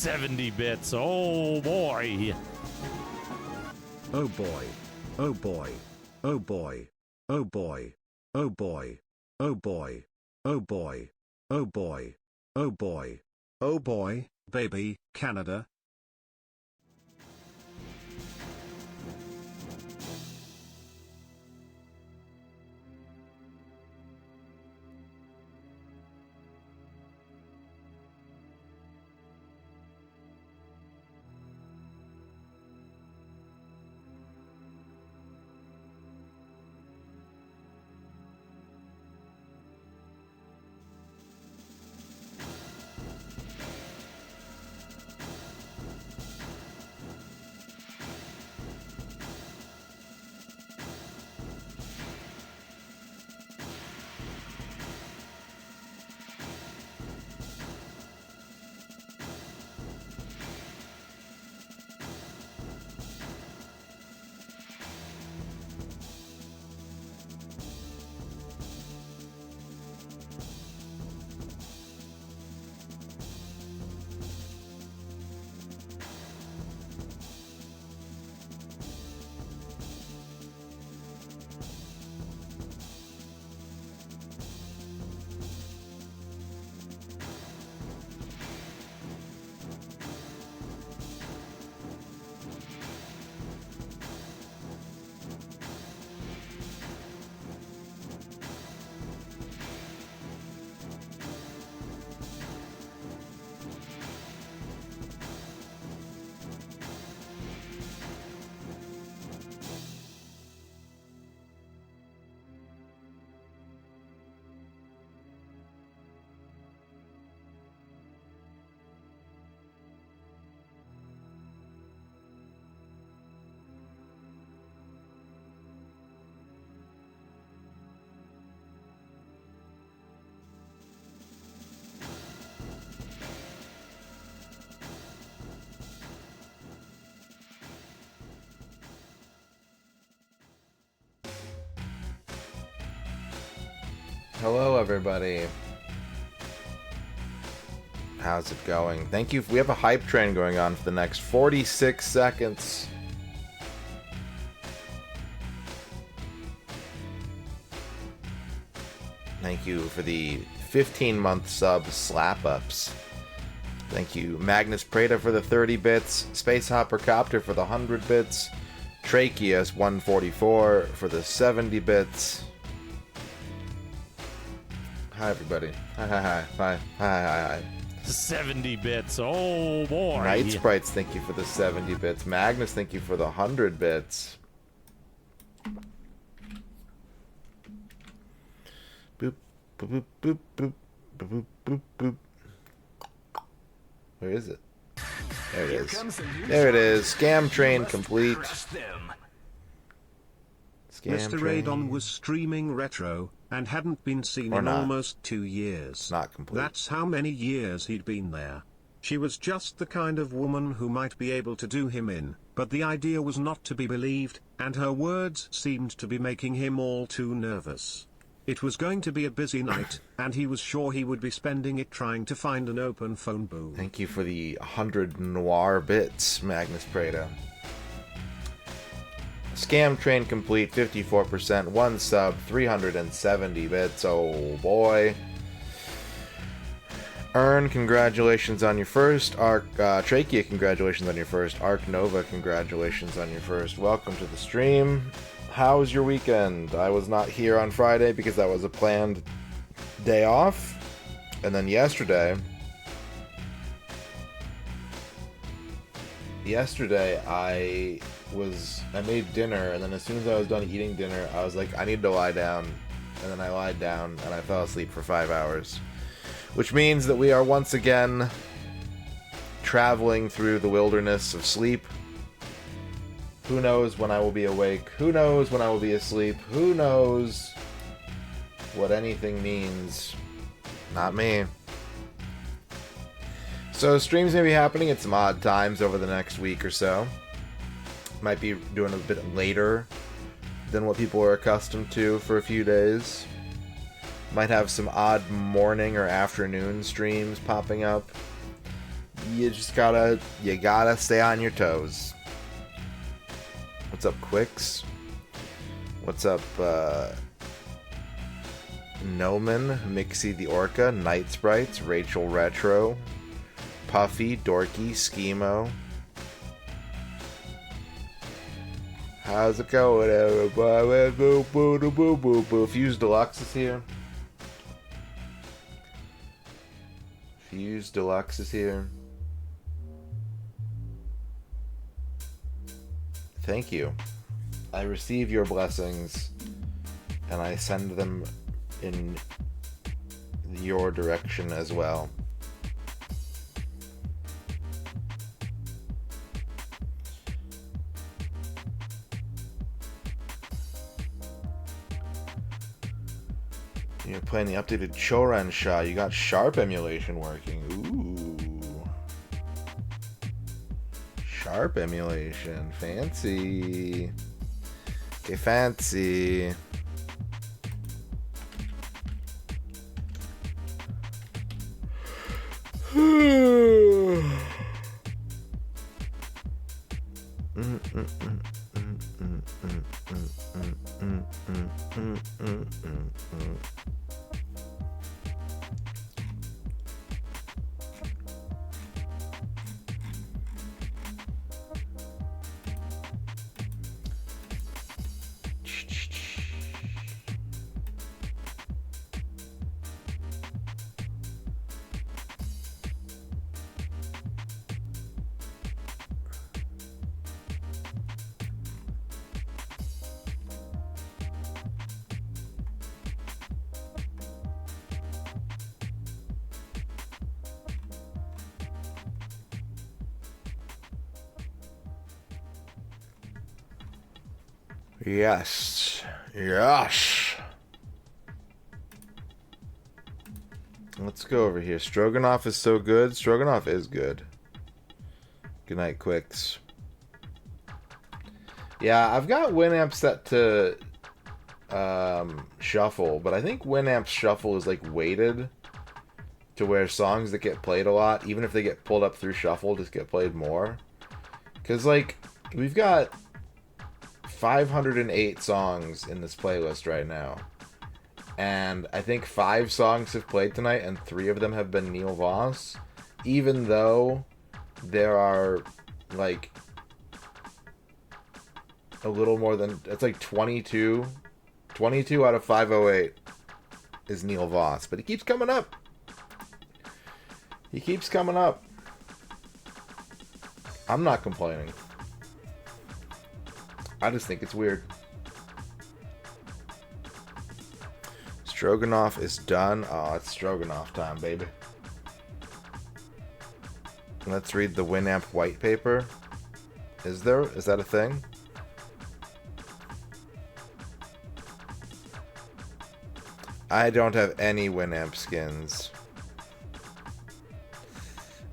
70 bits. Oh boy. Oh boy. Oh boy. Oh boy. Oh boy. Oh boy. Oh boy. Oh boy. Oh boy. Oh boy. Oh boy, baby, Canada. Hello, everybody. How's it going? Thank you. We have a hype train going on for the next 46 seconds. Thank you for the 15-month sub slap-ups. Thank you, Magnus Prada for the 30 bits, Space Hopper Copter for the 100 bits, Tracheus 144 for the 70 bits. Hi, everybody. Hi, hi, hi. Hi, hi, hi, hi. 70 bits. Oh boy. Night Sprites, thank you for the 70 bits. Magnus, thank you for the 100 bits. Boop, boop, boop, boop, boop, boop, boop, boop. Where is it? There it is. There it is. Scam train complete. MisterRadon was streaming retro, and hadn't been seen in almost 2 years. Not complete. That's how many years he'd been there. She was just the kind of woman who might be able to do him in, but the idea was not to be believed, and her words seemed to be making him all too nervous. It was going to be a busy night, and he was sure he would be spending it trying to find an open phone booth. Thank you for the 100 noir bits, Magnus Prada. Scam train complete, 54%, 1 sub, 370 bits, oh boy. Earn, congratulations on your first. Trachea, congratulations on your first. Arc Nova, congratulations on your first. Welcome to the stream. How was your weekend? I was not here on Friday because that was a planned day off. And then yesterday I made dinner, and then as soon as I was done eating dinner, I was like, I need to lie down. And then I lied down, and I fell asleep for 5 hours. Which means that we are once again traveling through the wilderness of sleep. Who knows when I will be awake? Who knows when I will be asleep? Who knows what anything means? Not me. So streams may be happening at some odd times over the next week or so. Might be doing a bit later than what people are accustomed to for a few days. Might have some odd morning or afternoon streams popping up. you gotta stay on your toes. What's up, Quicks? What's up, Noman, Mixie the Orca, Night Sprites, Rachel Retro, Puffy, Dorky, Schemo. How's it going, everybody? Boo, boo, boo, boo, boo, boo. Fuse Deluxe is here. Fuse Deluxe is here. Thank you. I receive your blessings, and I send them in your direction as well. You're playing the updated Choran Shah. You got Sharp emulation working. Ooh. Sharp emulation. Fancy. Okay, fancy. Yes. Yes. Let's go over here. Stroganoff is so good. Stroganoff is good. Good night, Quicks. Yeah, I've got Winamp set to shuffle, but I think Winamp's shuffle is like weighted to where songs that get played a lot, even if they get pulled up through shuffle, just get played more. Because like we've got 508 songs in this playlist right now, and I think 5 songs have played tonight and 3 of them have been Neil Voss, even though there are like a little more than, it's like 22 out of 508 is Neil Voss, but he keeps coming up. I'm not complaining. I just think it's weird. Stroganoff is done. Oh, it's Stroganoff time, baby. Let's read the Winamp white paper. Is that a thing? I don't have any Winamp skins.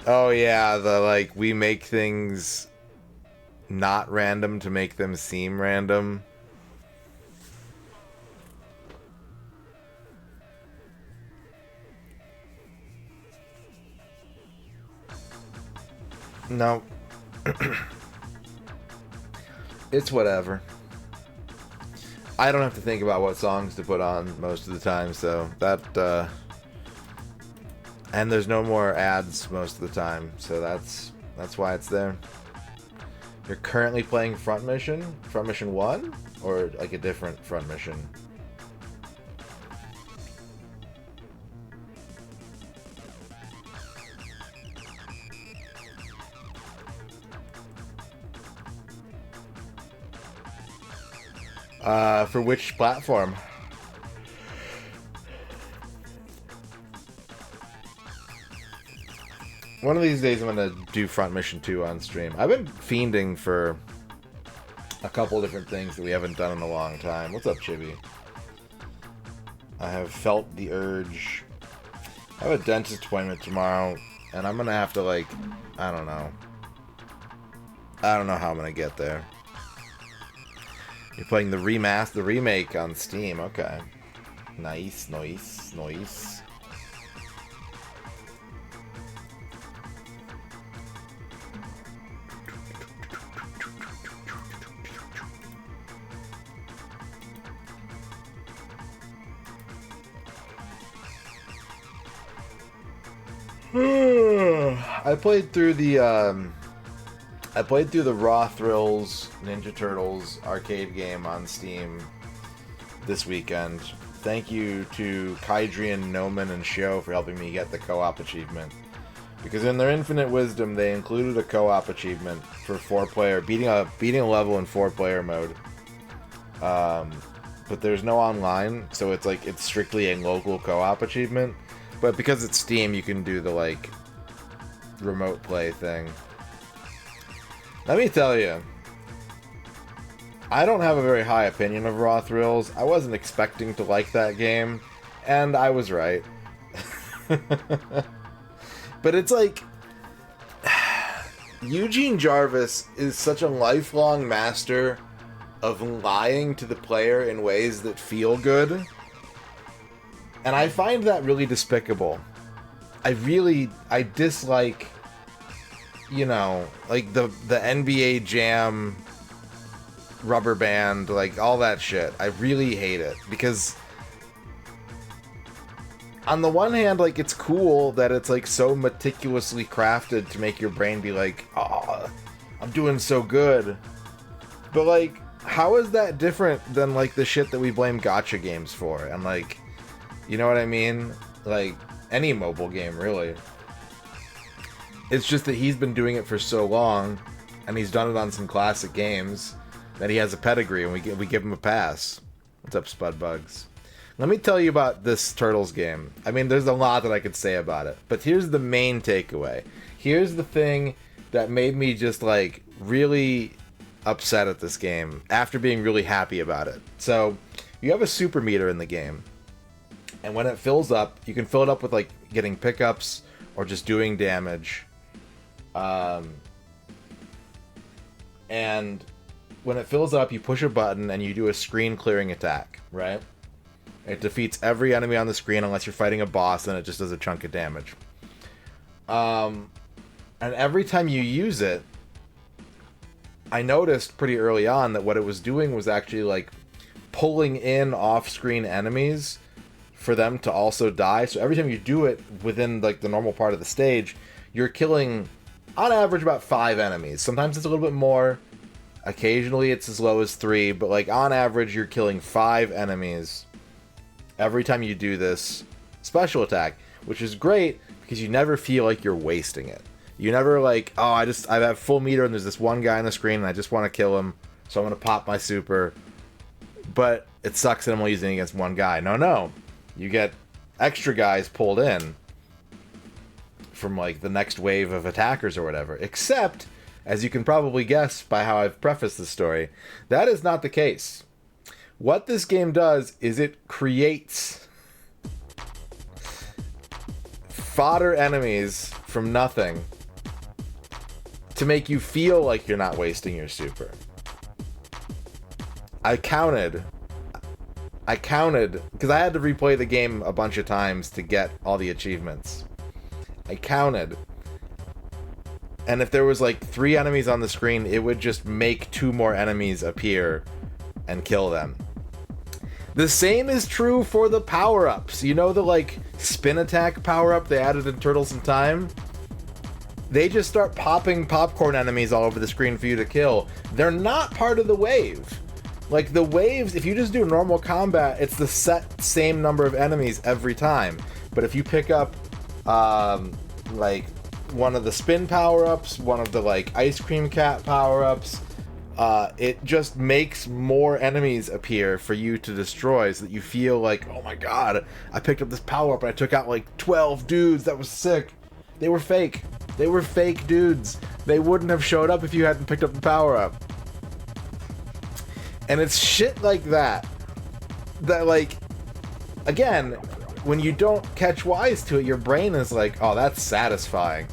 Oh yeah, the like we make things not random to make them seem random. No. It's whatever. I don't have to think about what songs to put on most of the time, so that and there's no more ads most of the time, so that's why it's there. You're currently playing Front Mission 1, or like a different Front Mission? For which platform? One of these days I'm gonna do Front Mission 2 on stream. I've been fiending for a couple different things that we haven't done in a long time. What's up, Chibi? I have felt the urge. I have a dentist appointment tomorrow, and I'm gonna have to, like, I don't know how I'm gonna get there. You're playing the remake on Steam. Okay. Nice. I played through the Raw Thrills Ninja Turtles arcade game on Steam this weekend. Thank you to Kydrian, Noman, and Sho for helping me get the co-op achievement. Because in their infinite wisdom, they included a co-op achievement for 4-player, beating a level in 4-player mode. But there's no online, so it's strictly a local co-op achievement. But because it's Steam, you can do the remote play thing. Let me tell you, I don't have a very high opinion of Raw Thrills. I wasn't expecting to like that game, and I was right. But it's Eugene Jarvis is such a lifelong master of lying to the player in ways that feel good. And I find that really despicable. I dislike, the NBA Jam rubber band, all that shit. I really hate it because on the one hand, it's cool that it's so meticulously crafted to make your brain be oh, I'm doing so good. But how is that different than the shit that we blame gacha games for? And you know what I mean? Any mobile game, really. It's just that he's been doing it for so long, and he's done it on some classic games, that he has a pedigree, and we give him a pass. What's up, Spudbugs? Let me tell you about this Turtles game. I mean, there's a lot that I could say about it, but here's the main takeaway. Here's the thing that made me just, really upset at this game, after being really happy about it. So, you have a super meter in the game, and when it fills up, you can fill it up with, getting pickups, or just doing damage. And when it fills up, you push a button, and you do a screen clearing attack, right? It defeats every enemy on the screen unless you're fighting a boss, and it just does a chunk of damage. And every time you use it, I noticed pretty early on that what it was doing was actually pulling in off-screen enemies for them to also die. So every time you do it within the normal part of the stage, you're killing on average about 5 enemies. Sometimes it's a little bit more. Occasionally it's as low as 3, but on average you're killing 5 enemies every time you do this special attack, which is great because you never feel like you're wasting it. You never I have full meter and there's this one guy on the screen and I just want to kill him, so I'm going to pop my super. But it sucks that I'm only using it against one guy. No. You get extra guys pulled in from the next wave of attackers or whatever. Except, as you can probably guess by how I've prefaced this story, that is not the case. What this game does is it creates fodder enemies from nothing to make you feel like you're not wasting your super. I counted, because I had to replay the game a bunch of times to get all the achievements. I counted. And if there was 3 enemies on the screen, it would just make 2 more enemies appear and kill them. The same is true for the power-ups. You know the spin attack power-up they added in Turtles in Time? They just start popping popcorn enemies all over the screen for you to kill. They're not part of the wave. The waves, if you just do normal combat, it's the same number of enemies every time. But if you pick up, one of the spin power-ups, one of the, ice cream cat power-ups, it just makes more enemies appear for you to destroy so that you feel oh my god, I picked up this power-up and I took out 12 dudes. That was sick. They were fake. They were fake dudes. They wouldn't have showed up if you hadn't picked up the power-up. And it's shit like that, again, when you don't catch wise to it, your brain is oh, that's satisfying.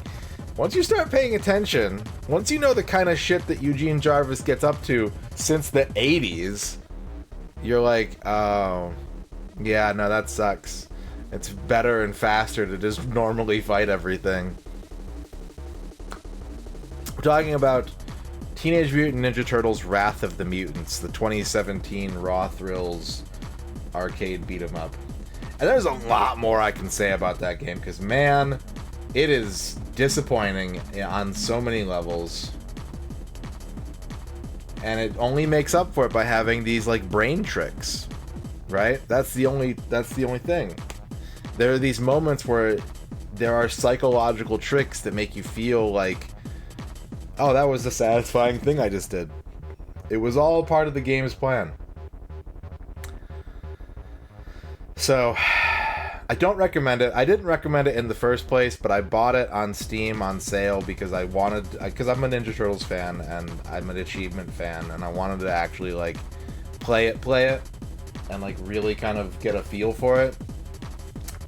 Once you start paying attention, once you know the kind of shit that Eugene Jarvis gets up to since the 80s, you're oh, yeah, no, that sucks. It's better and faster to just normally fight everything. We're talking about Teenage Mutant Ninja Turtles Wrath of the Mutants, the 2017 Raw Thrills arcade beat 'em up. And there's a lot more I can say about that game, because man, It is disappointing on so many levels. And it only makes up for it by having these like brain tricks, right? That's the only thing. There are these moments where there are psychological tricks that make you feel like, oh, that was a satisfying thing I just did. It was all part of the game's plan. So, I don't recommend it. I didn't recommend it in the first place, but I bought it on Steam on sale because because I'm a Ninja Turtles fan and I'm an achievement fan, and I wanted to actually like play it, and like really kind of get a feel for it.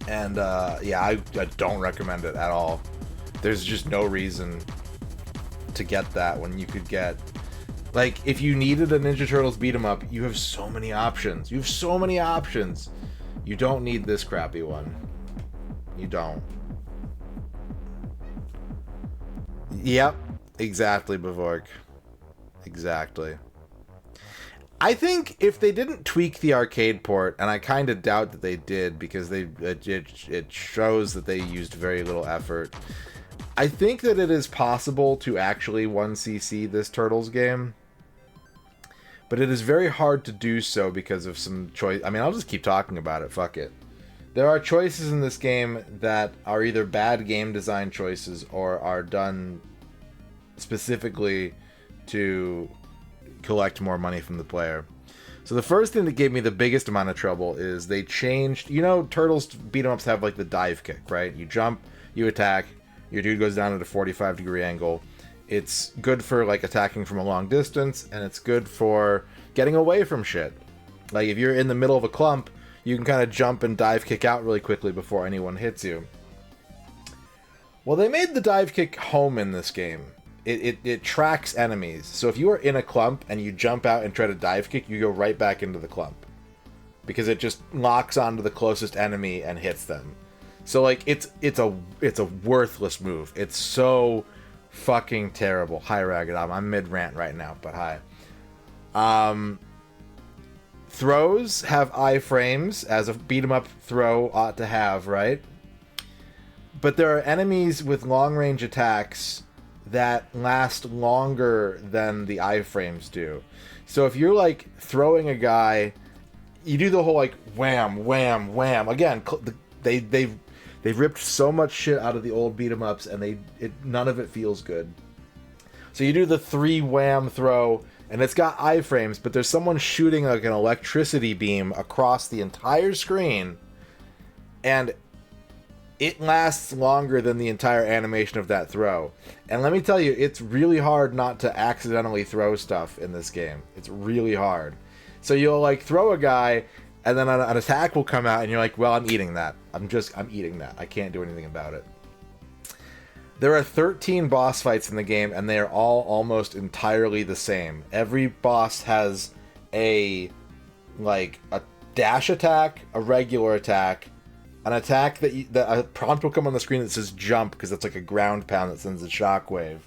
And yeah, I don't recommend it at all. There's just no reason to get that when you could get, like, if you needed a Ninja Turtles beat 'em up, you have so many options. You have so many options. You don't need this crappy one. You don't. Yep, exactly, Bavork. Exactly. I think if they didn't tweak the arcade port, and I kind of doubt that they did because it shows that they used very little effort. I think that it is possible to actually 1cc this Turtles game. But it is very hard to do so because of some choice. I mean, I'll just keep talking about it. Fuck it. There are choices in this game that are either bad game design choices or are done specifically to collect more money from the player. So the first thing that gave me the biggest amount of trouble is they changed... You know, Turtles beat-em-ups have like the dive kick, right? You jump, you attack, your dude goes down at a 45-degree angle. It's good for like attacking from a long distance, and it's good for getting away from shit. Like if you're in the middle of a clump, you can kind of jump and dive kick out really quickly before anyone hits you. Well, they made the dive kick home in this game. It tracks enemies. So if you are in a clump and you jump out and try to dive kick, you go right back into the clump. Because it just locks onto the closest enemy and hits them. So like it's a worthless move. It's so fucking terrible. Hi, Ragadam. I'm mid-rant right now, but hi. Throws have iframes, as a beat-em-up throw ought to have, right? But there are enemies with long-range attacks that last longer than the iframes do. So if you're, like, throwing a guy, you do the whole, like, wham, wham, wham. Again, they've ripped so much shit out of the old beat-em-ups, and none of it feels good. So you do the 3 wham throw, and it's got iframes, but there's someone shooting like an electricity beam across the entire screen, and it lasts longer than the entire animation of that throw. And let me tell you, it's really hard not to accidentally throw stuff in this game. It's really hard. So you'll like throw a guy, and then an attack will come out, and you're like, well, I'm eating that. I'm eating that. I can't do anything about it. There are 13 boss fights in the game, and they are all almost entirely the same. Every boss has a dash attack, a regular attack, an attack that a prompt will come on the screen that says jump, because it's like a ground pound that sends a shockwave.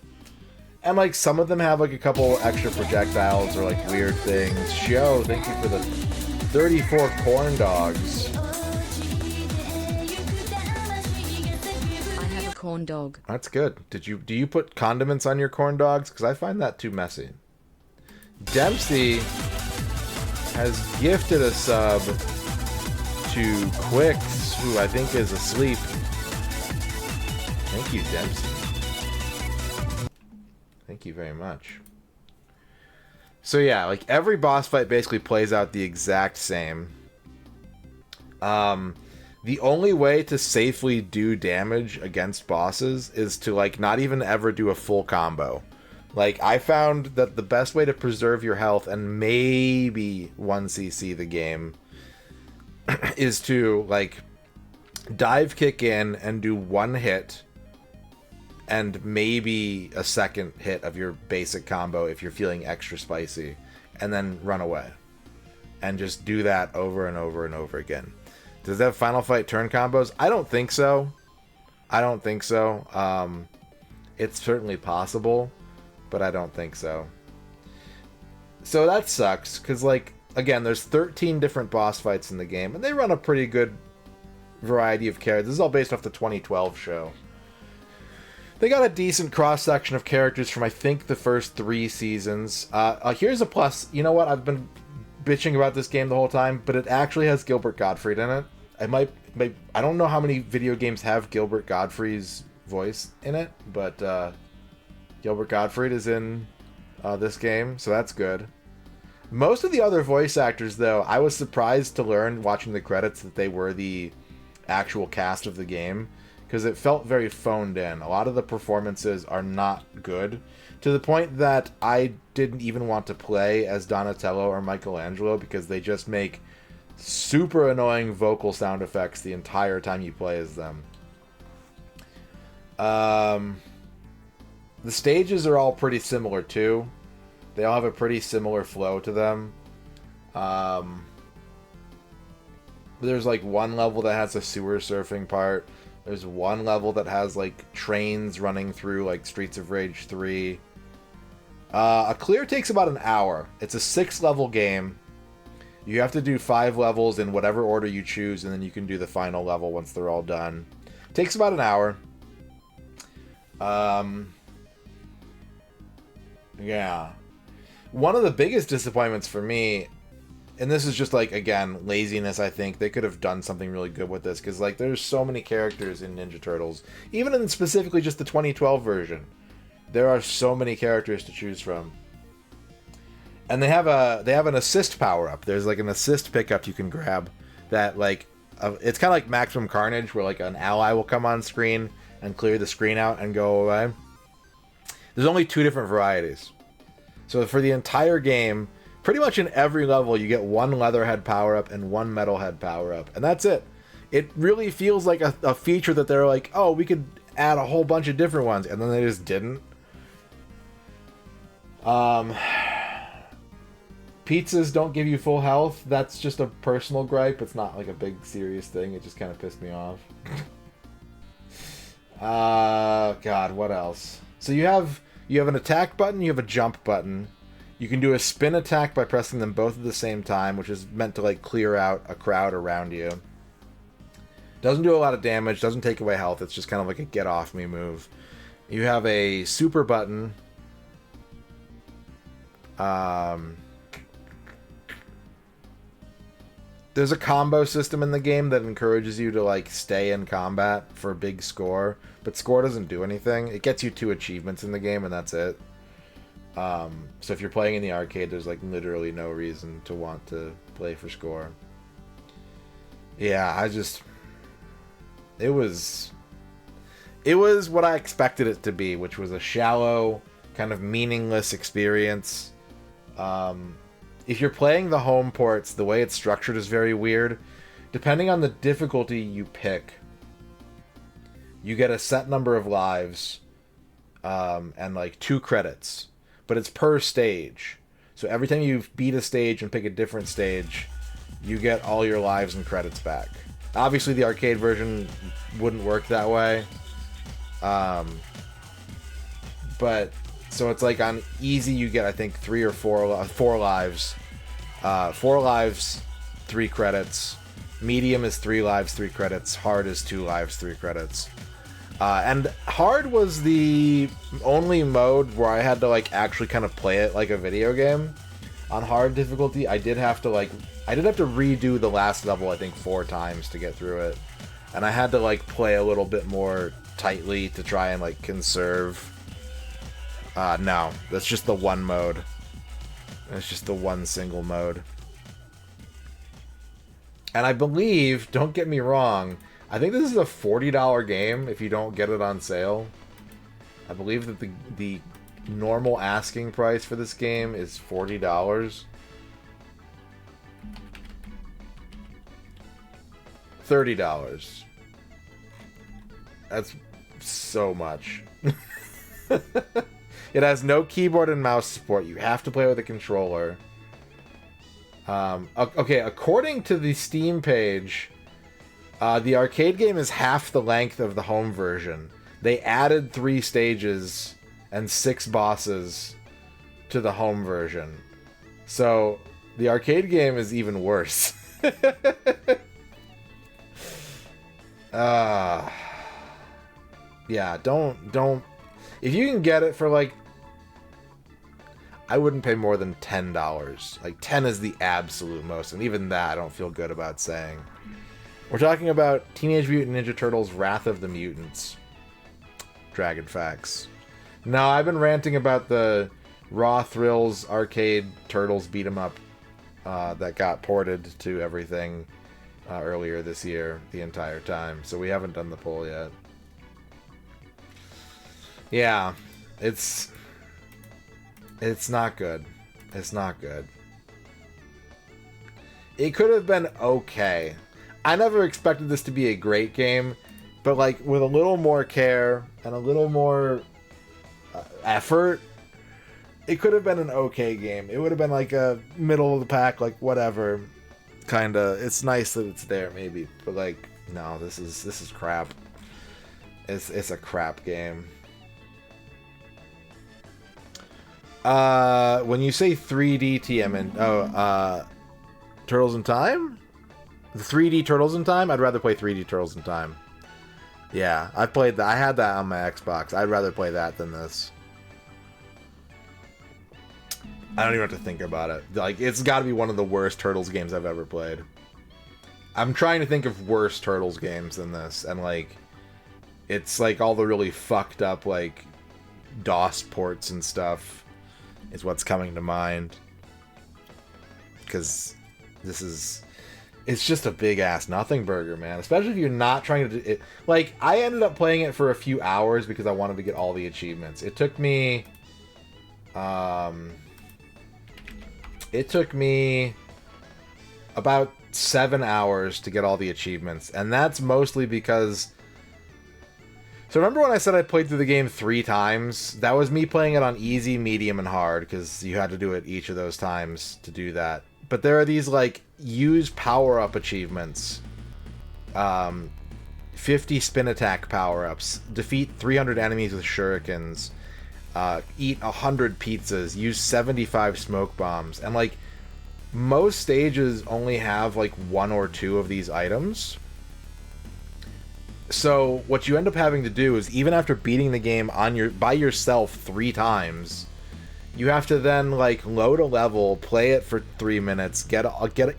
And like some of them have like a couple extra projectiles or like weird things. Joe, thank you for the 34 corn dogs. I have a corn dog. That's good. Do you put condiments on your corn dogs? Because I find that too messy. Dempsey has gifted a sub to Quicks, who I think is asleep. Thank you, Dempsey. Thank you very much. So yeah, like every boss fight basically plays out the exact same. The only way to safely do damage against bosses is to like not even ever do a full combo. Like I found that the best way to preserve your health and maybe 1cc the game is to like dive kick in and do one hit and maybe a second hit of your basic combo if you're feeling extra spicy, and then run away. And just do that over and over and over again. Does that Final Fight turn combos? I don't think so. It's certainly possible, but I don't think so. So that sucks, because, like, again, there's 13 different boss fights in the game, and they run a pretty good variety of characters. This is all based off the 2012 show. They got a decent cross-section of characters from, I think, the first 3 seasons. Here's a plus. You know what? I've been bitching about this game the whole time, but it actually has Gilbert Gottfried in it. I don't know how many video games have Gilbert Gottfried's voice in it, but Gilbert Gottfried is in this game, so that's good. Most of the other voice actors, though, I was surprised to learn watching the credits that they were the actual cast of the game, because it felt very phoned in. A lot of the performances are not good, to the point that I didn't even want to play as Donatello or Michelangelo, because they just make super annoying vocal sound effects the entire time you play as them. The stages are all pretty similar too. They all have a pretty similar flow to them. There's like one level that has a sewer surfing part. There's one level that has like trains running through, like Streets of Rage 3. A clear takes about an hour. It's a 6-level game. You have to do 5 levels in whatever order you choose, and then you can do the final level once they're all done. Takes about an hour. Yeah. One of the biggest disappointments for me, and this is just like, again, laziness, I think. They could have done something really good with this, because like there's so many characters in Ninja Turtles. Even in specifically just the 2012 version. There are so many characters to choose from. And they have an assist power-up. There's like an assist pickup you can grab that like... it's kind of like Maximum Carnage, where like an ally will come on screen and clear the screen out and go away. There's only 2 different varieties. So for the entire game, pretty much in every level, you get 1 Leatherhead power-up and 1 Metalhead power-up. And that's it. It really feels like a feature that they're like, oh, we could add a whole bunch of different ones. And then they just didn't. Pizzas don't give you full health. That's just a personal gripe. It's not like a big serious thing. It just kind of pissed me off. God, what else? So you have an attack button, you have a jump button. You can do a spin attack by pressing them both at the same time, which is meant to like clear out a crowd around you. Doesn't do a lot of damage, doesn't take away health. It's just kind of like a get off me move. You have a super button. There's a combo system in the game that encourages you to like stay in combat for a big score, but score doesn't do anything. It gets you 2 achievements in the game, and that's it. So if you're playing in the arcade, there's like literally no reason to want to play for score. Yeah, it was what I expected it to be, which was a shallow, kind of meaningless experience. If you're playing the home ports, the way it's structured is very weird. Depending on the difficulty you pick, you get a set number of lives, and like 2 credits. But it's per stage. So every time you beat a stage and pick a different stage, you get all your lives and credits back. Obviously the arcade version wouldn't work that way. But so it's like on easy you get, I think, 3 or 4 lives. 4 lives, 3 credits. Medium is 3 lives, 3 credits. Hard is 2 lives, 3 credits. And hard was the only mode where I had to like actually kind of play it like a video game. On hard difficulty, I did have to redo the last level, I think, 4 times to get through it. And I had to like play a little bit more tightly to try and like conserve. No, that's just the one mode. It's just the one single mode. And I believe, don't get me wrong, I think this is a $40 game if you don't get it on sale. I believe that the normal asking price for this game is $40. $30. That's so much. It has no keyboard and mouse support. You have to play with a controller. Okay, according to the Steam page, the arcade game is half the length of the home version. They added 3 stages and 6 bosses to the home version. So, the arcade game is even worse. Yeah, don't If you can get it for like, I wouldn't pay more than $10. Like 10 is the absolute most, and even that I don't feel good about saying. We're talking about Teenage Mutant Ninja Turtles: Wrath of the Mutants. Dragon Facts. No, I've been ranting about the Raw Thrills arcade Turtles beat 'em up that got ported to everything earlier this year the entire time, so we haven't done the poll yet. Yeah, it's not good. It's not good. It could have been okay. I never expected this to be a great game, but like with a little more care and a little more effort, it could have been an okay game. It would have been like a middle of the pack, like whatever, kind of. It's nice that it's there, maybe, but like, no, this is crap. It's a crap game. When you say 3D TMN, Turtles in Time? The 3D Turtles in Time? I'd rather play 3D Turtles in Time. Yeah, I played that. I had that on my Xbox. I'd rather play that than this. I don't even have to think about it. Like, it's got to be one of the worst Turtles games I've ever played. I'm trying to think of worse Turtles games than this, and like, it's like all the really fucked up like DOS ports and stuff is what's coming to mind. Because it's just a big ass nothing burger, man. Especially if you're not trying to do it. Like, I ended up playing it for a few hours because I wanted to get all the achievements. It took me about 7 hours to get all the achievements, and that's mostly because... So remember when I said I played through the game 3 times? That was me playing it on easy, medium, and hard, because you had to do it each of those times to do that. But there are these, like, use power-up achievements. 50 spin attack power-ups. Defeat 300 enemies with shurikens. Eat 100 pizzas. Use 75 smoke bombs. And, like, most stages only have, like, 1 or 2 of these items. So what you end up having to do is, even after beating the game by yourself 3 times, you have to then like load a level, play it for 3 minutes, get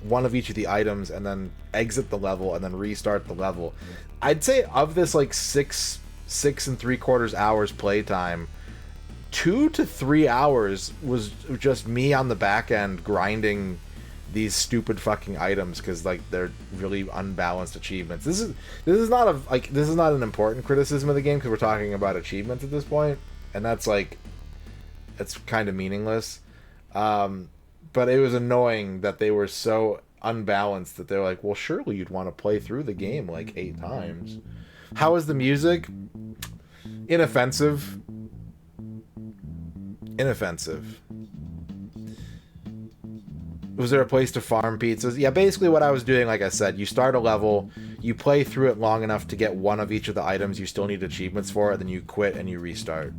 one of each of the items, and then exit the level and then restart the level. I'd say of this like 6 3/4 hours playtime, 2 to 3 hours was just me on the back end grinding these stupid fucking items because like they're really unbalanced achievements. This is not an important criticism of the game because we're talking about achievements at this point, and that's like, it's kind of meaningless. But it was annoying that they were so unbalanced that they're like, well, surely you'd want to play through the game like 8 times. How is the music? Inoffensive. Was there a place to farm pizzas? Yeah, basically what I was doing, like I said, you start a level, you play through it long enough to get one of each of the items you still need achievements for, and then you quit and you restart.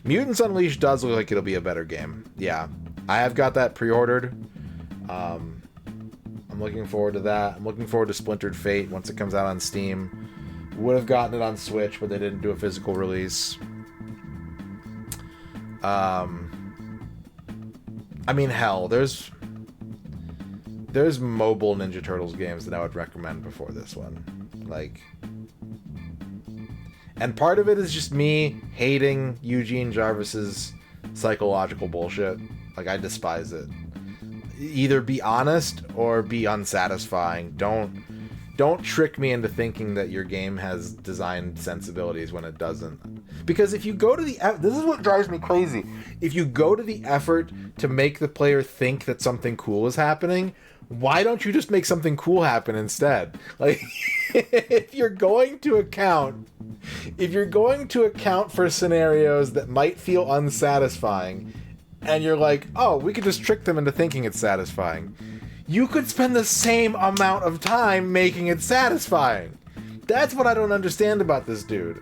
Mutants Unleashed does look like it'll be a better game. Yeah, I have got that pre-ordered. I'm looking forward to that. I'm looking forward to Splintered Fate once it comes out on Steam. Would have gotten it on Switch, but they didn't do a physical release. I mean, hell, there's mobile Ninja Turtles games that I would recommend before this one. Like, and part of it is just me hating Eugene Jarvis's psychological bullshit. Like, I despise it. Either be honest or be unsatisfying. Don't trick me into thinking that your game has design sensibilities when it doesn't. Because if you go to this is what drives me crazy. If you go to the effort to make the player think that something cool is happening, why don't you just make something cool happen instead? Like, if you're going to account for scenarios that might feel unsatisfying, and you're like, oh, we could just trick them into thinking it's satisfying, you could spend the same amount of time making it satisfying. That's what I don't understand about this dude.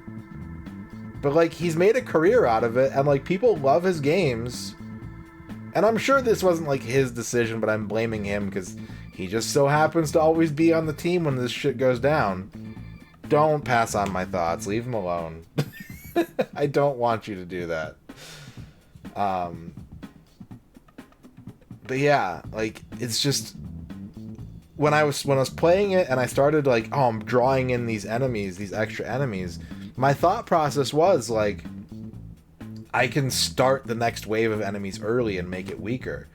But, like, he's made a career out of it, and, like, people love his games. And I'm sure this wasn't, like, his decision, but I'm blaming him because he just so happens to always be on the team when this shit goes down. Don't pass on my thoughts. Leave him alone. I don't want you to do that. But yeah, like, it's just when I was playing it and I started like, oh, I'm drawing in these enemies, these extra enemies, my thought process was like, I can start the next wave of enemies early and make it weaker.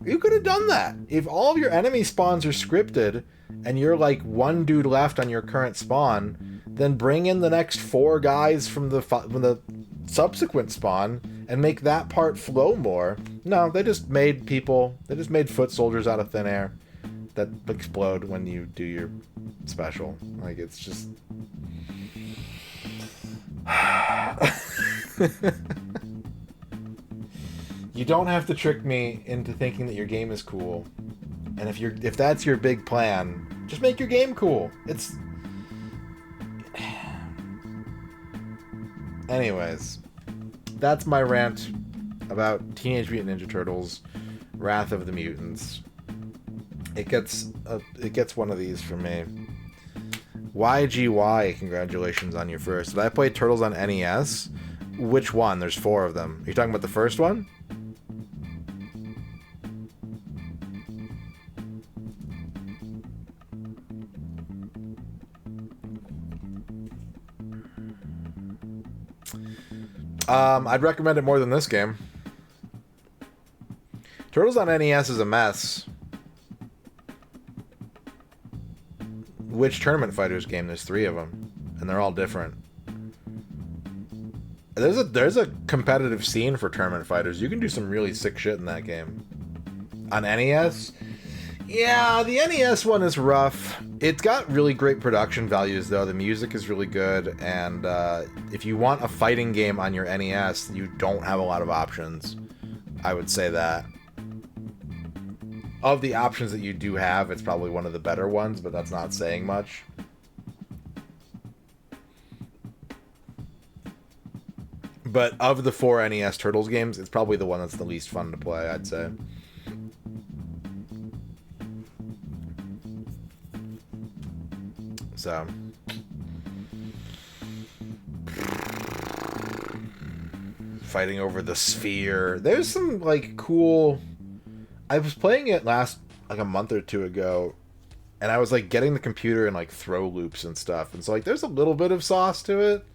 You could have done that. If all of your enemy spawns are scripted and you're like one dude left on your current spawn, then bring in the next 4 guys from the subsequent spawn and make that part flow more. No, they just made foot soldiers out of thin air that explode when you do your special. Like, it's just... You don't have to trick me into thinking that your game is cool. And if that's your big plan, just make your game cool. It's... Anyways, that's my rant about Teenage Mutant Ninja Turtles: Wrath of the Mutants. It gets one of these from me. YGY, congratulations on your first. Did I play Turtles on NES? Which one? There's 4 of them. Are you talking about the first one? I'd recommend it more than this game. Turtles on NES is a mess. Which Tournament Fighters game? There's 3 of them, and they're all different. There's a competitive scene for Tournament Fighters. You can do some really sick shit in that game. On NES? Yeah, the NES one is rough. It's got really great production values, though. The music is really good, and if you want a fighting game on your NES, you don't have a lot of options. I would say that. Of the options that you do have, it's probably one of the better ones, but that's not saying much. But of the 4 NES Turtles games, it's probably the one that's the least fun to play, I'd say. So, fighting over the sphere. There's some like cool. I was playing it like a month or 2 ago, and I was like getting the computer in like throw loops and stuff, and so like there's a little bit of sauce to it.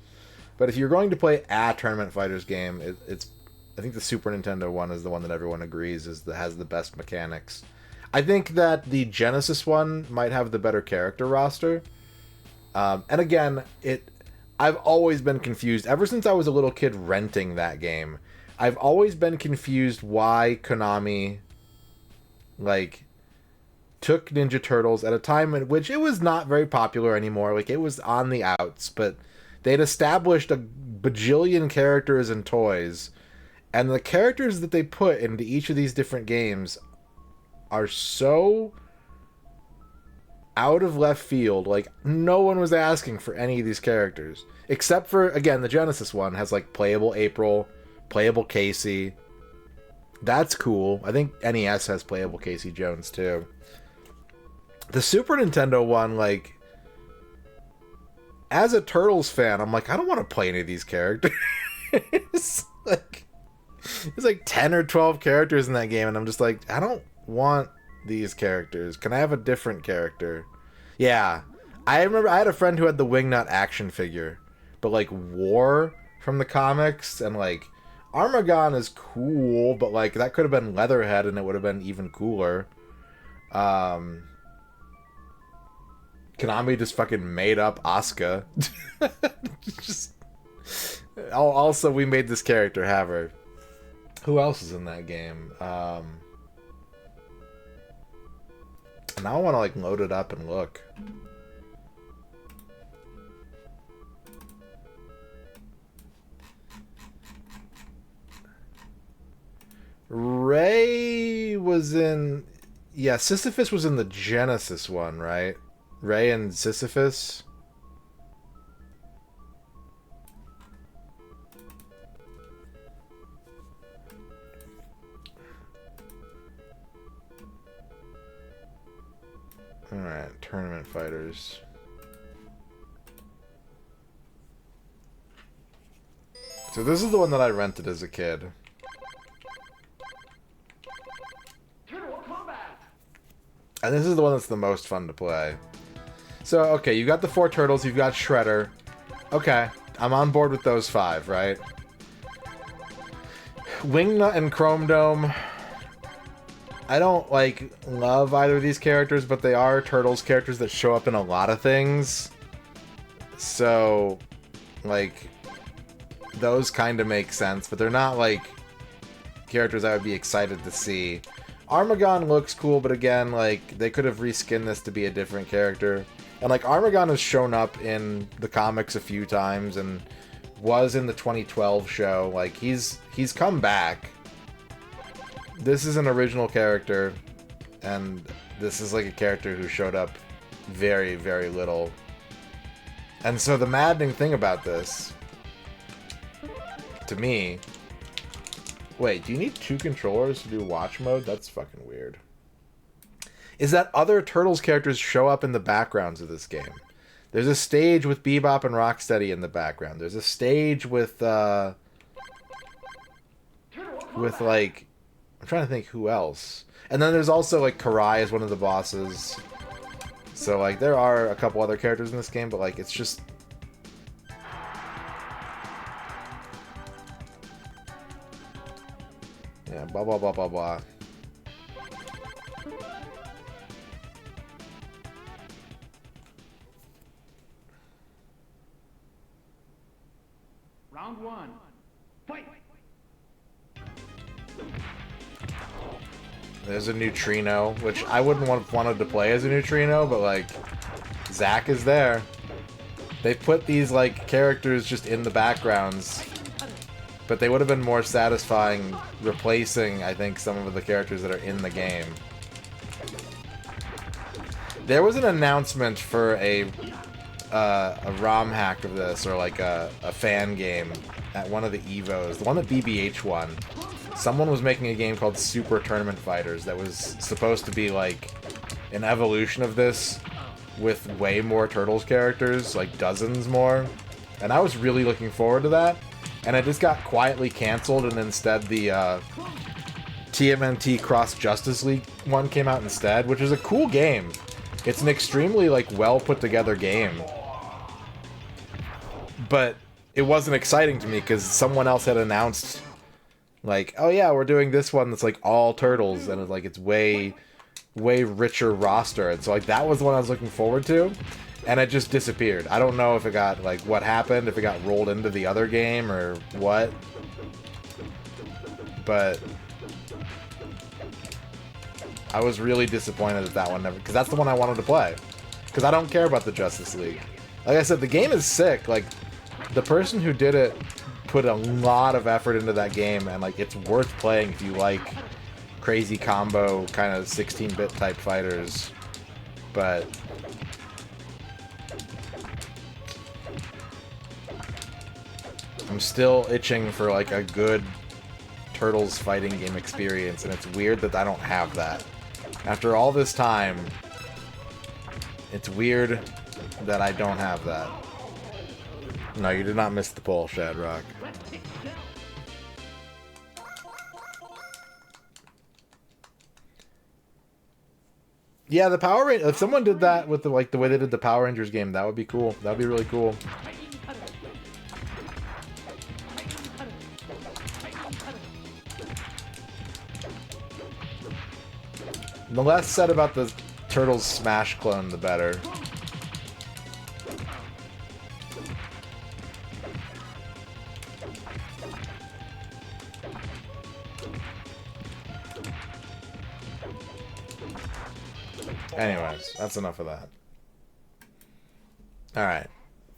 But if you're going to play a Tournament Fighters game, it's I think the Super Nintendo one is the one that everyone agrees has the best mechanics. I think that the Genesis one might have the better character roster. And again, I've always been confused, ever since I was a little kid renting that game, I've always been confused why Konami, like, took Ninja Turtles at a time in which it was not very popular anymore, like, it was on the outs, but they'd established a bajillion characters and toys, and the characters that they put into each of these different games are so out of left field. Like, no one was asking for any of these characters. Except for, again, the Genesis one has, like, playable April, playable Casey. That's cool. I think NES has playable Casey Jones, too. The Super Nintendo one, like, as a Turtles fan, I'm like, I don't want to play any of these characters. Like, there's like 10 or 12 characters in that game, and I'm just like, I don't want these characters. Can I have a different character? Yeah. I remember I had a friend who had the Wingnut action figure, but like War from the comics, and like Armagon is cool, but like that could have been Leatherhead and it would have been even cooler. Konami just fucking made up Asuka. Just also, we made this character have her. Who else is in that game? Now I want to like load it up and look. Ray was in... Yeah, Sisyphus was in the Genesis one, right? Ray and Sisyphus? Alright, Tournament Fighters. So this is the one that I rented as a kid. And this is the one that's the most fun to play. So, okay, you got the 4 turtles, you've got Shredder. Okay, I'm on board with those 5, right? Wingnut and Chrome Dome. I don't, like, love either of these characters, but they are Turtles characters that show up in a lot of things. So, like, those kind of make sense, but they're not, like, characters I would be excited to see. Armagon looks cool, but again, like, they could have reskinned this to be a different character. And, like, Armagon has shown up in the comics a few times and was in the 2012 show. Like, he's come back. This is an original character, and this is, like, a character who showed up very, very little. And so the maddening thing about this, to me... Wait, do you need 2 controllers to do watch mode? That's fucking weird. Is that other Turtles characters show up in the backgrounds of this game. There's a stage with Bebop and Rocksteady in the background. There's a stage with like... I'm trying to think who else. And then there's also, like, Karai is one of the bosses. So, like, there are a couple other characters in this game, but, like, it's just... Yeah, blah, blah, blah, blah, blah. Round 1. Fight! There's a neutrino, which I wouldn't want wanted to play as a neutrino, but, like, Zack is there. They put these, like, characters just in the backgrounds. But they would have been more satisfying replacing, I think, some of the characters that are in the game. There was an announcement for a ROM hack of this, or like a fan game at one of the EVOs, the one that BBH won. Someone was making a game called Super Tournament Fighters that was supposed to be like an evolution of this with way more Turtles characters, like dozens more. And I was really looking forward to that. And it just got quietly canceled, and instead the TMNT Cross Justice League one came out instead, which is a cool game. It's an extremely, like, well put together game. But it wasn't exciting to me because someone else had announced, like, oh yeah, we're doing this one that's like all Turtles, and it's like it's way richer roster. And so, like, that was the one I was looking forward to. And it just disappeared. I don't know if it got, like, what happened, if it got rolled into the other game or what. But I was really disappointed that one never... Because that's the one I wanted to play. Because I don't care about the Justice League. Like I said, the game is sick. Like, the person who did it put a lot of effort into that game. And, like, it's worth playing if you like crazy combo, kind of 16-bit type fighters. But... I'm still itching for, like, a good Turtles fighting game experience, and it's weird that I don't have that. After all this time, it's weird that I don't have that. No, you did not miss the poll, Shadrock. Yeah, the Power Rangers, if someone did that with the, like, the way they did the Power Rangers game, that would be cool. That would be really cool. The less said about the Turtles Smash clone, the better. Anyways, that's enough of that. Alright.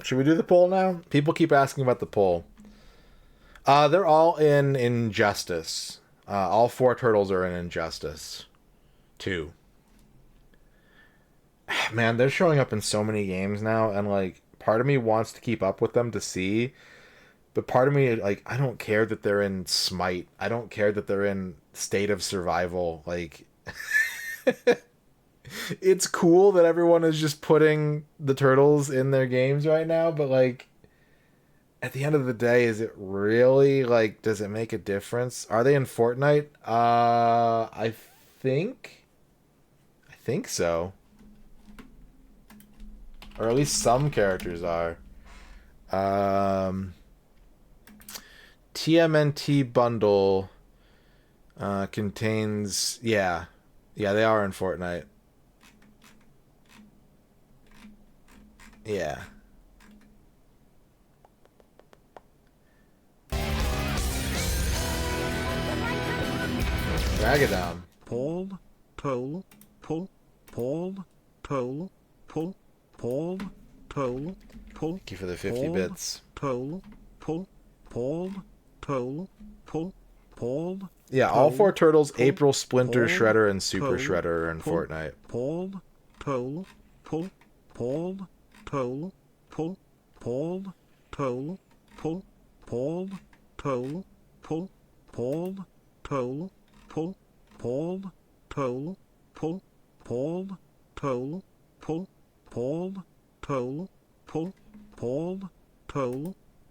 Should we do the poll now? People keep asking about the poll. They're all in Injustice. All 4 Turtles are in Injustice. 2. Man, they're showing up in so many games now, and, like, part of me wants to keep up with them to see, but part of me, like, I don't care that they're in Smite. I don't care that they're in State of Survival. Like, it's cool that everyone is just putting the Turtles in their games right now, but, like, at the end of the day, is it really like, does it make a difference? Are they in Fortnite? I think so. Or at least some characters are. TMNT bundle contains, yeah, they are in Fortnite. Yeah. Drag it down. Paul, Toll, Pull, Paul, Toll, Pull, Paul, Toll, Pull. Thank you for the 50 bits. Toll, Pull, Paul, Toll, Pull, Paul. Yeah, all four turtles, Pull, April, Splinter, Paul, Shredder, and Super Toll, Shredder are in Pull, Fortnite. Paul, Toll, Pull, Paul, Toll, Pull, Paul, Toll, Pull, Paul, Toll, Pull, Paul, Toll, Pull, Paul, Toll, Pull, Paul, Toll, Pull, Paul, Toll, Pull, Paul, Toll,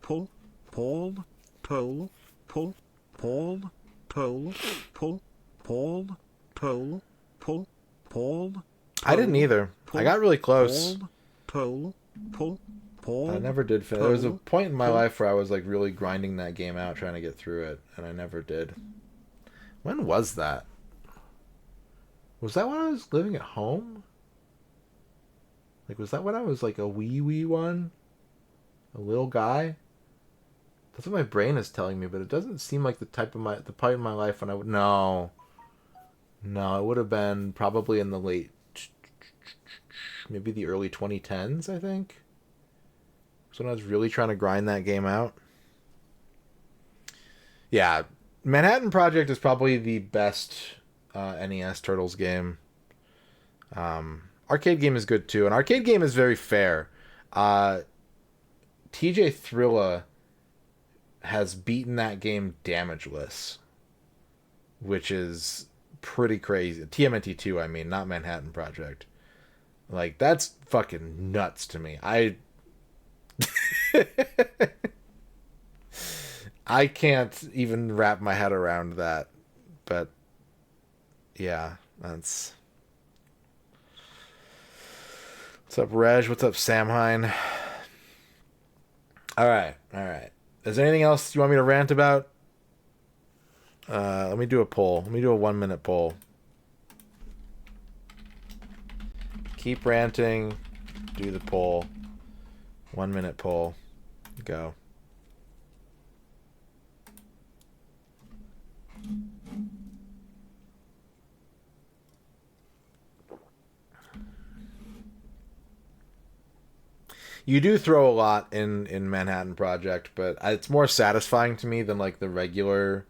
Pull, Paul, Toll, Pull, Paul, Toll, Pull, Paul, Toll, Pull, Paul. I didn't either. I got really close. Toll, Pull, Paul. I never did finish. There was a point in my life where I was like really grinding that game out, trying to get through it, and I never did. When was that? Was that when I was living at home? Like, was that when I was like a wee one? A little guy? That's what my brain is telling me, but it doesn't seem like the part of my life when I would. No, it would have been probably in the late, maybe the early 2010s, I think. So when I was really trying to grind that game out. Yeah, Manhattan Project is probably the best NES Turtles game. Arcade game is good too, and arcade game is very fair. TJ Thrilla has beaten that game damageless, which is pretty crazy. TMNT 2, I mean, not Manhattan Project. Like, that's fucking nuts to me. I can't even wrap my head around that. But yeah, that's... What's up, Reg? What's up, Samhain? Alright. Is there anything else you want me to rant about? Let me do a poll. Let me do a 1-minute poll. Keep ranting. Do the poll. 1-minute poll. Go. You do throw a lot in Manhattan Project, but it's more satisfying to me than like the regular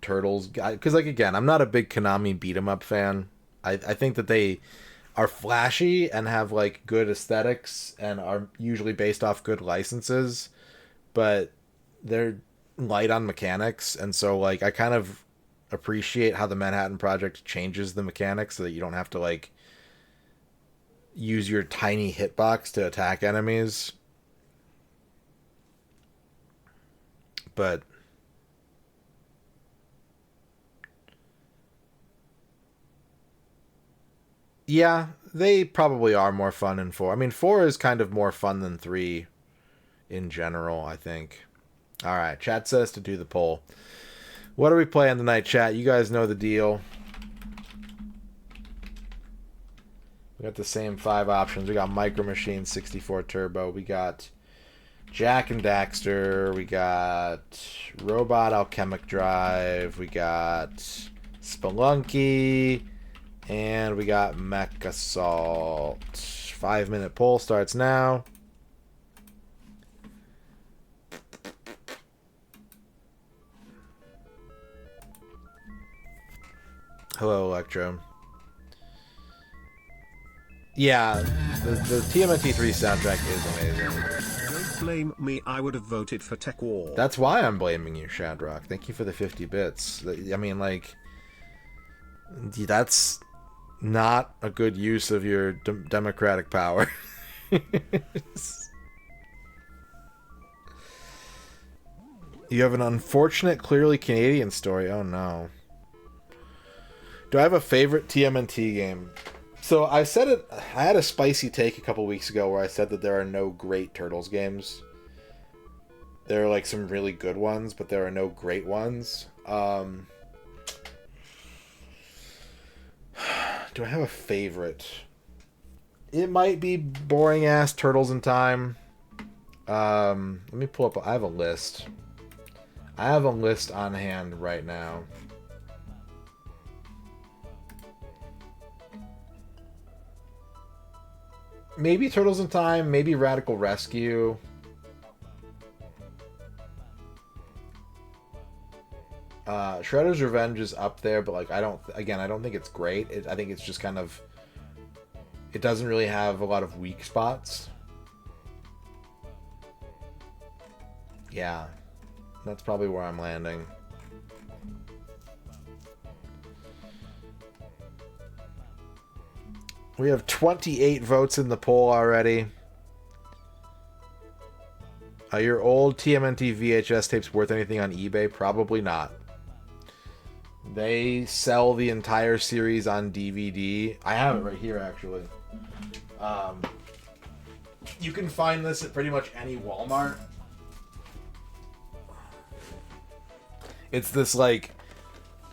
Turtles. Because like, again, I'm not a big Konami beat 'em up fan. I think that they are flashy and have like good aesthetics and are usually based off good licenses, but they're light on mechanics, and so like I kind of appreciate how the Manhattan Project changes the mechanics so that you don't have to like use your tiny hitbox to attack enemies. But yeah, they probably are more fun in 4. I mean, 4 is kind of more fun than 3 in general, I think. All right, chat says to do the poll. What are we playing tonight, chat? You guys know the deal. We got the same 5 options. We got Micro Machine 64 Turbo. We got Jack and Daxter. We got Robot Alchemic Drive. We got Spelunky. And we got Mech Assault. 5-minute poll starts now. Hello, Electro. Yeah, the TMNT3 soundtrack is amazing. Don't blame me, I would have voted for Tech War. That's why I'm blaming you, Shadrock. Thank you for the 50 bits. I mean, like, that's not a good use of your democratic power. You have an unfortunate, clearly Canadian story. Oh no. Do I have a favorite TMNT game? So I said it. I had a spicy take a couple weeks ago where I said that there are no great Turtles games. There are like some really good ones, but there are no great ones. Do I have a favorite? It might be boring ass Turtles in Time. Let me pull up. I have a list. I have a list on hand right now. Maybe Turtles in Time, maybe Radical Rescue. Shredder's Revenge is up there, but like I don't think it's great. I think it's just kind of, it doesn't really have a lot of weak spots. Yeah, that's probably where I'm landing. We have 28 votes in the poll already. Are your old TMNT VHS tapes worth anything on eBay? Probably not. They sell the entire series on DVD. I have it right here, actually. You can find this at pretty much any Walmart. It's this, like...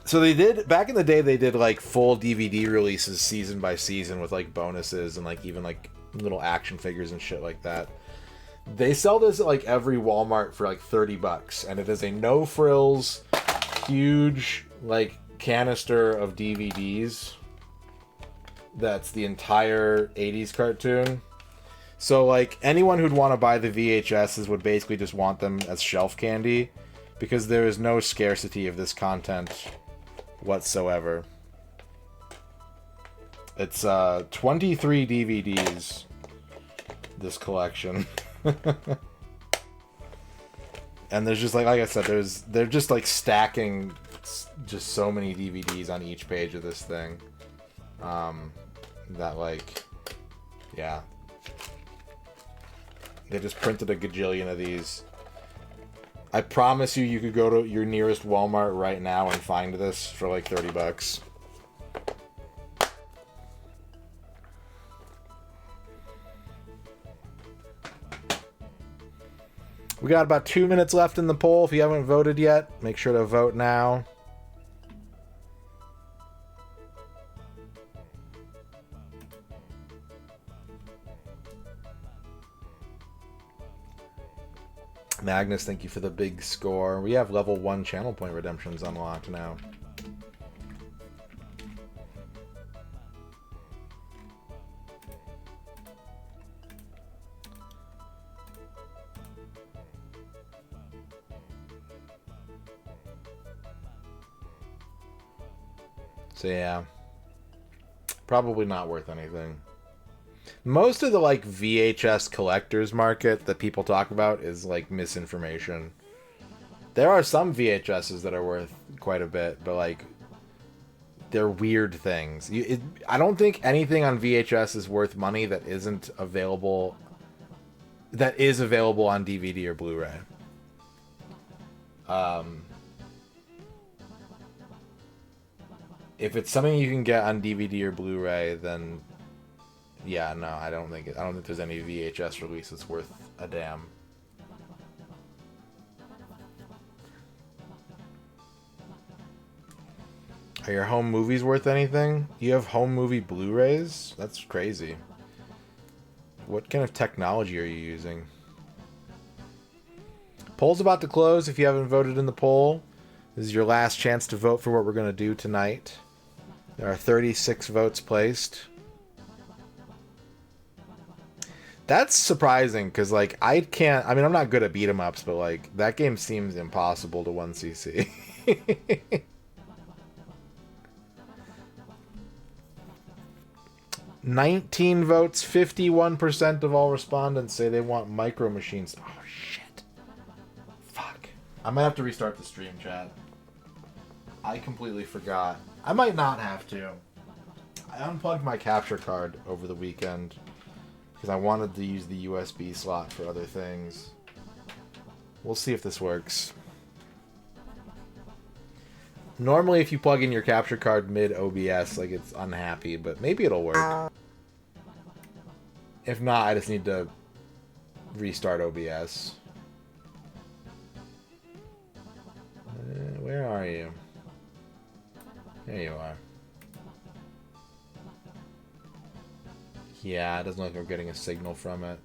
So they did... Back in the day, they did, like, full DVD releases season by season with, like, bonuses and, like, even, like, little action figures and shit like that. They sell this at, like, every Walmart for, like, $30. And it is a no-frills, huge, like, canister of DVDs. That's the entire 80s cartoon. So, like, anyone who'd want to buy the VHSs would basically just want them as shelf candy. Because there is no scarcity of this content whatsoever. It's 23 DVDs, this collection. And there's just like I said, they're just like stacking just so many DVDs on each page of this thing. That like, yeah. They just printed a gajillion of these. I promise you could go to your nearest Walmart right now and find this for like $30. We got about 2 minutes left in the poll. If you haven't voted yet, make sure to vote now. Magnus, thank you for the big score. We have level 1 channel point redemptions unlocked now. So yeah, probably not worth anything. Most of the like VHS collectors market that people talk about is like misinformation. There are some VHSs that are worth quite a bit, but like they're weird things. I don't think anything on VHS is worth money that isn't available. That is available on DVD or Blu-ray. If it's something you can get on DVD or Blu-ray, then yeah, no, I don't think there's any VHS release that's worth a damn. Are your home movies worth anything? You have home movie Blu-rays? That's crazy. What kind of technology are you using? Poll's about to close. If you haven't voted in the poll, this is your last chance to vote for what we're going to do tonight. There are 36 votes placed. That's surprising, because, like, I mean, I'm not good at beat-em-ups, but, like, that game seems impossible to 1cc. 19 votes, 51% of all respondents say they want Micro Machines. Oh, shit. Fuck. I might have to restart the stream, chat. I completely forgot. I might not have to. I unplugged my capture card over the weekend because I wanted to use the USB slot for other things. We'll see if this works. Normally, if you plug in your capture card mid OBS, like, it's unhappy, but maybe it'll work. If not, I just need to restart OBS. Where are you? There you are. Yeah, it doesn't look like we're getting a signal from it.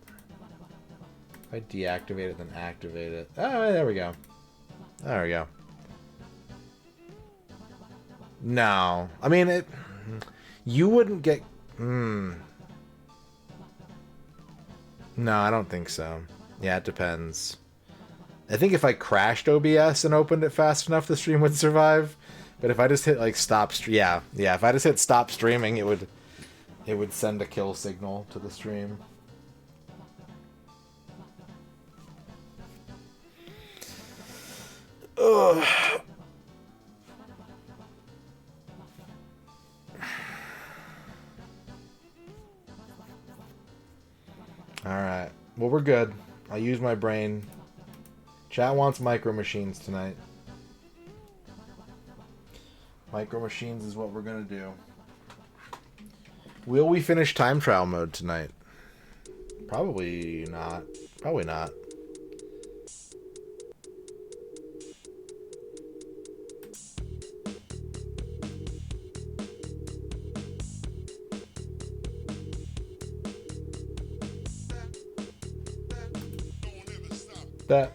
If I deactivate it, then activate it. Oh, there we go. There we go. No. I mean, it... You wouldn't get... No, I don't think so. Yeah, it depends. I think if I crashed OBS and opened it fast enough, the stream would survive. But if I just hit, like, stop... Yeah, if I just hit stop streaming, it would send a kill signal to the stream. Ugh. Alright. Well, we're good. I used my brain. Chat wants micro machines tonight. Micro machines is what we're gonna do. Will we finish time trial mode tonight? Probably not. Probably not. That.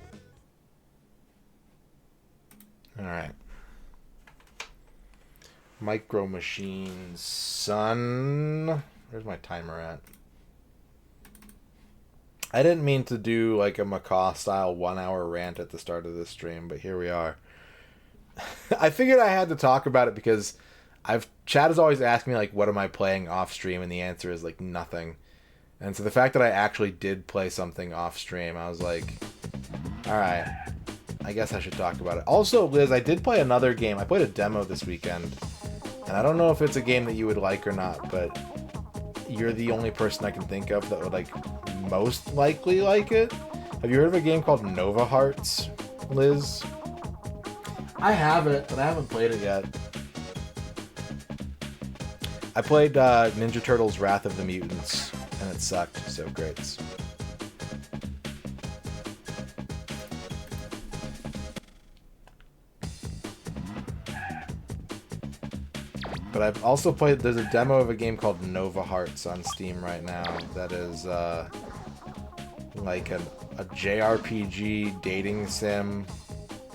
Alright. Micro machines, son. Where's my timer at? I didn't mean to do like a Macaw style 1 hour rant at the start of this stream, but here we are. I figured I had to talk about it because Chad has always asked me like, what am I playing off stream? And the answer is like nothing. And so the fact that I actually did play something off stream, I was like, alright, I guess I should talk about it. Also, Liz, I did play another game. I played a demo this weekend. And I don't know if it's a game that you would like or not, but you're the only person I can think of that would like most likely like it. Have you heard of a game called Nova Hearts, Liz? I have it, but I haven't played it yet. I played Ninja Turtles Wrath of the Mutants, and it sucked, so great. But I've also played, there's a demo of a game called Nova Hearts on Steam right now that is like a JRPG dating sim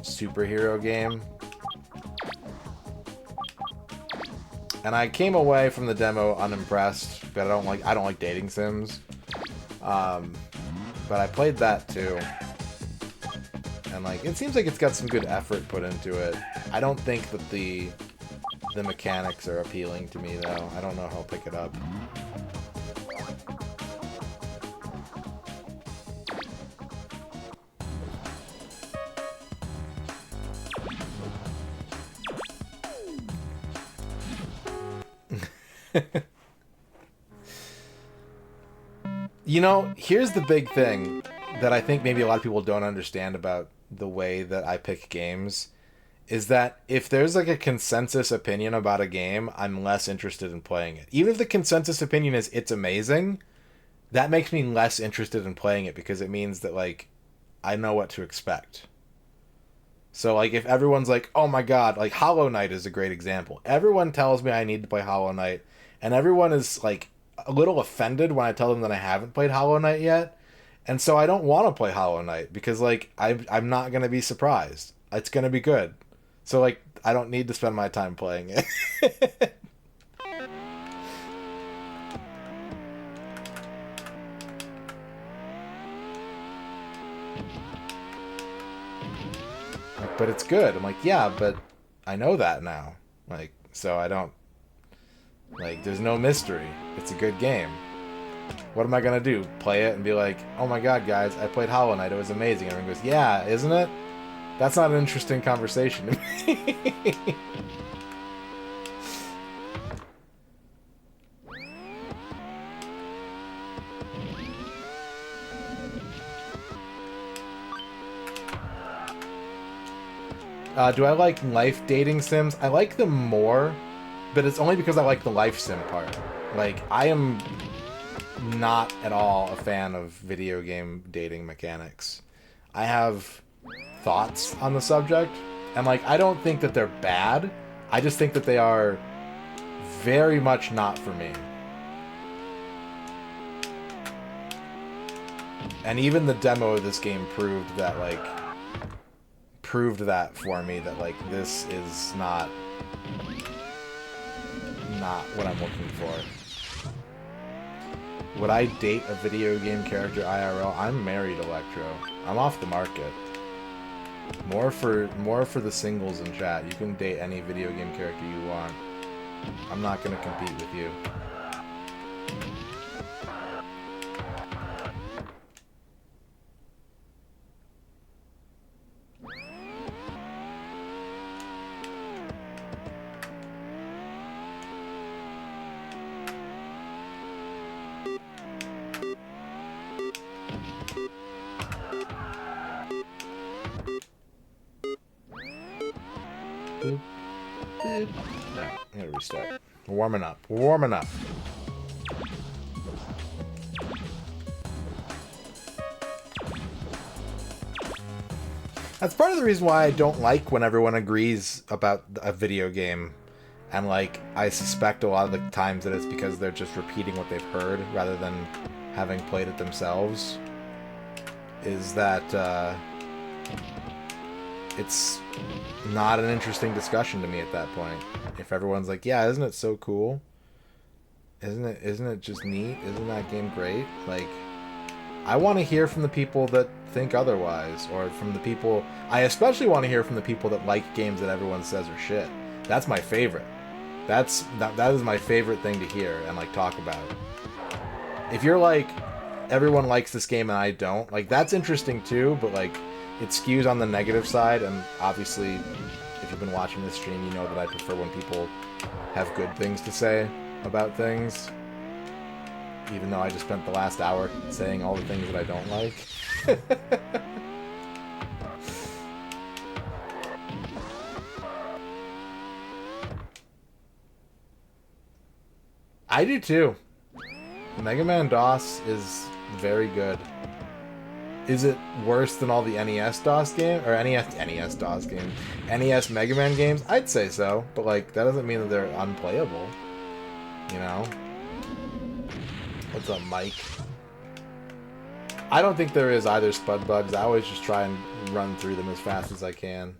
superhero game. And I came away from the demo unimpressed, but I don't like dating sims. But I played that too. And like it seems like it's got some good effort put into it. I don't think that the mechanics are appealing to me though. I don't know how I'll pick it up. You know, here's the big thing that I think maybe a lot of people don't understand about the way that I pick games, is that if there's like a consensus opinion about a game, I'm less interested in playing it. Even if the consensus opinion is it's amazing, that makes me less interested in playing it because it means that like I know what to expect. So like if everyone's like, oh my god, like Hollow Knight is a great example. Everyone tells me I need to play Hollow Knight, and everyone is like a little offended when I tell them that I haven't played Hollow Knight yet. And so I don't want to play Hollow Knight because like I'm not going to be surprised. It's going to be good. So like I don't need to spend my time playing it. But it's good. I'm like, yeah, but I know that now. Like, so I don't... Like, there's no mystery. It's a good game. What am I gonna do? Play it and be like, oh my god, guys, I played Hollow Knight. It was amazing. And everyone goes, yeah, isn't it? That's not an interesting conversation to me. Do I like life dating sims? I like them more, but it's only because I like the life sim part. Like, I am not at all a fan of video game dating mechanics. I have thoughts on the subject, and like, I don't think that they're bad. I just think that they are very much not for me. And even the demo of this game proved that for me, that like, this is not what I'm looking for. Would I date a video game character IRL? I'm married, Electro. I'm off the market. More for the singles in chat. You can date any video game character you want. I'm not gonna compete with you. I gotta restart. We're warming up. We're warming up. That's part of the reason why I don't like when everyone agrees about a video game. And, like, I suspect a lot of the times that it's because they're just repeating what they've heard rather than having played it themselves. Is that, it's not an interesting discussion to me at that point. If everyone's like, yeah, isn't it so cool? Isn't it just neat? Isn't that game great? Like, I want to hear from the people that think otherwise, or from the people... I especially want to hear from the people that like games that everyone says are shit. That's my favorite. That is my favorite thing to hear and, like, talk about. If you're like, everyone likes this game and I don't, like, that's interesting too, but, like, it skews on the negative side, and obviously, if you've been watching this stream, you know that I prefer when people have good things to say about things. Even though I just spent the last hour saying all the things that I don't like. I do too. Mega Man DOS is very good. Is it worse than all the NES DOS games? Or NES DOS games? NES Mega Man games? I'd say so. But, like, that doesn't mean that they're unplayable. You know? What's up, Mike? I don't think there is either, Spud Bugs. I always just try and run through them as fast as I can.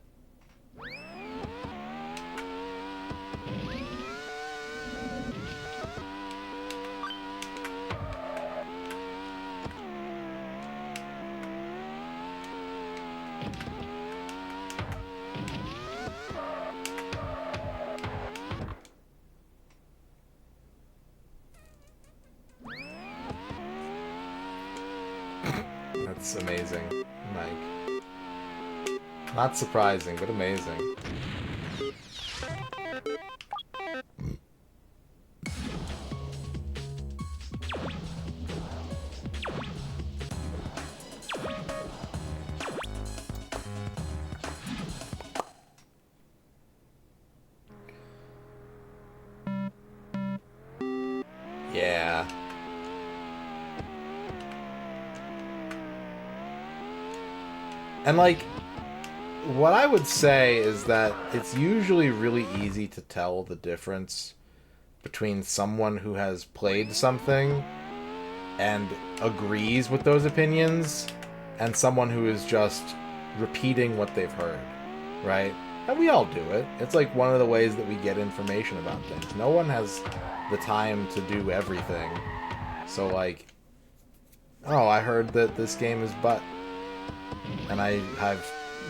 That's amazing, Mike. Not surprising, but amazing. Yeah. And, like, what I would say is that it's usually really easy to tell the difference between someone who has played something and agrees with those opinions and someone who is just repeating what they've heard, right? And we all do it. It's like one of the ways that we get information about things. No one has the time to do everything. So, like, oh, I heard that this game is butt. And I have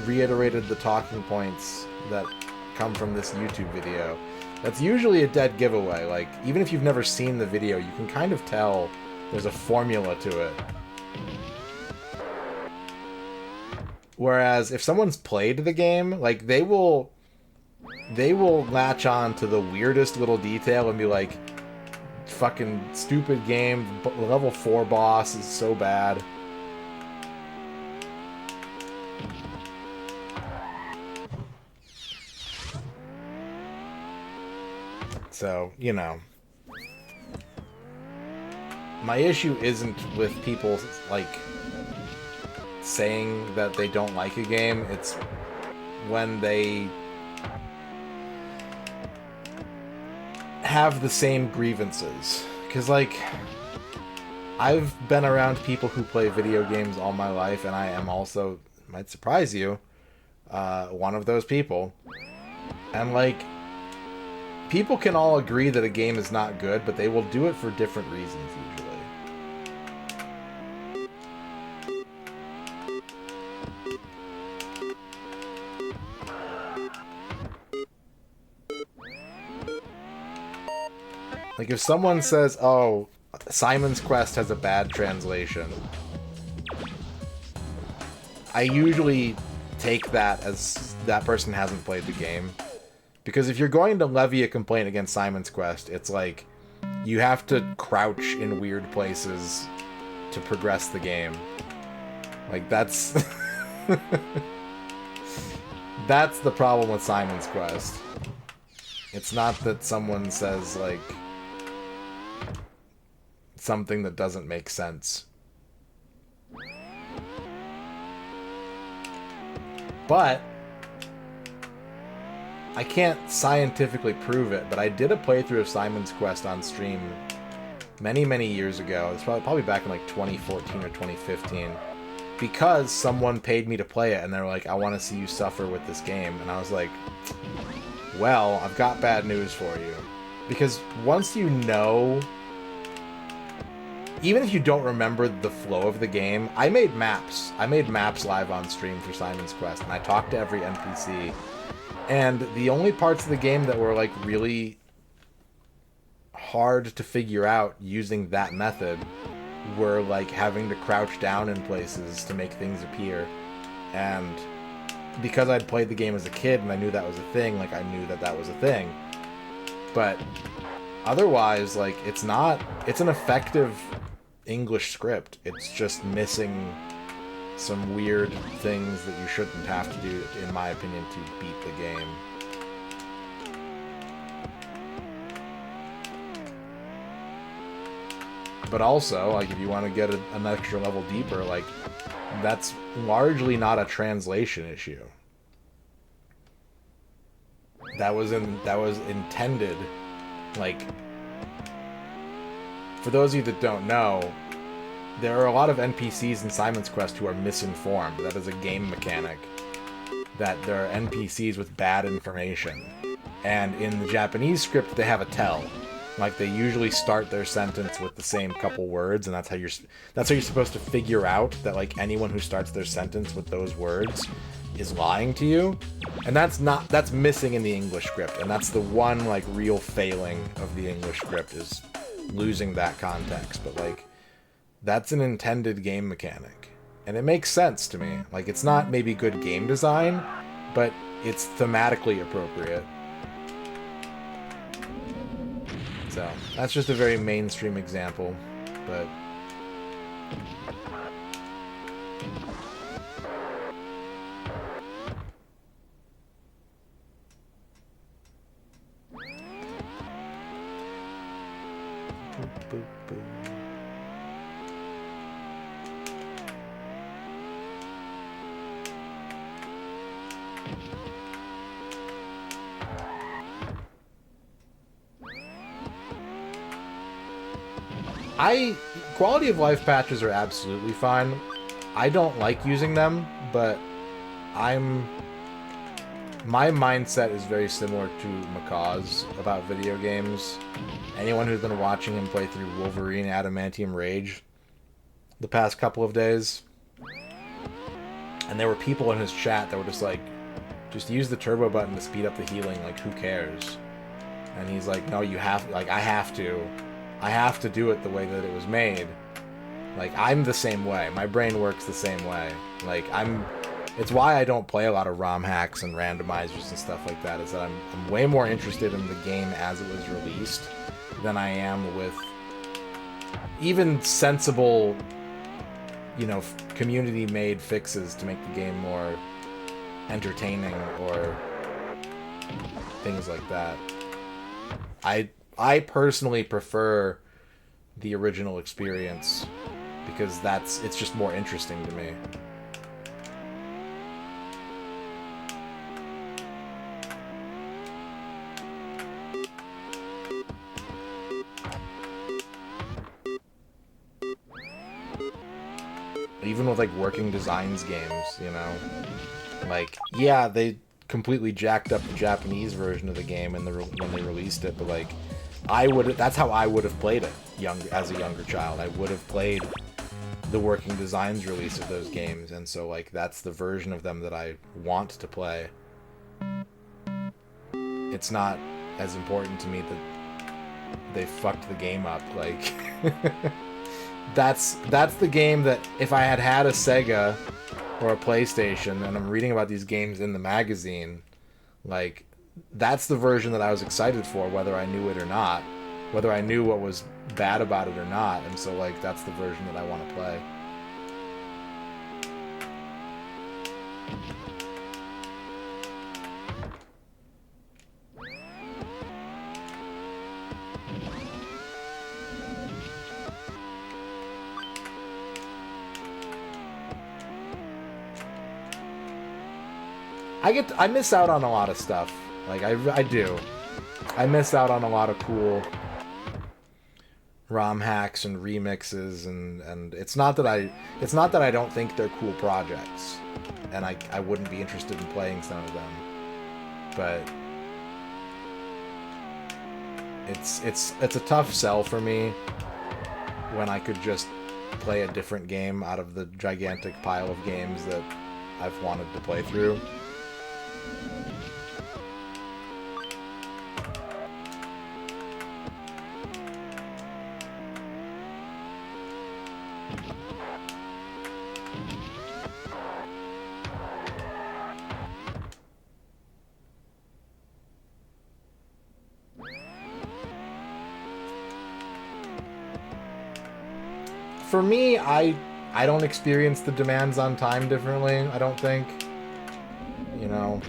reiterated the talking points that come from this YouTube video. That's usually a dead giveaway. Like, even if you've never seen the video, you can kind of tell there's a formula to it. Whereas if someone's played the game, like, they will latch on to the weirdest little detail and be like, fucking stupid game, level 4 boss is so bad. So, you know. My issue isn't with people, like, saying that they don't like a game. It's when they have the same grievances. Because, like, I've been around people who play video games all my life, and I am also, might surprise you, one of those people. And, like, people can all agree that a game is not good, but they will do it for different reasons, usually. Like, if someone says, oh, Simon's Quest has a bad translation, I usually take that as that person hasn't played the game. Because if you're going to levy a complaint against Simon's Quest, it's like, you have to crouch in weird places to progress the game. Like, that's... that's the problem with Simon's Quest. It's not that someone says, like, something that doesn't make sense. But I can't scientifically prove it, but I did a playthrough of Simon's Quest on stream many, many years ago. It's probably back in like 2014 or 2015. Because someone paid me to play it, and they're like, I want to see you suffer with this game. And I was like, well, I've got bad news for you. Because once you know... Even if you don't remember the flow of the game, I made maps. I made maps live on stream for Simon's Quest, and I talked to every NPC. And the only parts of the game that were, like, really hard to figure out using that method were, like, having to crouch down in places to make things appear. And because I'd played the game as a kid and I knew that was a thing, like, I knew that that was a thing. But otherwise, like, it's an effective English script. It's just missing some weird things that you shouldn't have to do, in my opinion, to beat the game. But also, like, if you want to get an extra level deeper, like, that's largely not a translation issue. That was intended, like, for those of you that don't know, there are a lot of NPCs in Simon's Quest who are misinformed. That is a game mechanic. That there are NPCs with bad information. And in the Japanese script, they have a tell. Like, they usually start their sentence with the same couple words, and that's how you're supposed to figure out that, like, anyone who starts their sentence with those words is lying to you. And that's missing in the English script, and that's the one, like, real failing of the English script, is losing that context. But, like, that's an intended game mechanic, and it makes sense to me. Like, it's not maybe good game design, but it's thematically appropriate. So, that's just a very mainstream example, but... Quality of life patches are absolutely fine. I don't like using them, but my mindset is very similar to Macaw's about video games. Anyone who's been watching him play through Wolverine Adamantium Rage the past couple of days, and there were people in his chat that were just like, just use the turbo button to speed up the healing, like, who cares? And he's like, no, you have, like, I have to do it the way that it was made. Like, I'm the same way. My brain works the same way. Like, it's why I don't play a lot of ROM hacks and randomizers and stuff like that, is that I'm way more interested in the game as it was released than I am with even sensible, you know, community-made fixes to make the game more entertaining or things like that. I personally prefer the original experience because it's just more interesting to me. Even with like working designs games, you know, like yeah, they completely jacked up the Japanese version of the game when they released it, but like that's how I would have played it as a younger child. I would have played the working designs release of those games, and so like that's the version of them that I want to play. It's not as important to me that they fucked the game up, like that's the game that if I had a Sega or a PlayStation and I'm reading about these games in the magazine, like that's the version that I was excited for, whether I knew it or not, whether I knew what was bad about it or not, and so like that's the version that I want to play. I miss out on a lot of stuff. Like I do. I miss out on a lot of cool ROM hacks and remixes, and it's not that I don't think they're cool projects, and I wouldn't be interested in playing some of them, but it's a tough sell for me when I could just play a different game out of the gigantic pile of games that I've wanted to play through. For me, I don't experience the demands on time differently, I don't think. You know,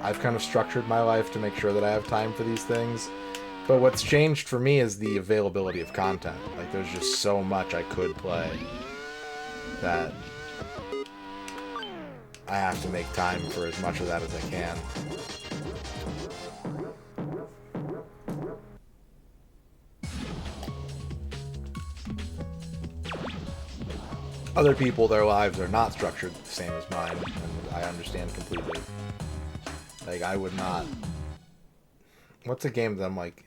I've kind of structured my life to make sure that I have time for these things. But what's changed for me is the availability of content. Like, there's just so much I could play that I have to make time for as much of that as I can. Other people, their lives are not structured the same as mine, and I understand completely. Like, I would not... What's a game that I'm like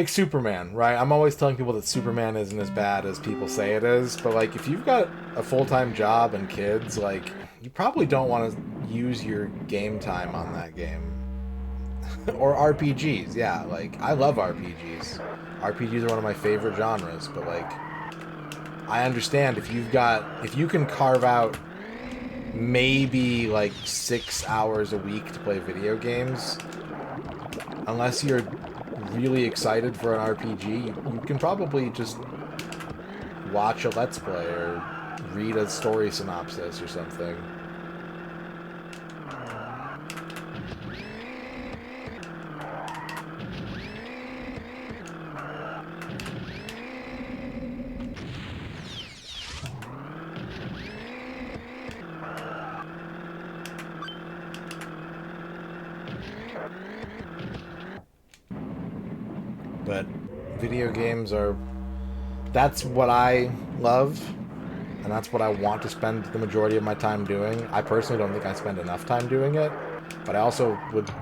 Superman, right? I'm always telling people that Superman isn't as bad as people say it is, but like, if you've got a full-time job and kids, like, you probably don't want to use your game time on that game. Or RPGs, yeah, like, I love RPGs. RPGs are one of my favorite genres, but like, I understand if you can carve out maybe like 6 hours a week to play video games, unless you're really excited for an RPG, you can probably just watch a Let's Play or read a story synopsis or something. But video games that's what I love, and that's what I want to spend the majority of my time doing. I personally don't think I spend enough time doing it, but I also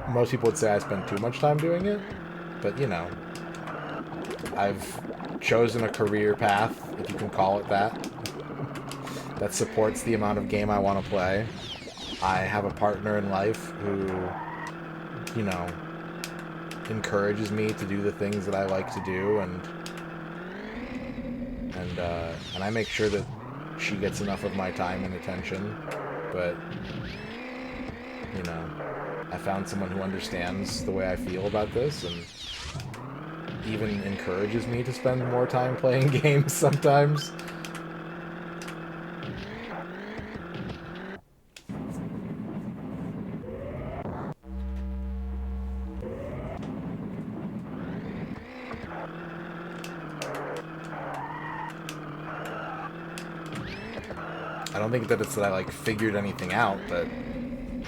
most people would say I spend too much time doing it. But, you know, I've chosen a career path, if you can call it that, that supports the amount of game I want to play. I have a partner in life who, you know, encourages me to do the things that I like to do, and I make sure that she gets enough of my time and attention. But, you know, I found someone who understands the way I feel about this and even encourages me to spend more time playing games sometimes. I don't think that it's that I like figured anything out, but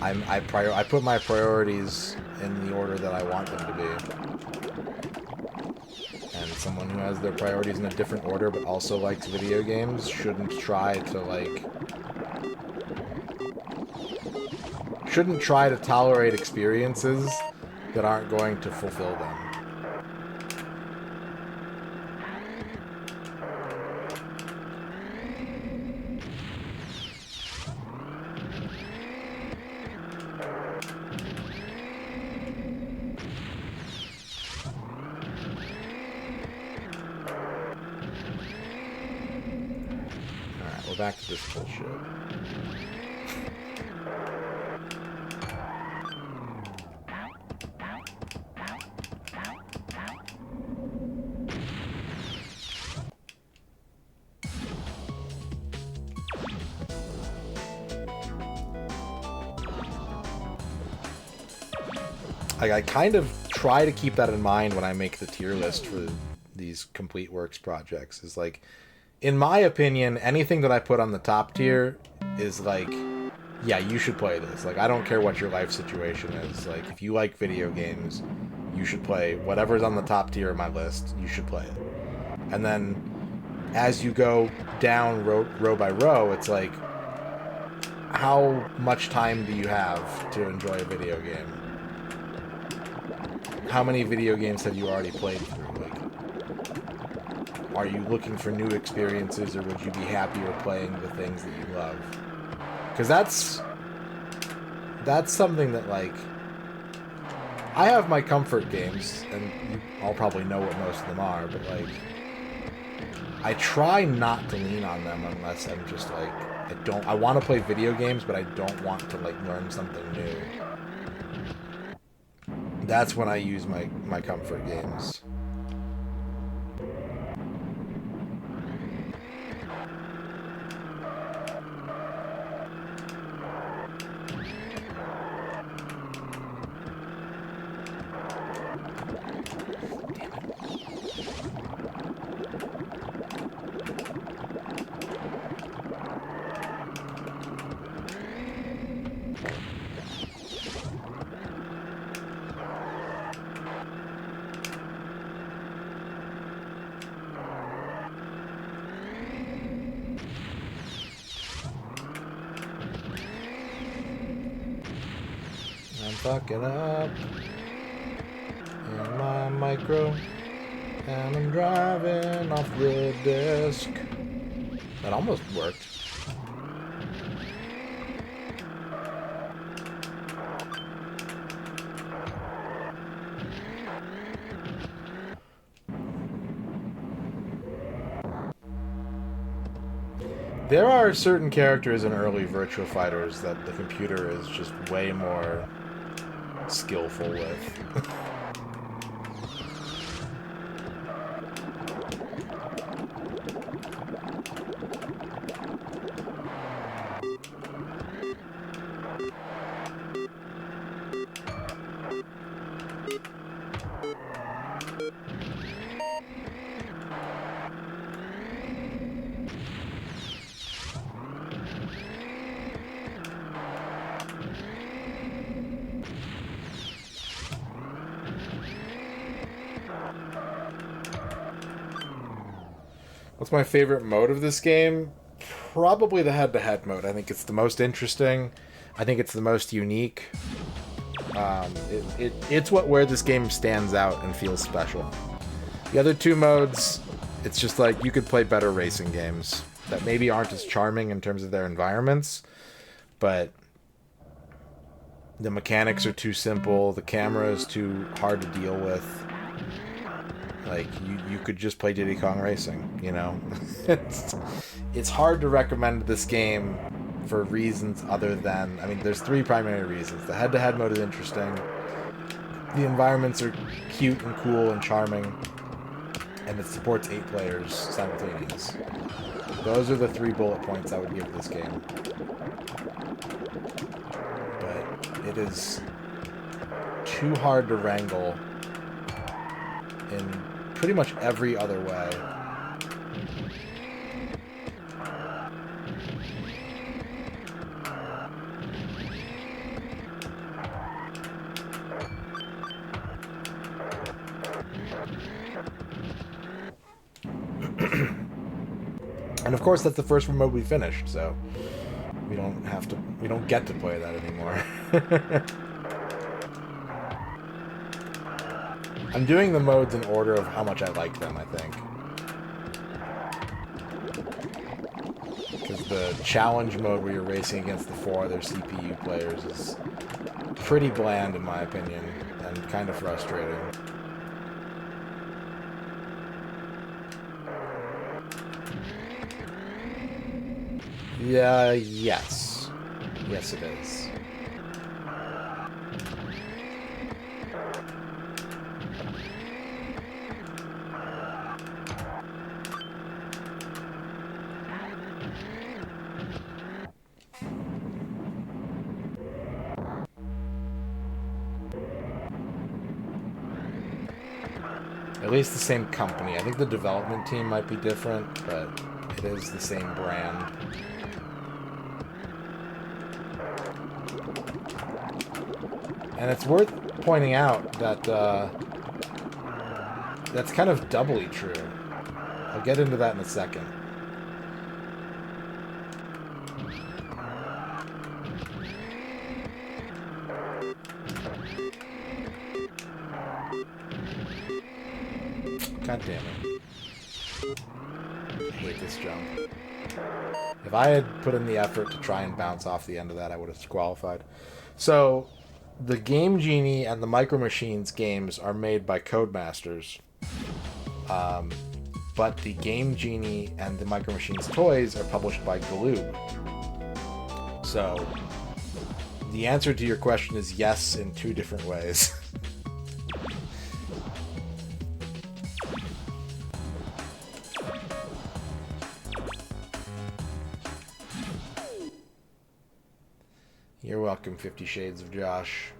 I put my priorities in the order that I want them to be. And someone who has their priorities in a different order but also likes video games shouldn't try to tolerate experiences that aren't going to fulfill them. Alright, we're back to this bullshit. I kind of try to keep that in mind when I make the tier list for these complete works projects. Is like, in my opinion, anything that I put on the top tier is like, yeah, you should play this. Like, I don't care what your life situation is. Like, if you like video games, you should play whatever's on the top tier of my list. You should play it. And then as you go down row by row, it's like, how much time do you have to enjoy a video game? How many video games have you already played through? Like, are you looking for new experiences, or would you be happier playing the things that you love? Because that's something that, like, I have my comfort games, and you all probably know what most of them are, but, like, I try not to lean on them unless I'm just, like, I want to play video games, but I don't want to, like, learn something new. That's when I use my comfort games. Fucking up in my micro, and I'm driving off the disc. That almost worked. There are certain characters in early Virtua Fighters that the computer is just way more skillful with. What's my favorite mode of this game? Probably the head-to-head mode. I think it's the most interesting. I think it's the most unique. It's where this game stands out and feels special. The other two modes, it's just like you could play better racing games that maybe aren't as charming in terms of their environments, but the mechanics are too simple, the camera is too hard to deal with. Like, you could just play Diddy Kong Racing, you know? It's hard to recommend this game for reasons other than... I mean, there's three primary reasons. The head-to-head mode is interesting. The environments are cute and cool and charming. And it supports 8 players simultaneous. Those are the 3 bullet points I would give this game. But it is too hard to wrangle in pretty much every other way. And of course, that's the first mode we finished, so we don't get to play that anymore. I'm doing the modes in order of how much I like them, I think. Because the challenge mode where you're racing against the 4 other CPU players is pretty bland in my opinion, and kind of frustrating. Yeah, yes. Yes, it is. At least the same company. I think the development team might be different, but it is the same brand. And it's worth pointing out that that's kind of doubly true. I'll get into that in a second. God damn it. I hate this jump. If I had put in the effort to try and bounce off the end of that, I would have qualified. So, the Game Genie and the Micro Machines games are made by Codemasters. But the Game Genie and the Micro Machines toys are published by Galoob. So, the answer to your question is yes in 2 different ways. You're welcome, 50 Shades of Josh.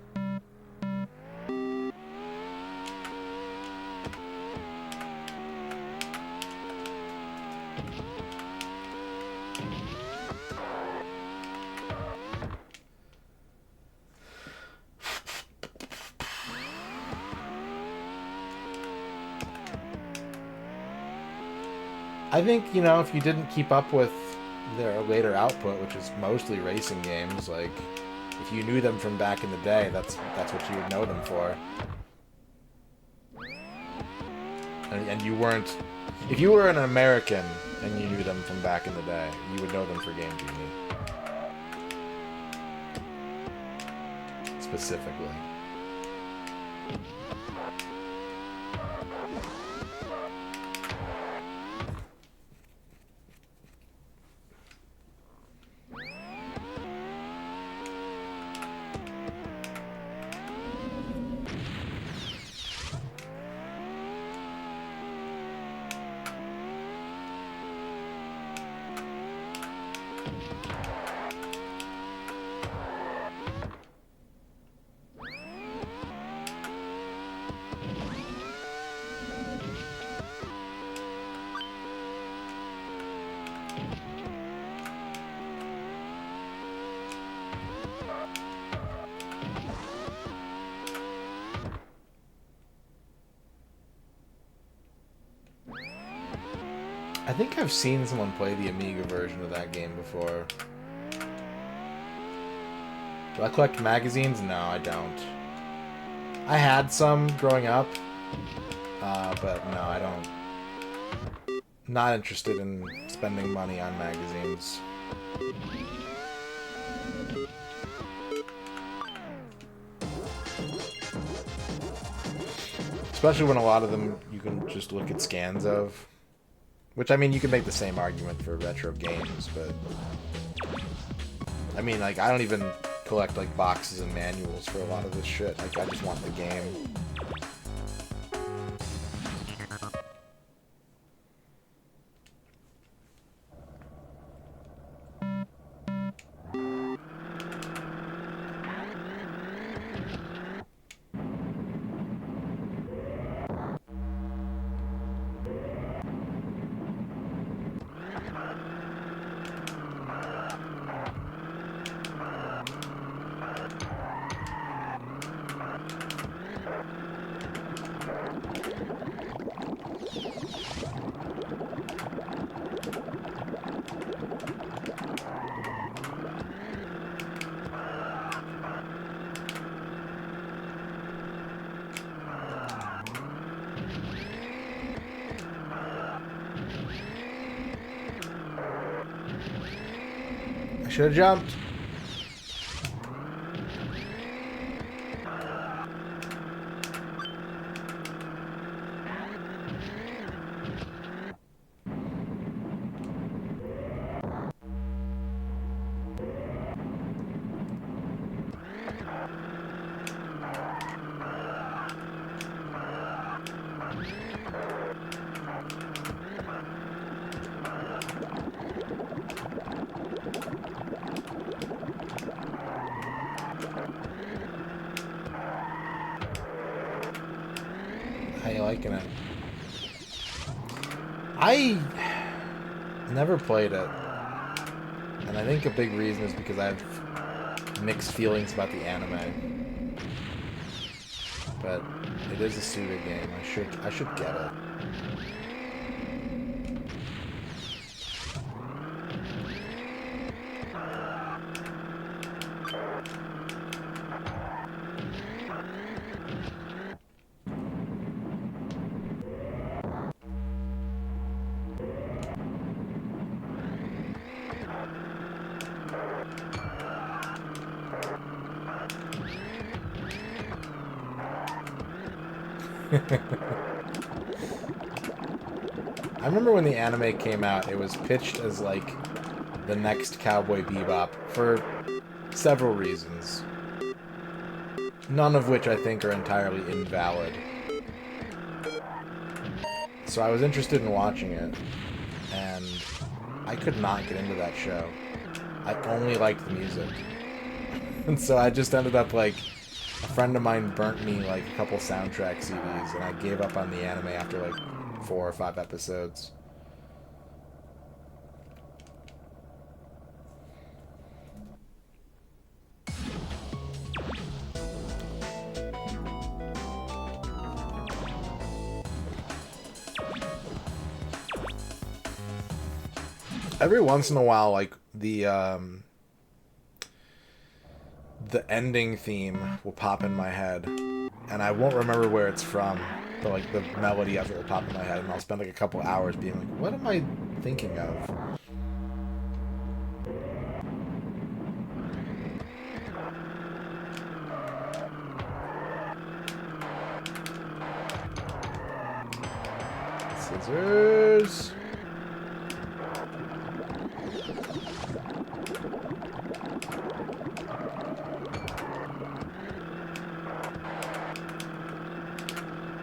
I think, you know, if you didn't keep up with their later output, which is mostly racing games, like, if you knew them from back in the day, that's what you would know them for. And you weren't... If you were an American and you knew them from back in the day, you would know them for Game Genie. Specifically. I think I've seen someone play the Amiga version of that game before. Do I collect magazines? No, I don't. I had some growing up, but no, I don't. Not interested in spending money on magazines. Especially when a lot of them you can just look at scans of. Which, I mean, you can make the same argument for retro games, but... I mean, like, I don't even collect, like, boxes and manuals for a lot of this shit. Like, I just want the game. should have jumped. How you liking it? I never played it, and I think a big reason is because I have mixed feelings about the anime. But it is a Suda game. I should get it. I remember when the anime came out, it was pitched as like the next Cowboy Bebop for several reasons. None of which I think are entirely invalid. So I was interested in watching it, and I could not get into that show. I only liked the music. And so I just ended up like, a friend of mine burnt me like a couple soundtrack CDs, and I gave up on the anime after like 4 or 5 episodes. Every once in a while, like the ending theme will pop in my head, and I won't remember where it's from, but like the melody of it will pop in my head, and I'll spend like a couple hours being like, what am I thinking of? Scissors.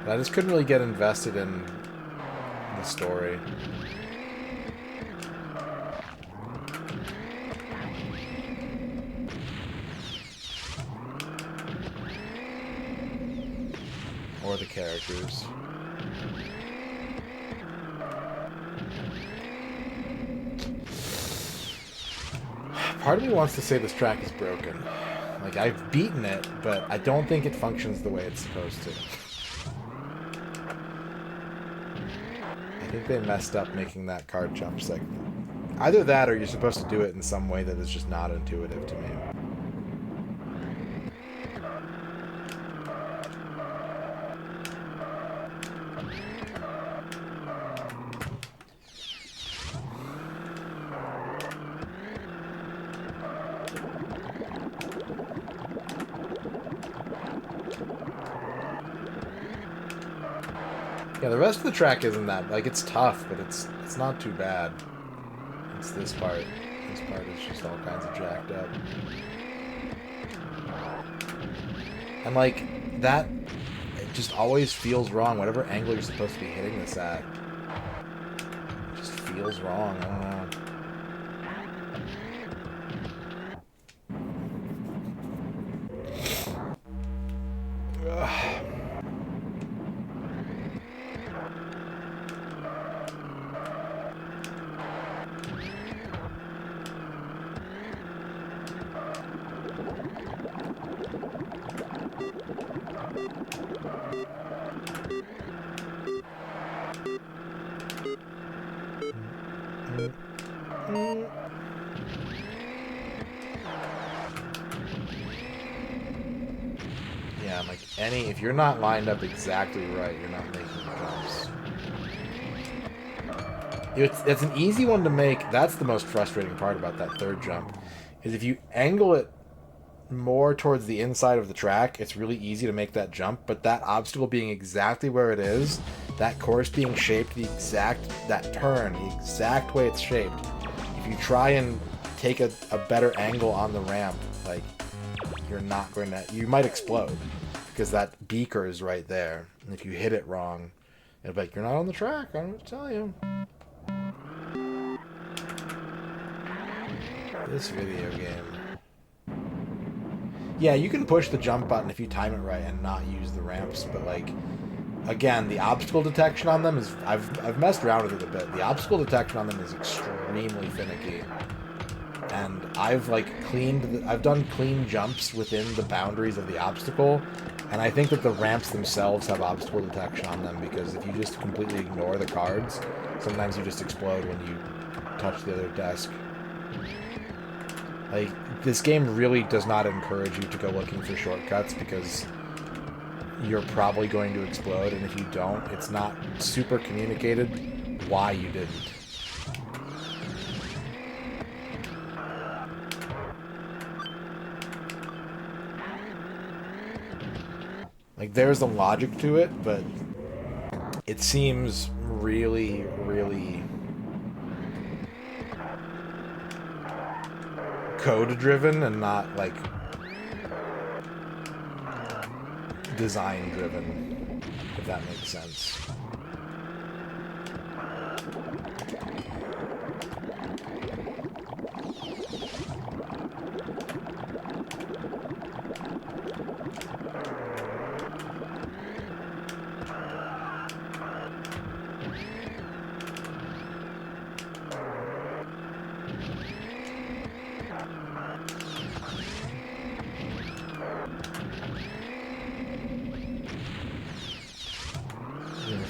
I just couldn't really get invested in the story. Or the characters. Part of me wants to say this track is broken. Like, I've beaten it, but I don't think it functions the way it's supposed to. I think they messed up making that card jump segment. Either that, or you're supposed to do it in some way that is just not intuitive to me. Yeah, the rest of the track isn't that, like, it's tough, but it's not too bad. It's this part. This part is just all kinds of jacked up. And, like, that, it just always feels wrong. Whatever angle you're supposed to be hitting this at, it just feels wrong. I don't know. Yeah, I'm like, if you're not lined up exactly right, you're not making jumps. It's an easy one to make. That's the most frustrating part about that third jump, is if you angle it more towards the inside of the track, it's really easy to make that jump, but that obstacle being exactly where it is, that course being shaped that turn, the exact way it's shaped, if you try and take a better angle on the ramp, like, you're not going to, you might explode, because that beaker is right there, and if you hit it wrong, it'll be like, you're not on the track, I don't know what to tell you. This video game. Yeah, you can push the jump button if you time it right and not use the ramps, but like, again, the obstacle detection on them is, I've messed around with it a bit. The obstacle detection on them is extremely finicky. And I've done clean jumps within the boundaries of the obstacle, and I think that the ramps themselves have obstacle detection on them, because if you just completely ignore the cards, sometimes you just explode when you touch the other desk. Like, this game really does not encourage you to go looking for shortcuts, because you're probably going to explode, and if you don't, it's not super communicated why you didn't. Like, there's a logic to it, but it seems really, really code-driven and not, like, design-driven, if that makes sense.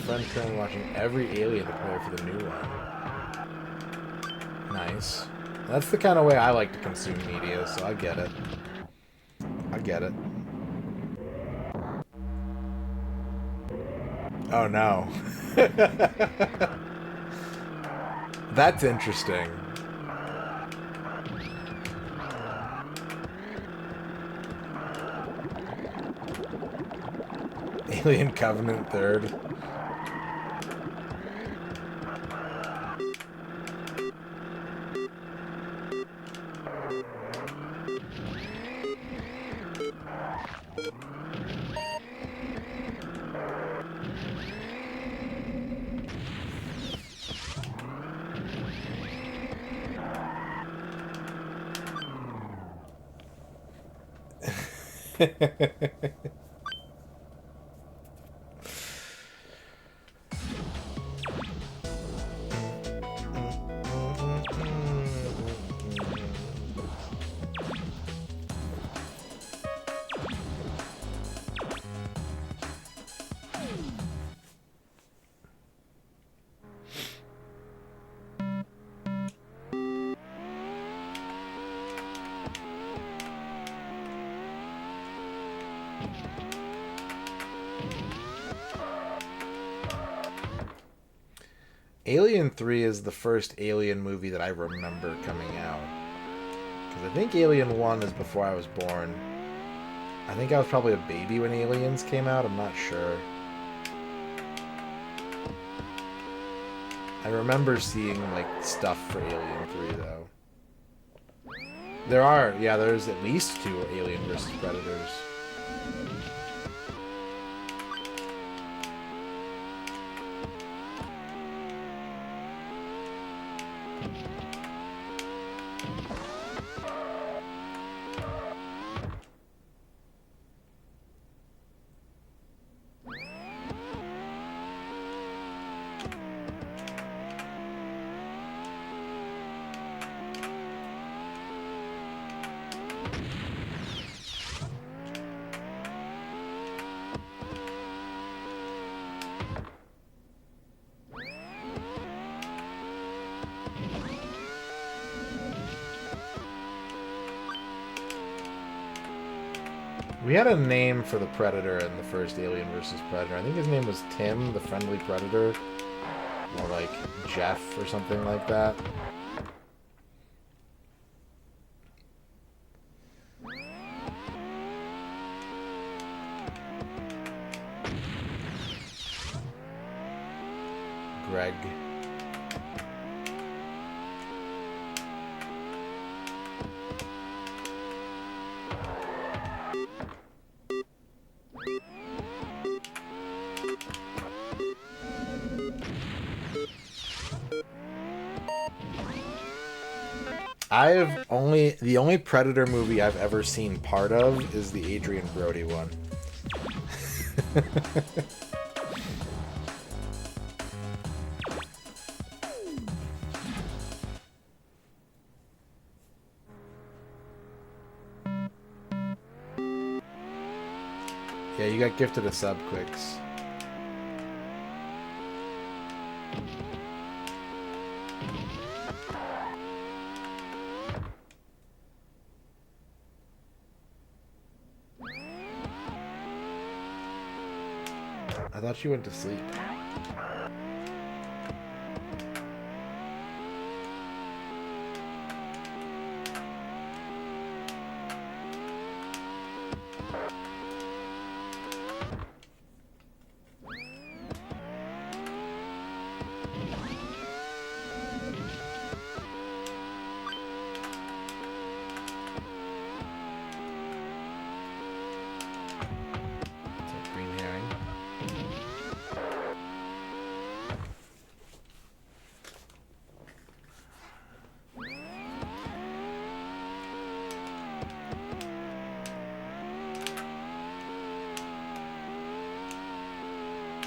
Friend currently watching every Alien to prepare for the new one. Nice. That's the kind of way I like to consume media, so I get it. I get it. Oh no. That's interesting. Alien Covenant 3rd. Alien 3 is the first Alien movie that I remember coming out. Because I think Alien 1 is before I was born. I think I was probably a baby when Aliens came out, I'm not sure. I remember seeing, like, stuff for Alien 3, though. There's at least 2 Alien vs. Predators. We had a name for the Predator in the first Alien vs. Predator. I think his name was Tim, the Friendly Predator. Or like Jeff or something like that. Greg. The only Predator movie I've ever seen part of is the Adrian Brody one. Yeah, you got gifted a sub, Quicks. I thought she went to sleep.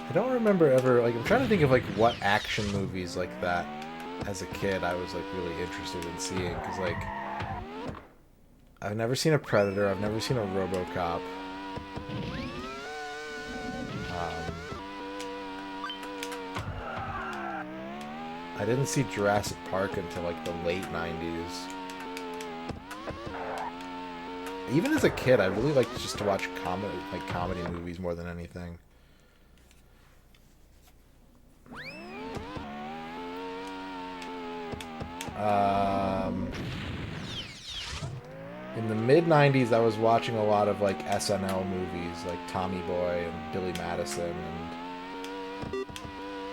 I don't remember ever, like, I'm trying to think of, like, what action movies like that as a kid I was, like, really interested in seeing, because, like, I've never seen a Predator, I've never seen a RoboCop. I didn't see Jurassic Park until, like, the late 90s. Even as a kid, I really liked just to watch comedy movies more than anything. In the mid-90s, I was watching a lot of, like, SNL movies, like Tommy Boy and Billy Madison and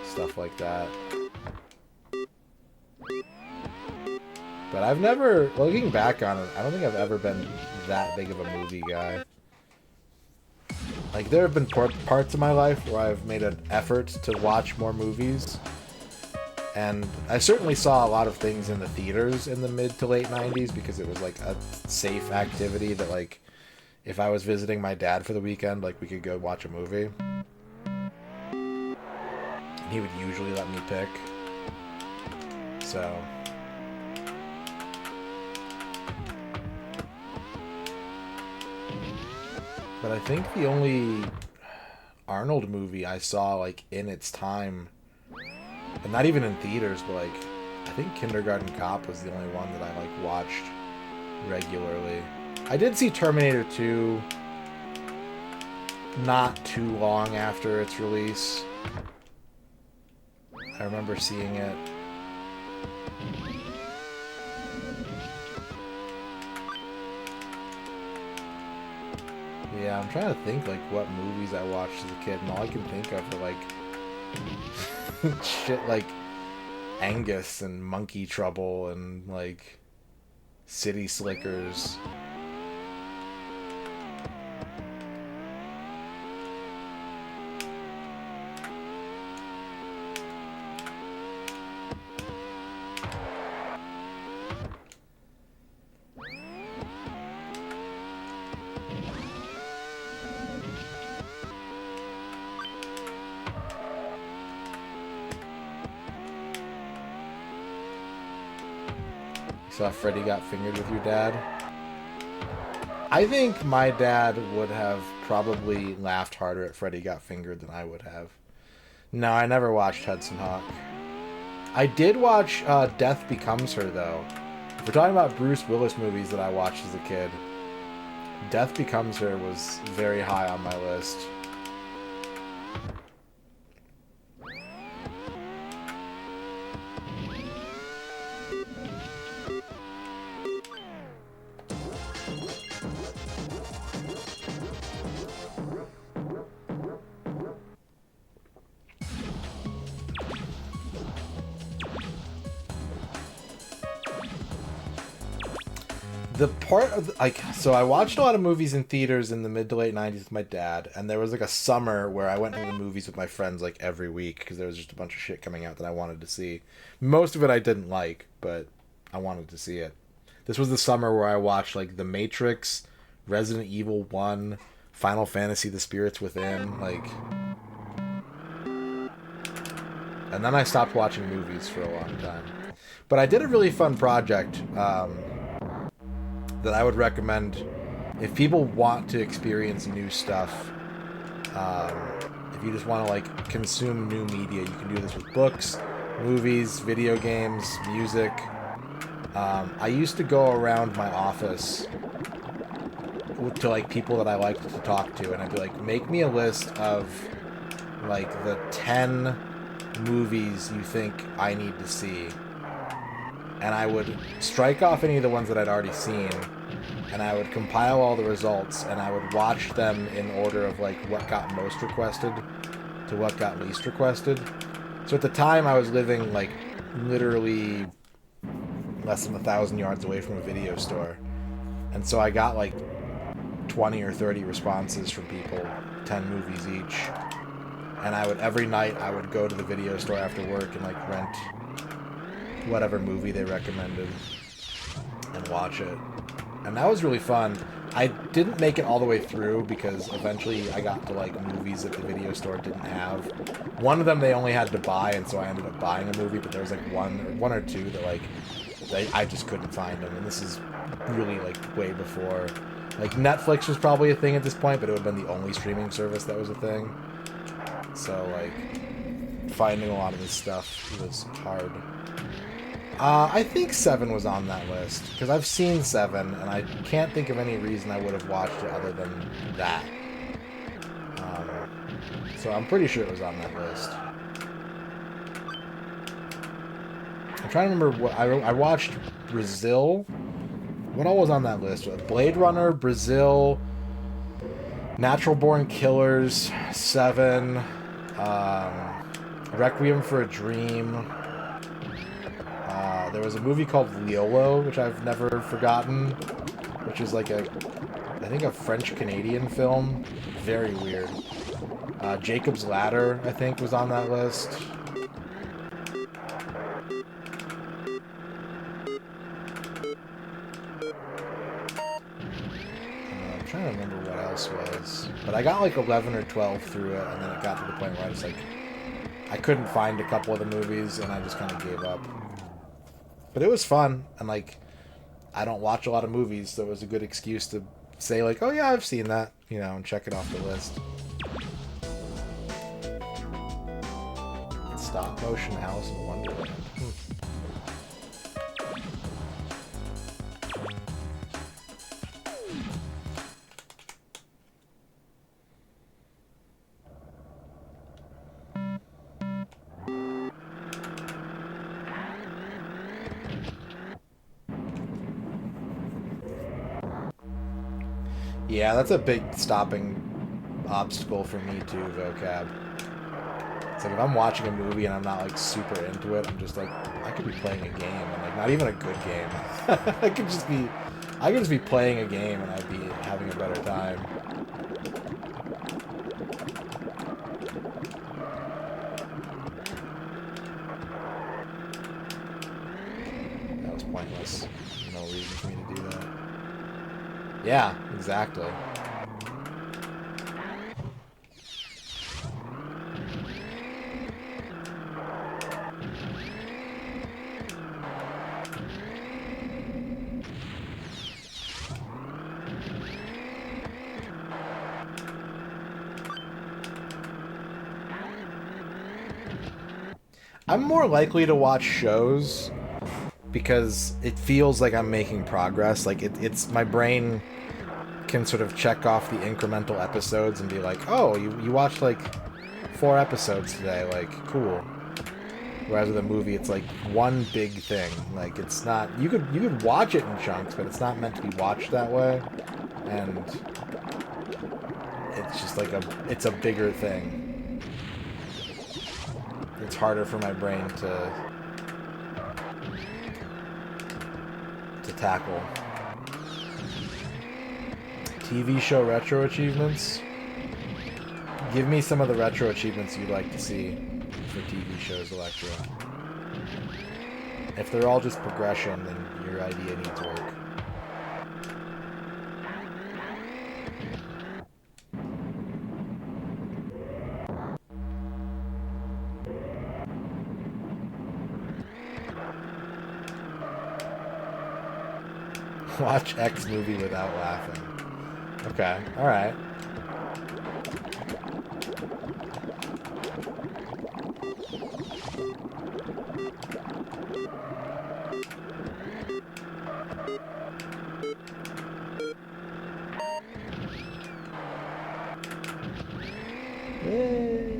stuff like that. But I've never, looking back on it, I don't think I've ever been that big of a movie guy. Like, there have been parts of my life where I've made an effort to watch more movies. And I certainly saw a lot of things in the theaters in the mid to late 90s because it was, like, a safe activity that, like, if I was visiting my dad for the weekend, like, we could go watch a movie. And he would usually let me pick. So... But I think the only Arnold movie I saw, like, in its time, and not even in theaters, but, like, I think Kindergarten Cop was the only one that I, like, watched regularly. I did see Terminator 2 not too long after its release. I remember seeing it. Yeah, I'm trying to think, like, what movies I watched as a kid, and all I can think of are, like, shit like Angus and Monkey Trouble and, like, City Slickers. Saw Freddy Got Fingered with your dad. I think my dad would have probably laughed harder at Freddy Got Fingered than I would have. No, I never watched Hudson Hawk. I did watch Death Becomes Her, though. If we're talking about Bruce Willis movies that I watched as a kid, Death Becomes Her was very high on my list. The part of so I watched a lot of movies in theaters in the mid to late 90s with my dad, and there was like a summer where I went to the movies with my friends like every week because there was just a bunch of shit coming out that I wanted to see. Most of it I didn't like, but I wanted to see it. This was the summer where I watched like The Matrix, Resident Evil 1, Final Fantasy The Spirits Within, like, and then I stopped watching movies for a long time. But I did a really fun project that I would recommend if people want to experience new stuff. If you just want to like consume new media, you can do this with books, movies, video games, music. I used to go around my office to like people that I liked to talk to, and I'd be like, make me a list of like the 10 movies you think I need to see. And I would strike off any of the ones that I'd already seen, and I would compile all the results, and I would watch them in order of like what got most requested to what got least requested. So at the time I was living like literally less than 1,000 yards away from a video store, and so I got like 20 or 30 responses from people, 10 movies each, and I would every night I would go to the video store after work and like rent whatever movie they recommended and watch it. And that was really fun. I didn't make it all the way through because eventually I got to like movies that the video store didn't have. One of them they only had to buy, and so I ended up buying a movie, but there was like one or two that like I just couldn't find them. And this is really like way before like Netflix was probably a thing at this point, but it would have been the only streaming service that was a thing. So like finding a lot of this stuff was hard. I think 7 was on that list, because I've seen 7, and I can't think of any reason I would have watched it other than that. So I'm pretty sure it was on that list. I'm trying to remember what... I watched Brazil. What all was on that list? Blade Runner, Brazil, Natural Born Killers, 7, Requiem for a Dream... there was a movie called Liolo, which I've never forgotten, which is like I think a French-Canadian film. Very weird. Jacob's Ladder, I think, was on that list. I'm trying to remember what else was. But I got like 11 or 12 through it, and then it got to the point where I just like... I couldn't find a couple of the movies, and I just kind of gave up. But it was fun, and like, I don't watch a lot of movies, so it was a good excuse to say like, oh yeah, I've seen that, you know, and check it off the list. Stop motion Alice in Wonderland. Yeah, that's a big stopping obstacle for me too, vocab. It's like if I'm watching a movie and I'm not like super into it, I'm just like, I could be playing a game, and like not even a good game. I could just be playing a game and I'd be having a better time. That was pointless. No reason for me to do that. Yeah, exactly. I'm more likely to watch shows because it feels like I'm making progress. Like it's my brain can sort of check off the incremental episodes and be like, oh, you watched like 4 episodes today, like cool. Whereas with a movie, it's like one big thing. Like it's not, you could watch it in chunks, but it's not meant to be watched that way. And it's just like it's a bigger thing. It's harder for my brain to tackle. TV show retro achievements. Give me some of the retro achievements you'd like to see for TV shows, Electra. If they're all just progression, then your idea needs work. Watch X movie without laughing. Okay, alright. Yay.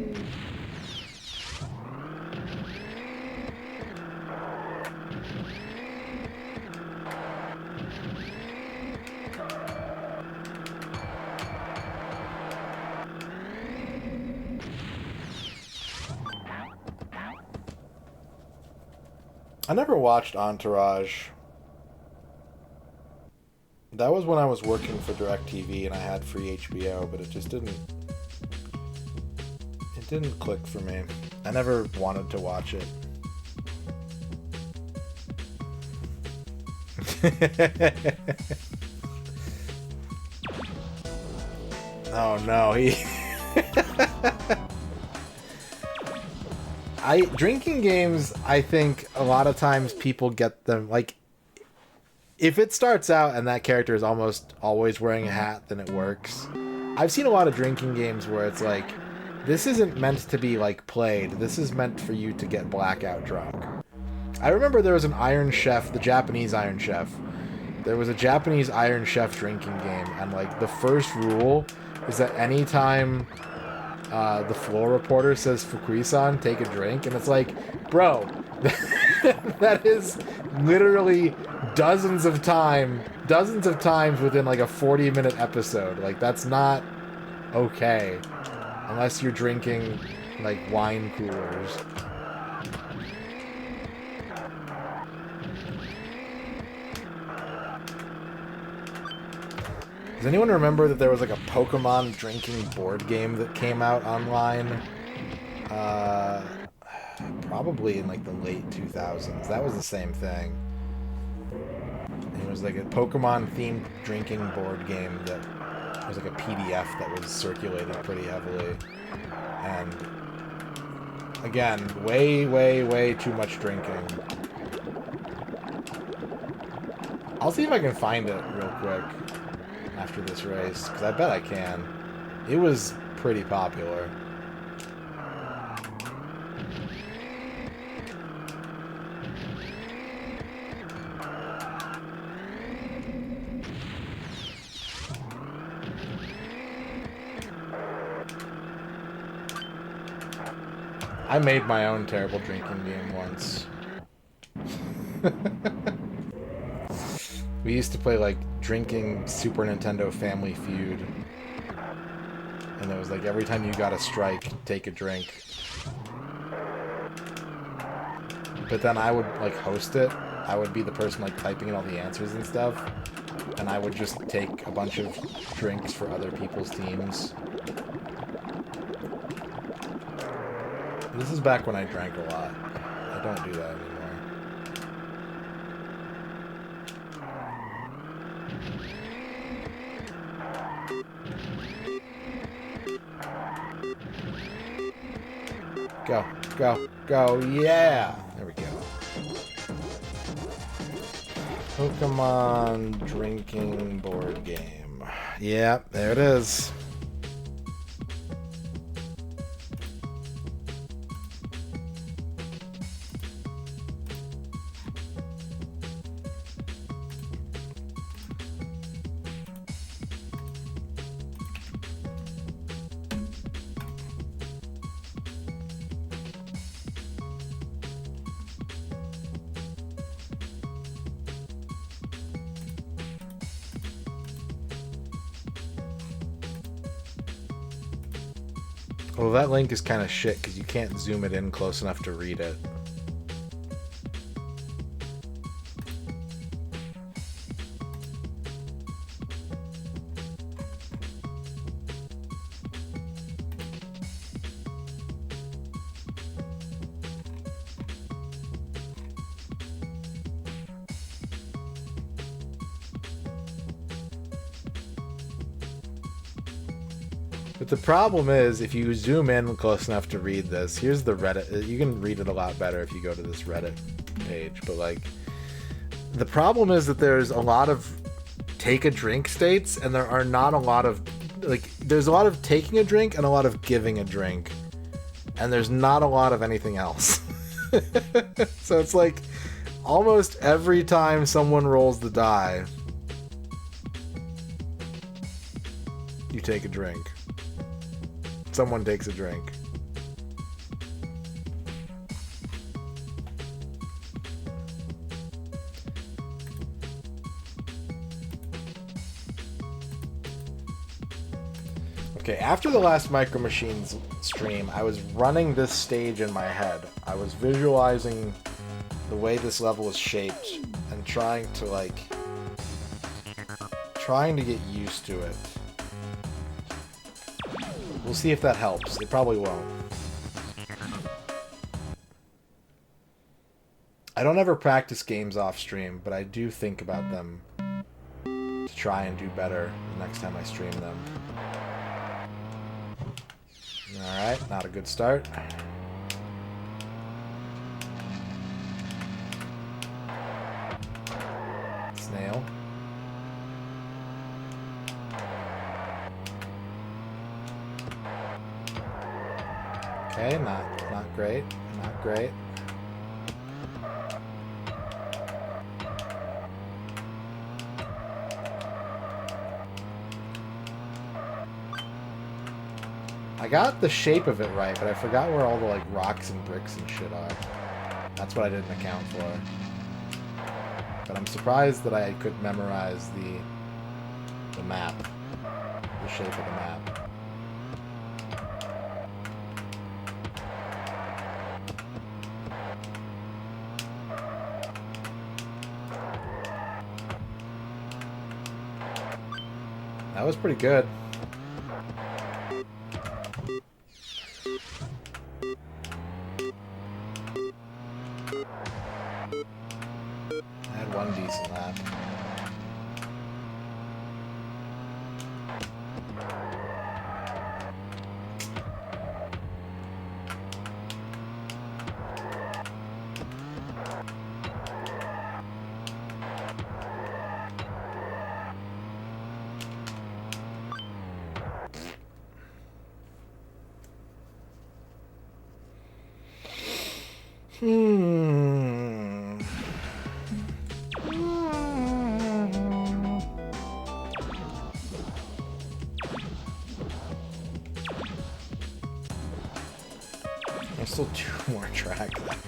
I never watched Entourage. That was when I was working for DirecTV and I had free HBO, but it just didn't click for me. I never wanted to watch it. Oh no, drinking games, I think a lot of times people get them, like, if it starts out and that character is almost always wearing a hat, then it works. I've seen a lot of drinking games where it's like, this isn't meant to be, like, played. This is meant for you to get blackout drunk. I remember there was an Iron Chef, the Japanese Iron Chef. There was a Japanese Iron Chef drinking game, and, like, the first rule is that anytime the floor reporter says Fukui-san, take a drink, and it's like, bro, that is literally dozens of times within like a 40-minute episode. Like, that's not okay unless you're drinking like wine coolers. Does anyone remember that there was like a Pokemon drinking board game that came out online? Probably in like the late 2000s. That was the same thing. It was like a Pokemon themed drinking board game that was like a PDF that was circulated pretty heavily. And again, way too much drinking. I'll see if I can find it real quick after this race, because I bet I can. It was pretty popular. I made my own terrible drinking game once. We used to play like drinking Super Nintendo Family Feud. And it was like every time you got a strike, take a drink. But then I would like host it. I would be the person like typing in all the answers and stuff. And I would just take a bunch of drinks for other people's teams. This is back when I drank a lot. I don't do that anymore. Go, go, go, yeah! There we go. Pokemon drinking board game. Yeah, there it is. Well, that link is kind of shit because you can't zoom it in close enough to read it. But the problem is, if you zoom in close enough to read this, here's the Reddit. You can read it a lot better if you go to this Reddit page. But, like, the problem is that there's a lot of take a drink states, and there are not a lot of, like, there's a lot of taking a drink and a lot of giving a drink. And there's not a lot of anything else. So it's like, almost every time someone rolls the die, you take a drink. Someone takes a drink. Okay, after the last Micro Machines stream, I was running this stage in my head. I was visualizing the way this level is shaped and trying to get used to it. We'll see if that helps. It probably won't. I don't ever practice games off stream, but I do think about them to try and do better the next time I stream them. Alright, not a good start. Snail. Okay, not great. Not great. I got the shape of it right, but I forgot where all the like rocks and bricks and shit are. That's what I didn't account for. But I'm surprised that I could memorize the map. The shape of the map. That was pretty good. I had one decent lap. There's still 2 more tracks left.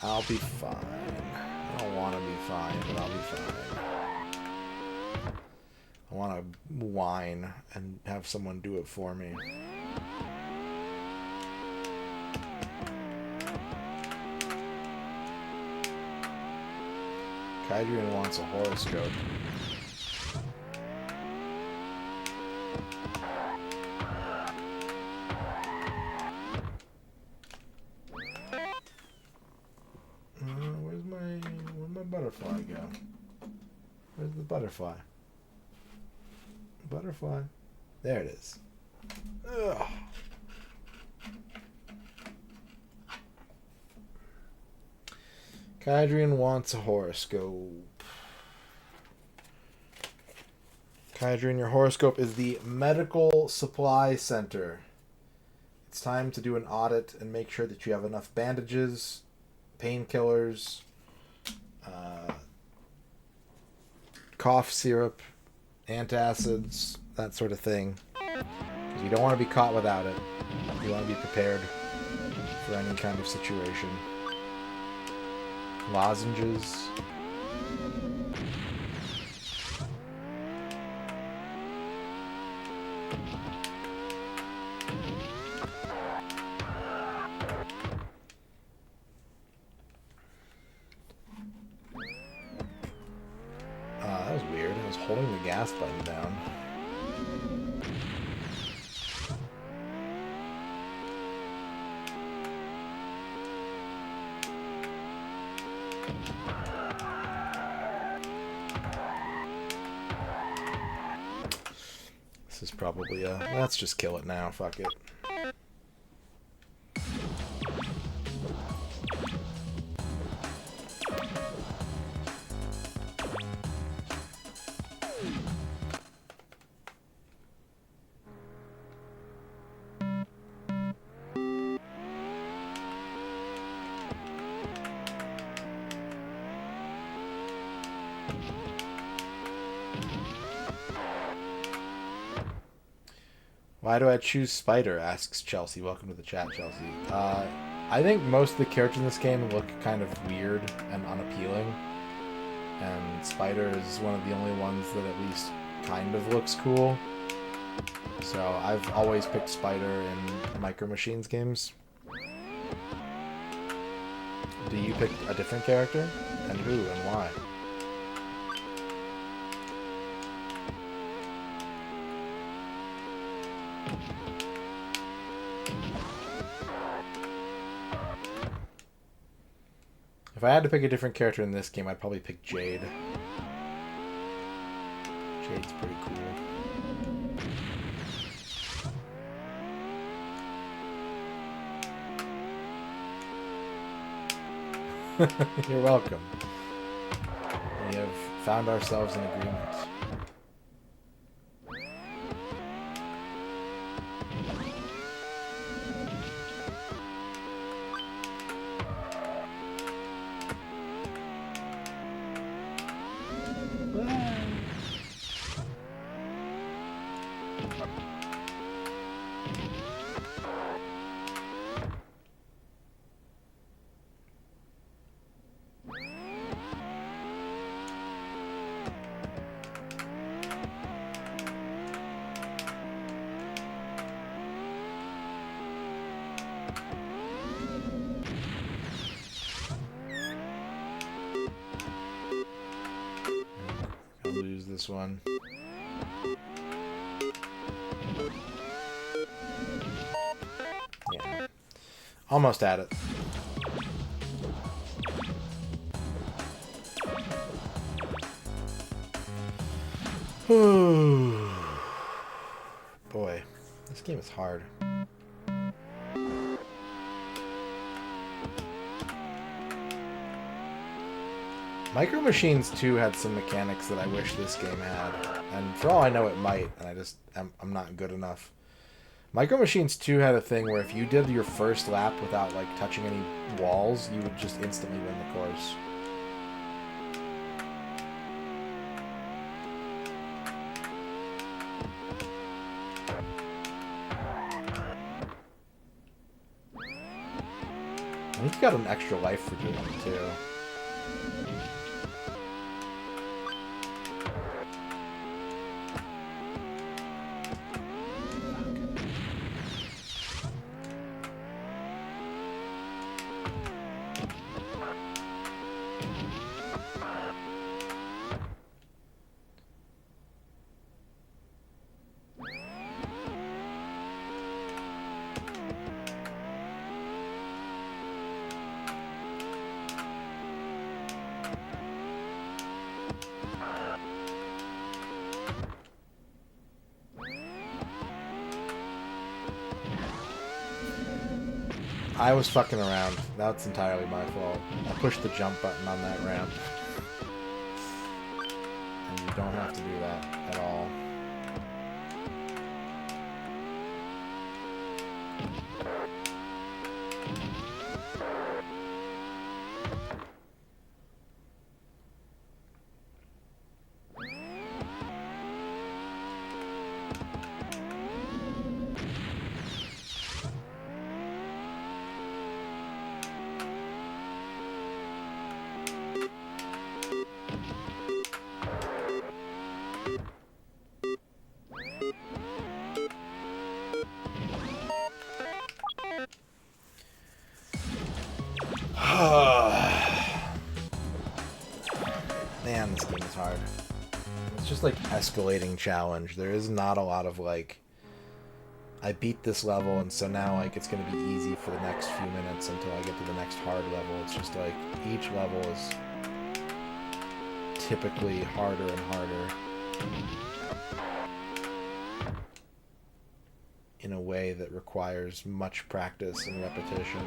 I'll be fine. I don't want to be fine, but I'll be fine. I want to whine and have someone do it for me. Kydrian wants a horoscope. Where'd my butterfly go? Where's the butterfly? Butterfly. There it is. Ugh. Kydrian wants a horoscope. Kydrian, your horoscope is the Medical Supply Center. It's time to do an audit and make sure that you have enough bandages, painkillers, cough syrup, antacids, that sort of thing. Because you don't want to be caught without it. You want to be prepared for any kind of situation. Lozenges. That was weird. I was holding the gas button down. This is probably a... Let's just kill it now. Fuck it. Why do I choose Spider? Asks Chelsea. Welcome to the chat, Chelsea. I think most of the characters in this game look kind of weird and unappealing. And Spider is one of the only ones that at least kind of looks cool. So I've always picked Spider in Micro Machines games. Do you pick a different character? And who and why? If I had to pick a different character in this game, I'd probably pick Jade. Jade's pretty cool. You're welcome. We have found ourselves in agreement. I'll lose this one. Yeah. Almost at it. Boy, this game is hard. Micro Machines 2 had some mechanics that I wish this game had, and for all I know it might, and I'm not good enough. Micro Machines 2 had a thing where if you did your first lap without like touching any walls, you would just instantly win the course. I think you got an extra life for doing it too. I was fucking around. That's entirely my fault. I pushed the jump button on that ramp. And you don't have to do that at all. Man, this game is hard. It's just like escalating challenge. There is not a lot of like, I beat this level and so now like it's gonna be easy for the next few minutes until I get to the next hard level. It's just like each level is typically harder and harder. in a way that requires much practice and repetition.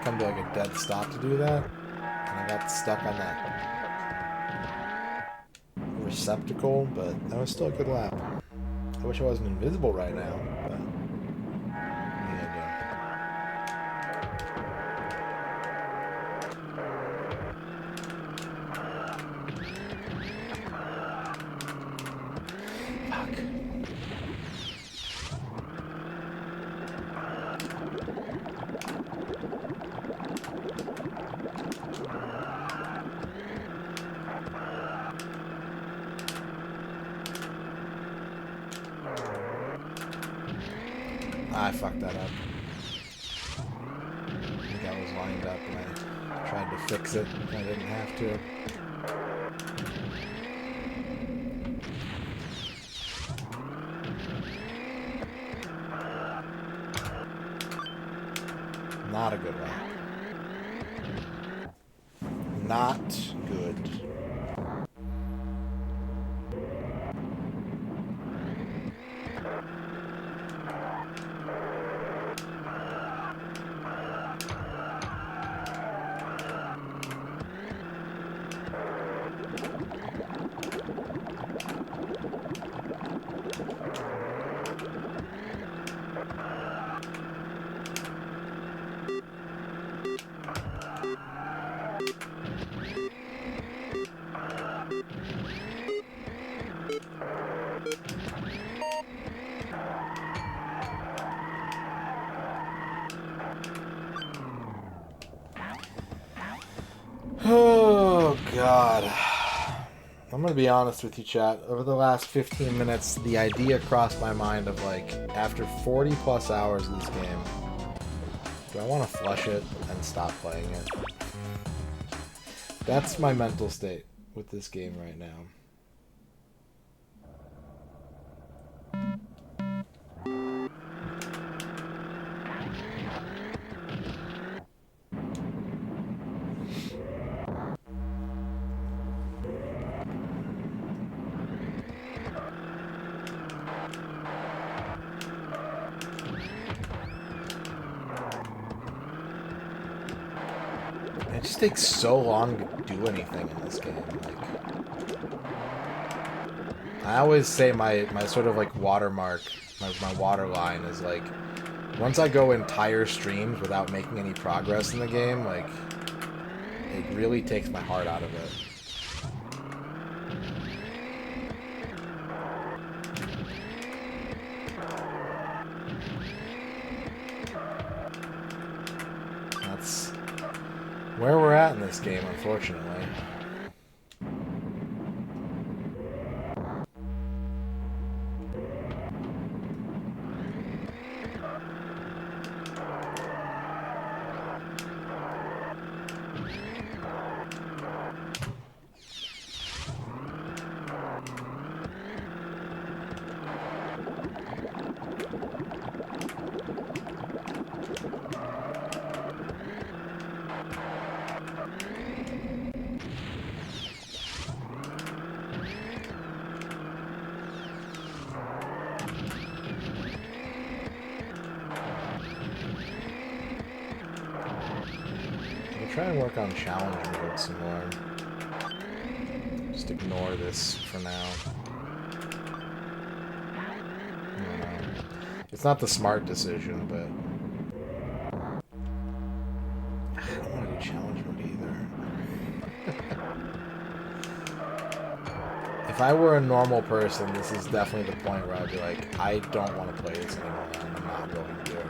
Come to like a dead stop to do that, and I got stuck on that receptacle, but that was still a good lap. I wish I wasn't invisible right now, but I fucked that up. I think I was lined up and I tried to fix it. I didn't have to. Not a good one. Not good. Oh, God. I'm gonna be honest with you, chat. Over the last 15 minutes, the idea crossed my mind of, like, after 40 plus hours of this game, do I want to flush it and stop playing it? That's my mental state with this game right now. It just takes so long to do anything in this game. Like, I always say my sort of like watermark, my water line is like, once I go entire streams without making any progress in the game, like, it really takes my heart out of it. That's where we're at in this game, unfortunately. Try and work on challenge mode some more. Just ignore this for now. I don't know. It's not the smart decision, but I don't want to do challenge mode either. If I were a normal person, this is definitely the point where I'd be like, I don't want to play this anymore, and I'm not going to do it.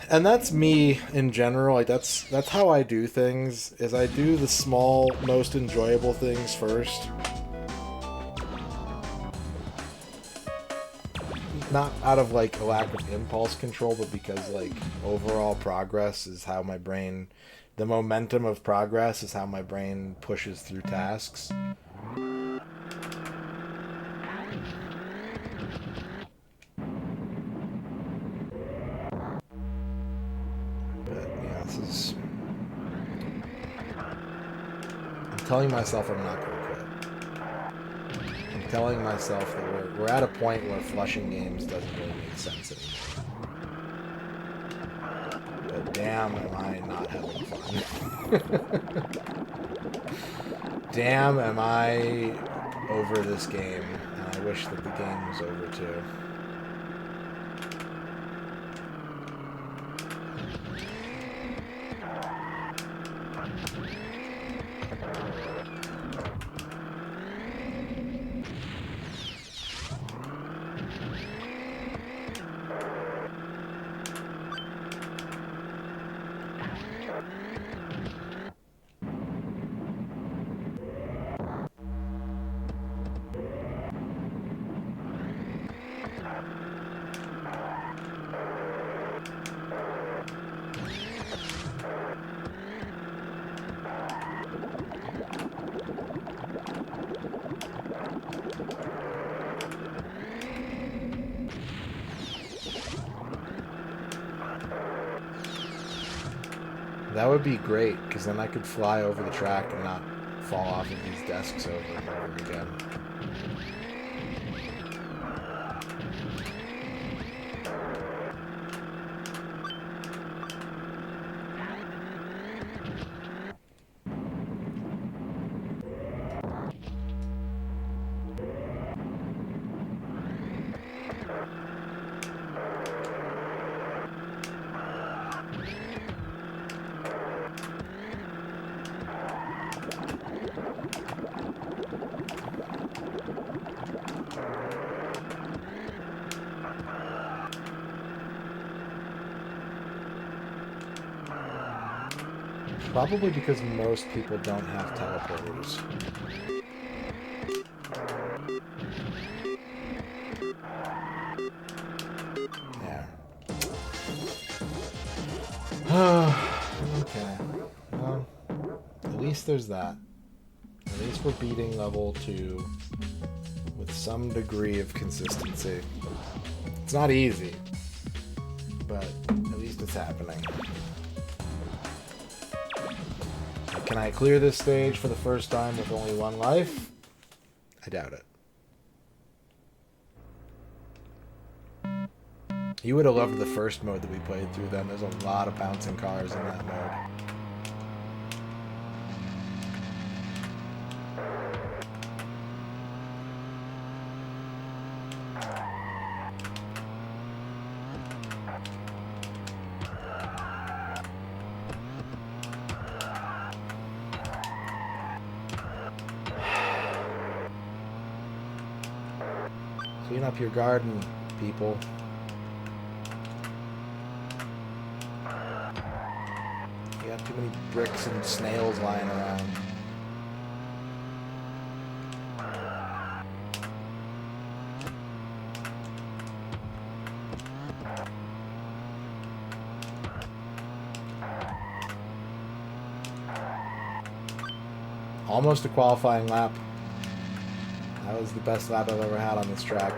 And that's me in general. Like that's how I do things. Is I do the small, most enjoyable things first. Not out of like a lack of impulse control, but because like overall progress is how my brain, the momentum of progress is how my brain pushes through tasks. I'm telling myself I'm not going to quit. I'm telling myself that we're at a point where flushing games doesn't really make sense anymore. But damn, am I not having fun. Damn, am I over this game. And I wish that the game was over too. That would be great, because then I could fly over the track and not fall off of these desks over and over again. Probably because most people don't have teleporters. Yeah. Okay. Well, at least least there's that. At least we're beating level 2 with some degree of consistency. It's not easy, but at least it's happening. Can I clear this stage for the first time with only 1 life? I doubt it. You would have loved the first mode that we played through then. There's a lot of bouncing cars in that mode. Clean up your garden, people. You got too many bricks and snails lying around. Almost a qualifying lap. That was the best lap I've ever had on this track.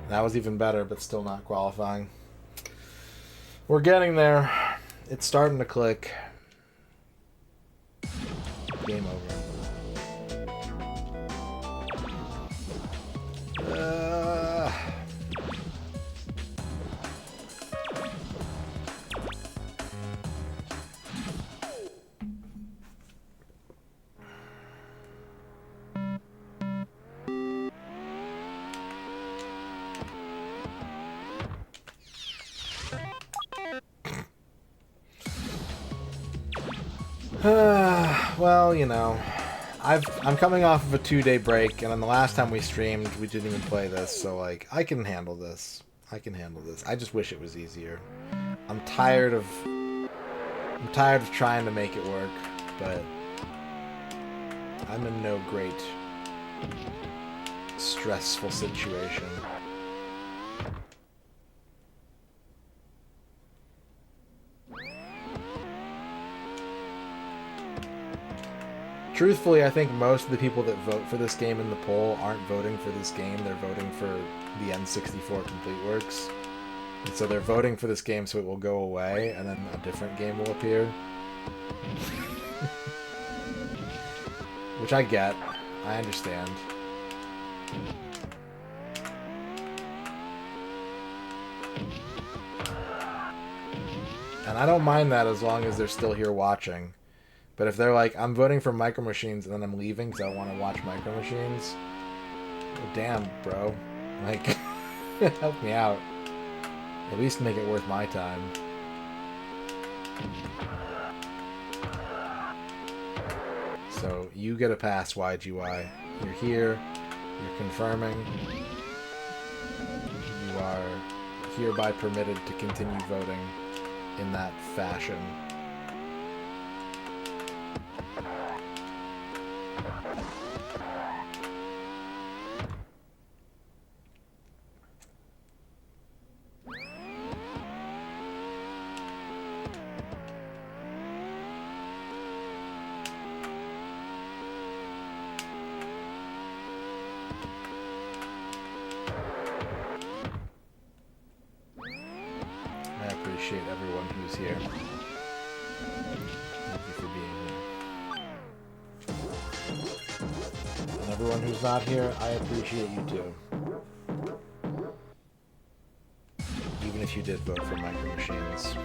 That was even better, but still not qualifying. We're getting there. It's starting to click. Game over. Well, you know, I'm coming off of a 2-day break, and then the last time we streamed, we didn't even play this, so like I can handle this. I can handle this. I just wish it was easier. I'm tired of trying to make it work, but I'm in no great stressful situation. Truthfully, I think most of the people that vote for this game in the poll aren't voting for this game, they're voting for the N64 Complete Works. And so they're voting for this game so it will go away, and then a different game will appear. Which I get. I understand. And I don't mind that as long as they're still here watching. But if they're like, I'm voting for Micro Machines and then I'm leaving because I want to watch Micro Machines, well, damn, bro. Like, help me out. At least make it worth my time. So, you get a pass, YGY. You're here. You're confirming. You are hereby permitted to continue voting in that fashion. I appreciate everyone who's here. Thank you for being here. And everyone who's not here, I appreciate you too. Even if you did vote for Micro Machines.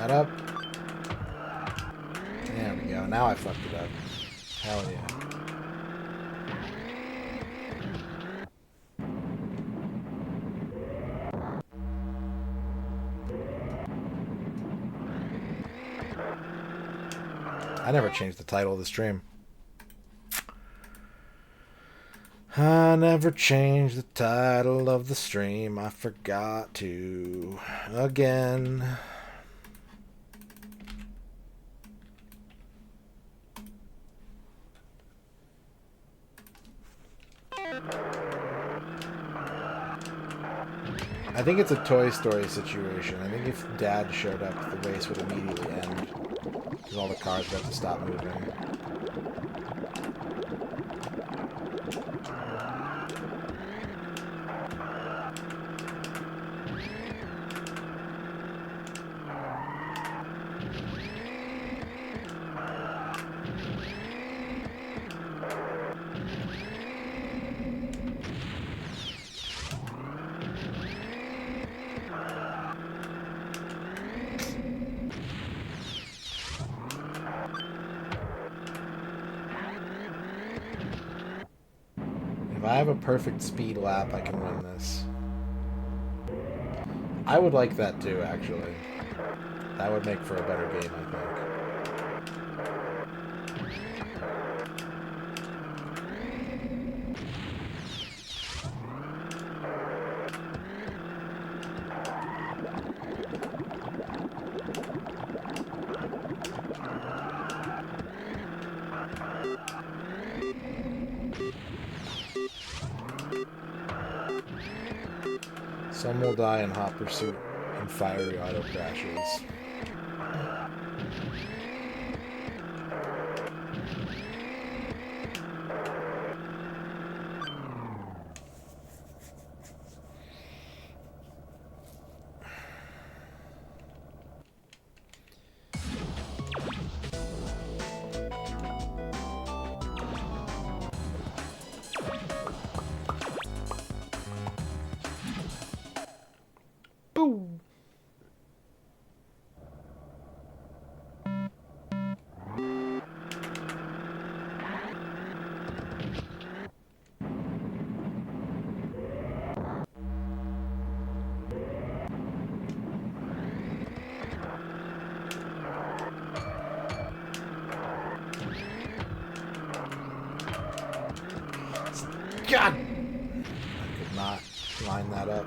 that up. There we go. Now I fucked it up. Hell yeah. I never changed the title of the stream. I never changed the title of the stream. I forgot to again. I think it's a Toy Story situation. I think if Dad showed up, the race would immediately end. Because all the cars would have to stop moving. If I have a perfect speed lap, I can win this. I would like that too, actually. That would make for a better game, I think. Some will die in hot pursuit and fiery auto crashes. Boom! God! I could not line that up.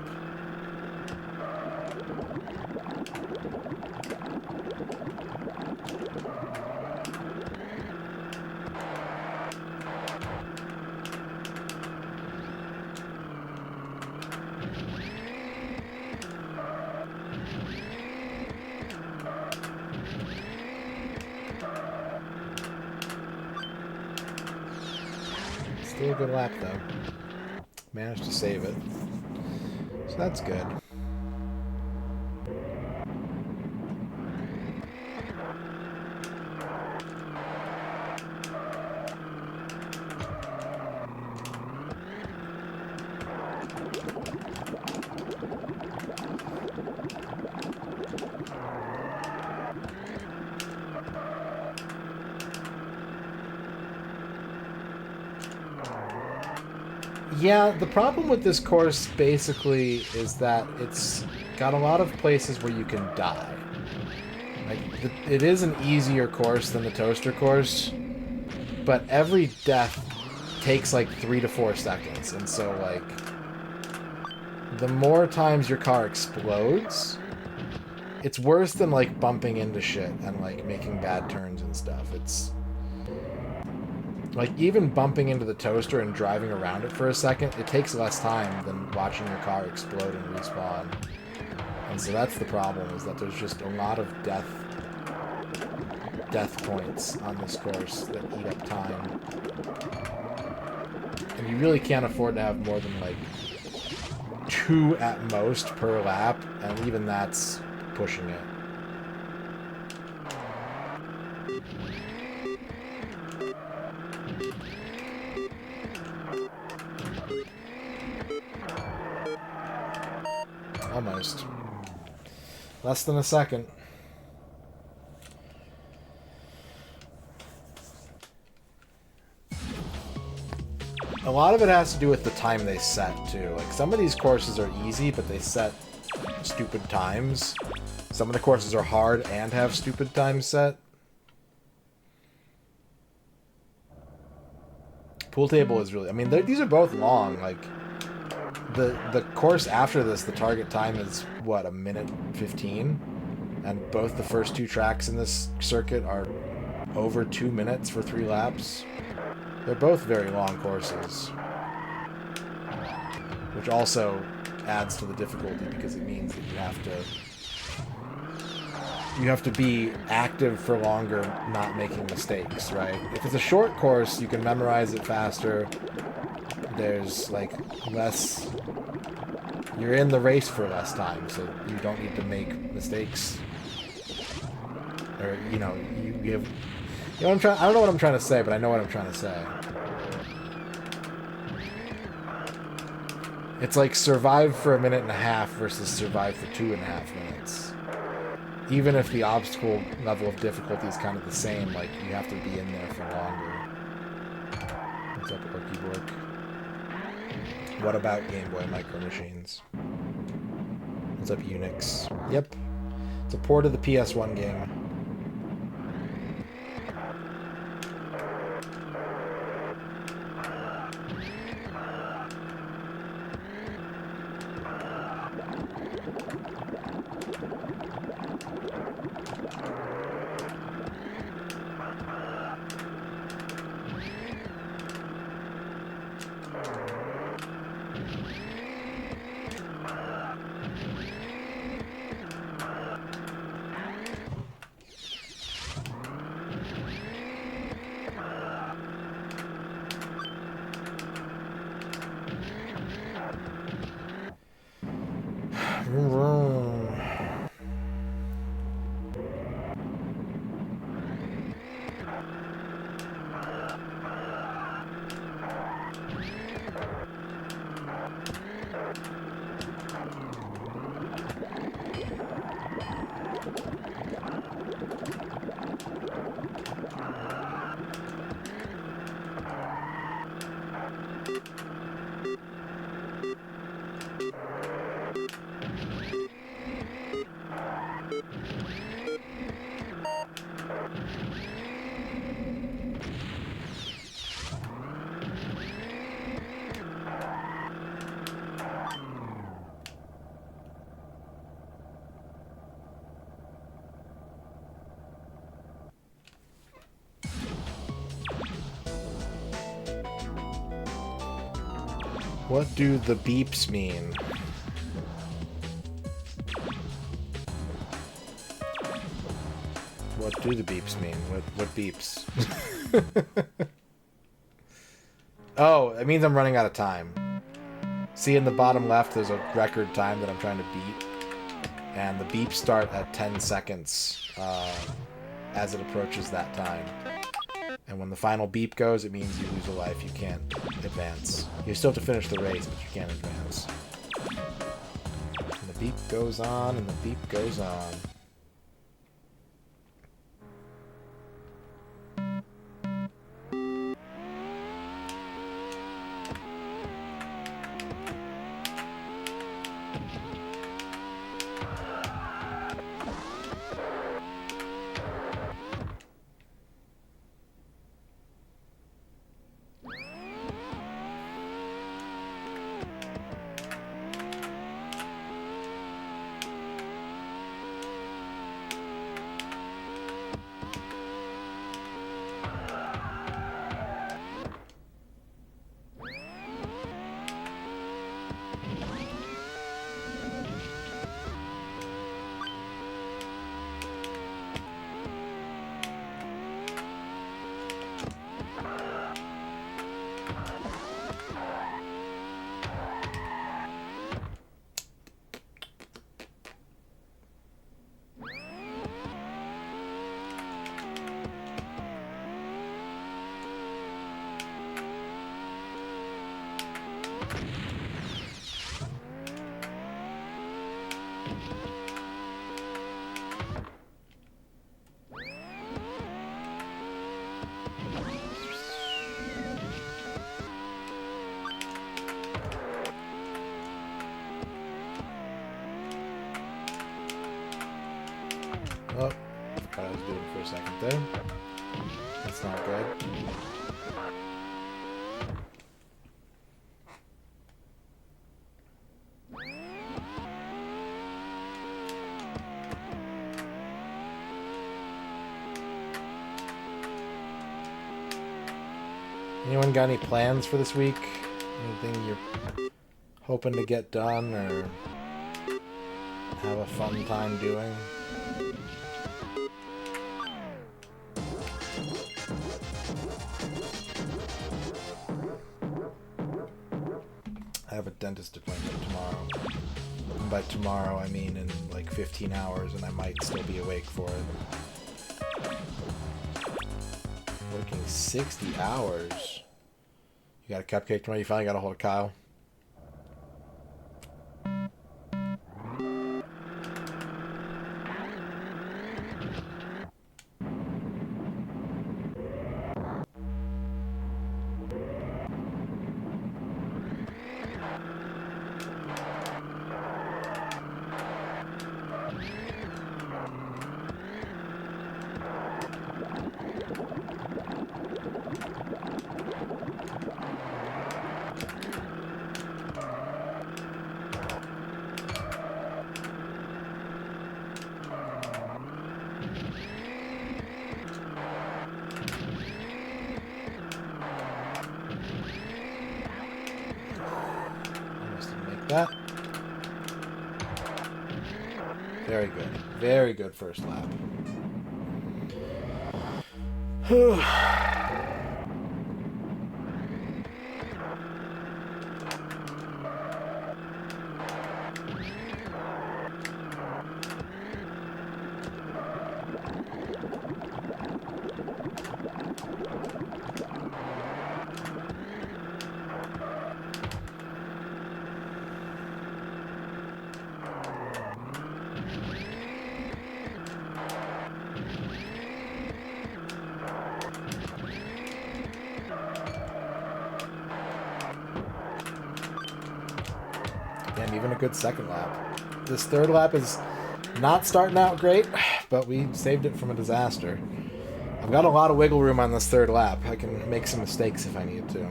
Still a good lap, though. Managed to save it. So that's good. Yeah, the problem with this course basically is that it's got a lot of places where you can die. Like, it is an easier course than the Toaster course, but every death takes like 3 to 4 seconds, and so like the more times your car explodes, it's worse than like bumping into shit and like making bad turns and stuff. It's like, even bumping into the Toaster and driving around it for a second, it takes less time than watching your car explode and respawn. And so that's the problem, is that there's just a lot of death points on this course that eat up time. And you really can't afford to have more than, like, 2 at most per lap, and even that's pushing it. Almost. Less than a second. A lot of it has to do with the time they set, too. Like, some of these courses are easy, but they set stupid times. Some of the courses are hard and have stupid times set. Pool table is really... I mean, these are both long. Like, the course after this, the target time is, what, 1:15? And both the first 2 tracks in this circuit are over 2 minutes for 3 laps. They're both very long courses. Which also adds to the difficulty because it means that you have to be active for longer, not making mistakes, right? If it's a short course, you can memorize it faster. There's, like, less... You're in the race for less time, so you don't need to make mistakes. Or, you know, you have... You know what I'm trying... I don't know what I'm trying to say, but I know what I'm trying to say. It's like survive for 1.5 minutes versus survive for 2.5 minutes. Even if the obstacle level of difficulty is kind of the same, like, you have to be in there for longer. What's up, Orky Bork? What about Game Boy Micro Machines? What's up, Unix? Yep. It's a port of the PS1 game. What do the beeps mean? What do the beeps mean? What beeps? Oh, it means I'm running out of time. See in the bottom left, there's a record time that I'm trying to beat. And the beeps start at 10 seconds as it approaches that time. And when the final beep goes, it means you lose a life. You can't advance. You still have to finish the race, but you can't advance. And the beep goes on, and the beep goes on. Oh, forgot I was doing for a second there. That's not good. Anyone got any plans for this week? Anything you're hoping to get done or have a fun time doing? I have a dentist appointment tomorrow. And by tomorrow, I mean in like 15 hours, and I might still be awake for it. Working 60 hours. You got a cupcake tomorrow? You finally got a hold of Kyle? That. Very good. Very good first lap. Damn, even a good second lap. This third lap is not starting out great, but we saved it from a disaster. I've got a lot of wiggle room on this third lap. I can make some mistakes if I need to.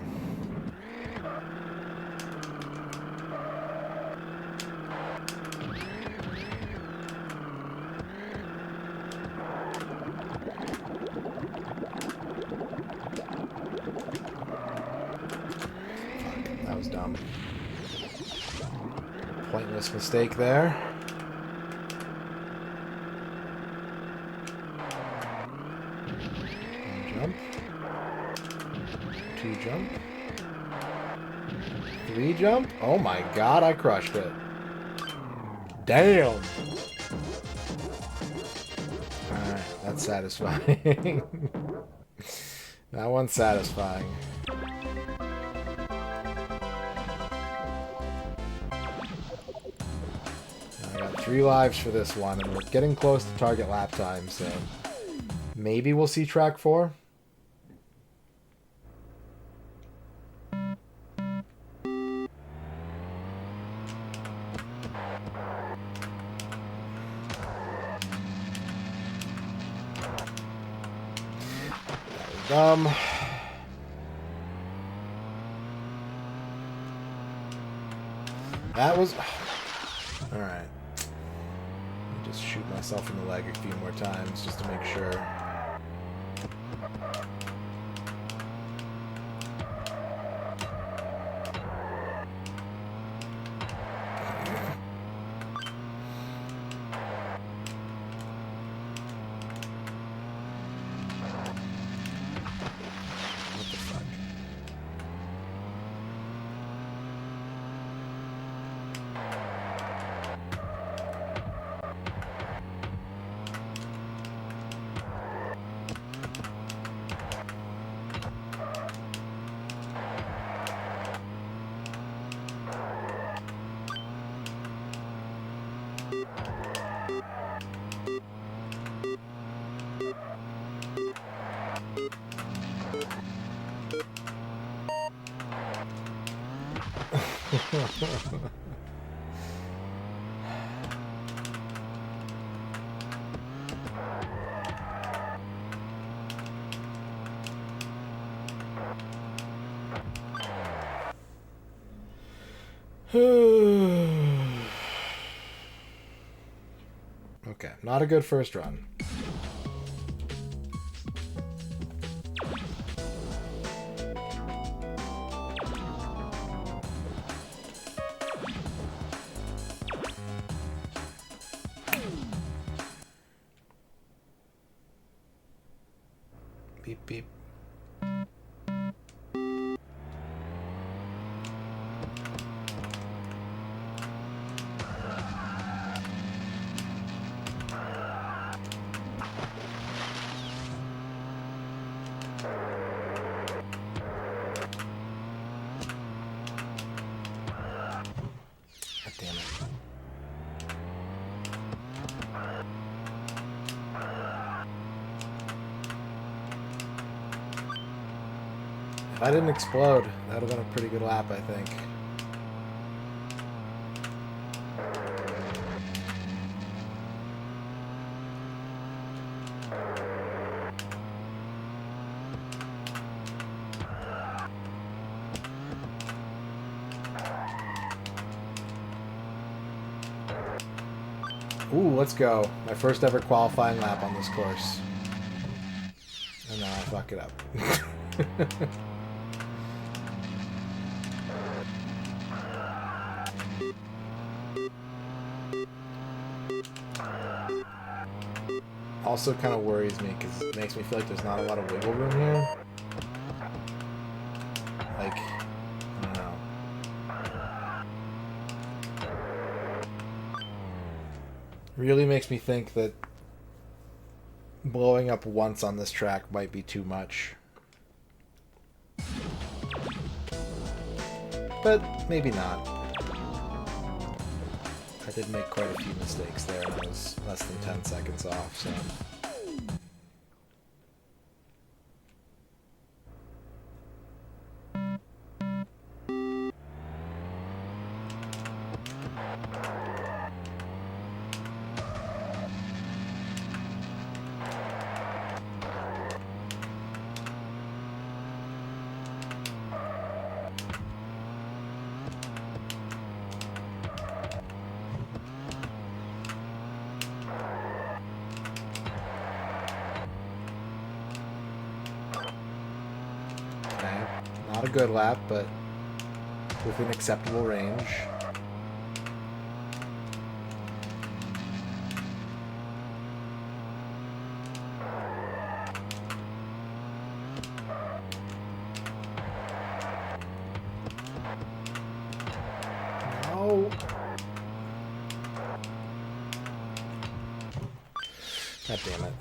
Fuck, that was dumb. Pointless mistake there. One jump. Two jump. Three jump. Oh my god, I crushed it. Damn. Alright, that's satisfying. That one's satisfying. I got 3 lives for this one, and we're getting close to target lap time, so maybe we'll see track 4. That was... Alright. Just shoot myself in the leg a few more times just to make sure. What the fuck? Okay, not a good first run. Beep beep. God damn it. If I didn't explode, that would have been a pretty good lap, I think. Ooh, let's go. My first ever qualifying lap on this course. And now I fuck it up. Also kind of worries me because it makes me feel like there's not a lot of wiggle room here. Like, I don't know. Really makes me think that blowing up once on this track might be too much. But maybe not. I did make quite a few mistakes there, and I was less than 10 seconds off, so... Not a good lap, but within acceptable range. No. God damn it.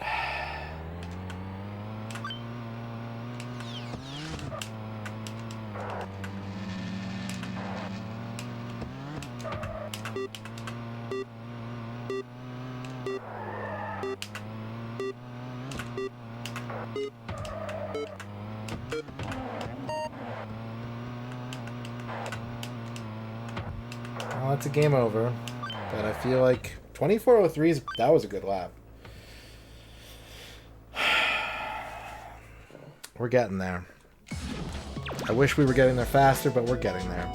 Well, it's a game over, but I feel like 24:03 that was a good lap. We're getting there. I wish we were getting there faster, but we're getting there.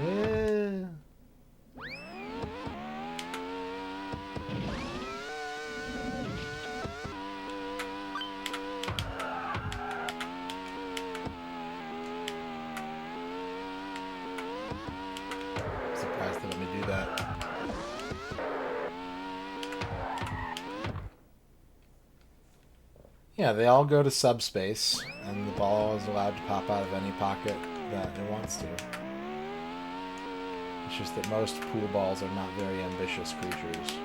Yeah. Surprised they let me do that. Yeah, they all go to subspace, and the ball is allowed to pop out of any pocket that. It wants to. It's just that most pool balls are not very ambitious creatures.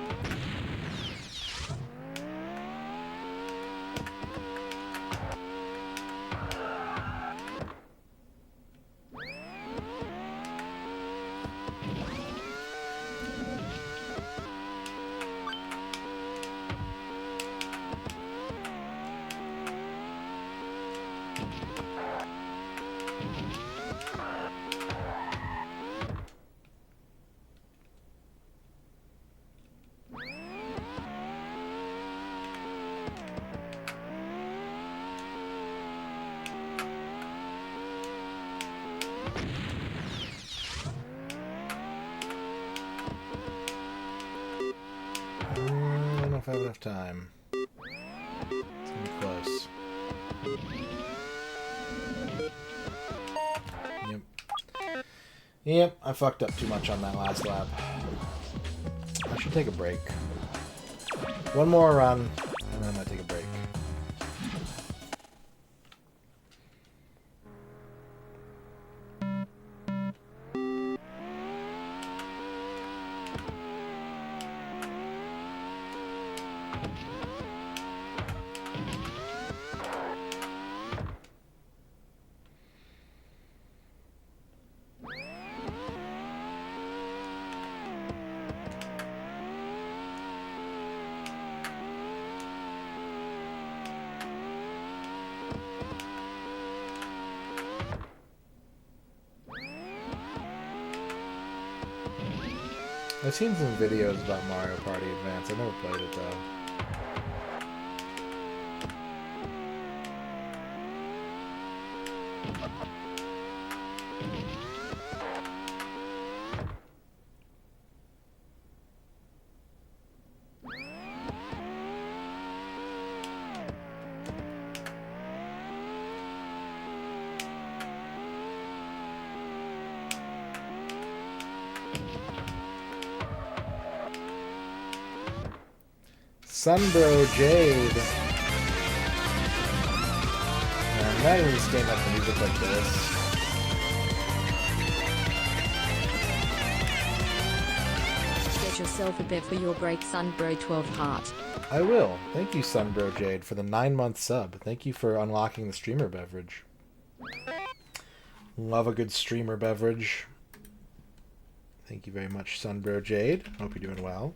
I don't know if I have enough time. It's gonna be close. Yep. Yep, I fucked up too much on that last lap. I should take a break. One more run, and then I'm gonna take a break. I've seen some videos about Mario Party Advance. I've never played it though. Sunbro Jade. I'm not even staying up for music like this. Get yourself a bev for your break, Sunbro 12 heart. I will. Thank you, Sunbro Jade, for the 9-month sub. Thank you for unlocking the streamer beverage. Love a good streamer beverage. Thank you very much, Sunbro Jade. Hope you're doing well.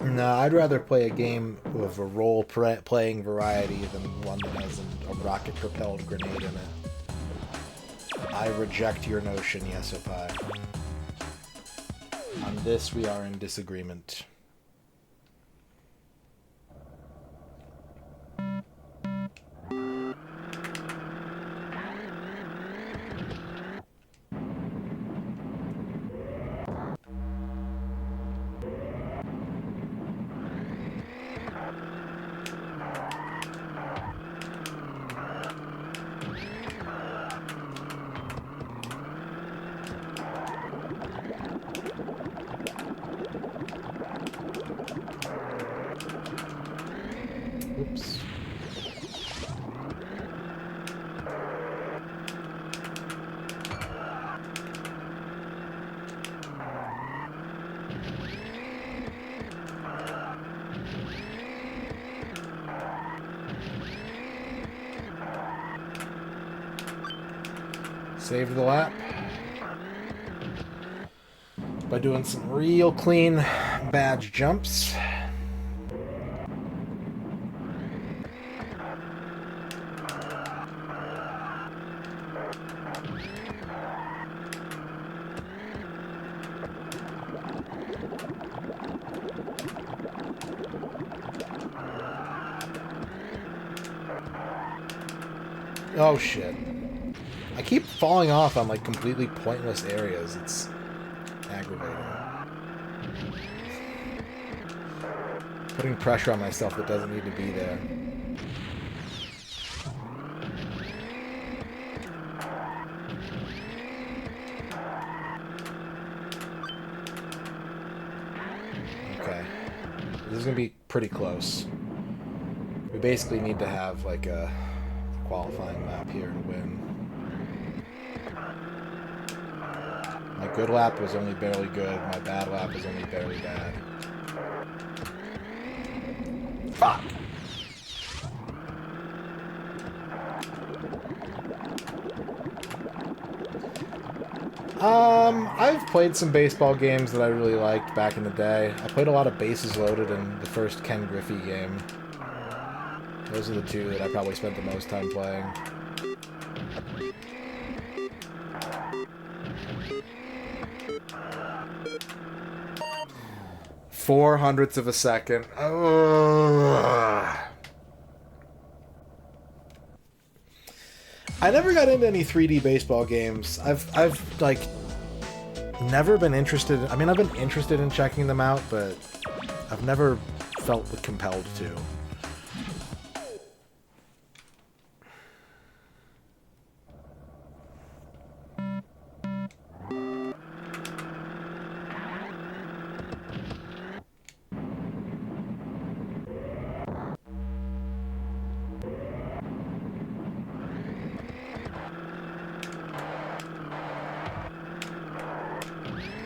No, I'd rather play a game with a role-playing variety than one that has a rocket-propelled grenade in it. I reject your notion, Yesopai. On this, we are in disagreement. Oops. Save the lap by doing some real clean badge jumps. Oh shit. I keep falling off on like completely pointless areas. It's aggravating. Putting pressure on myself that doesn't need to be there. Okay. This is going to be pretty close. We basically need to have like a qualifying lap here to win. My good lap was only barely good. My bad lap was only barely bad. Fuck! I've played some baseball games that I really liked back in the day. I played a lot of Bases Loaded and the first Ken Griffey game. Those are the two that I probably spent the most time playing. Four hundredths of a second. Ugh. I never got into any 3D baseball games. I've like never been interested. I mean, I've been interested in checking them out, but I've never felt compelled to.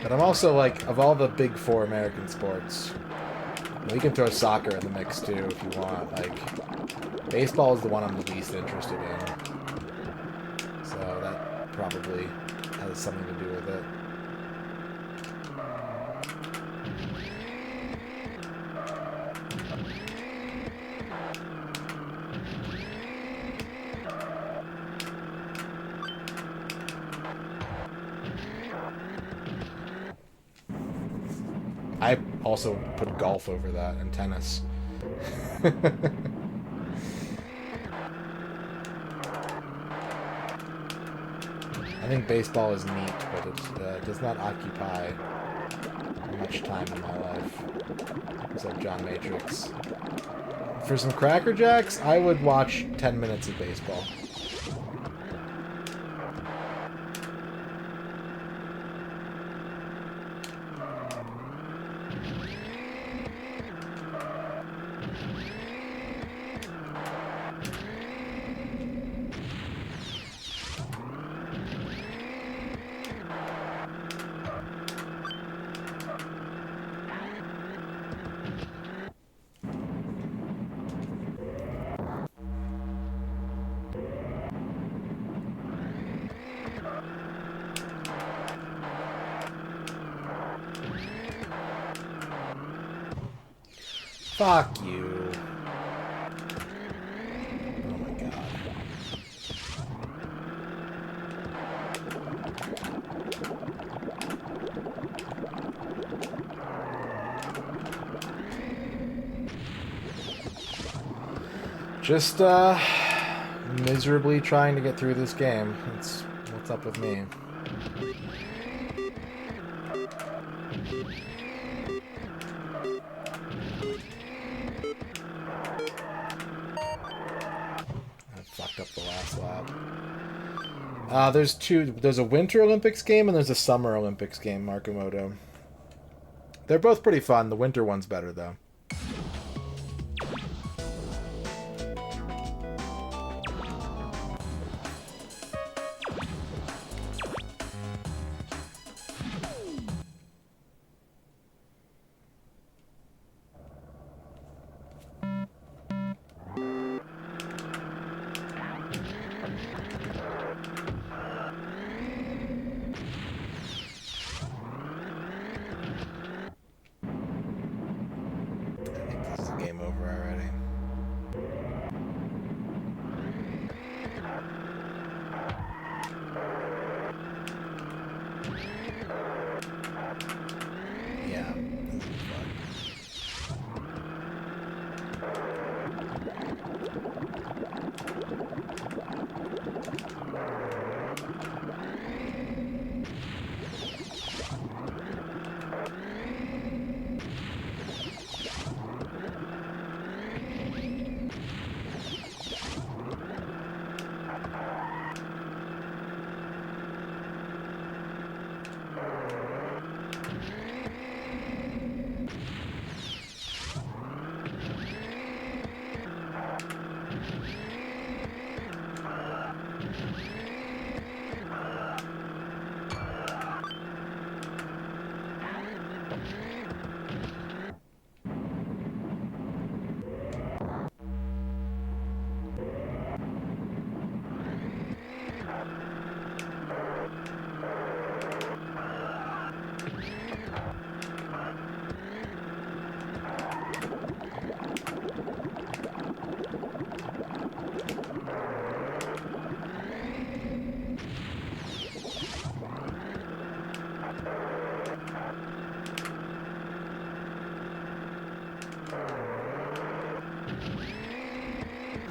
But I'm also like, of all the big four American sports, we can throw soccer in the mix too if you want. Like, baseball is the one I'm the least interested in. So that probably has something to do with it. I also put golf over that and tennis. I think baseball is neat, but it does not occupy much time in my life. Except John Matrix. For some Cracker Jacks, I would watch 10 minutes of baseball. Fuck you. Oh my god. Just, miserably trying to get through this game. That's what's up with me. Fucked up the last lap. There's a Winter Olympics game and there's a Summer Olympics game, Markomoto. They're both pretty fun. The winter one's better, though. Game over already. Yeah, this is fun.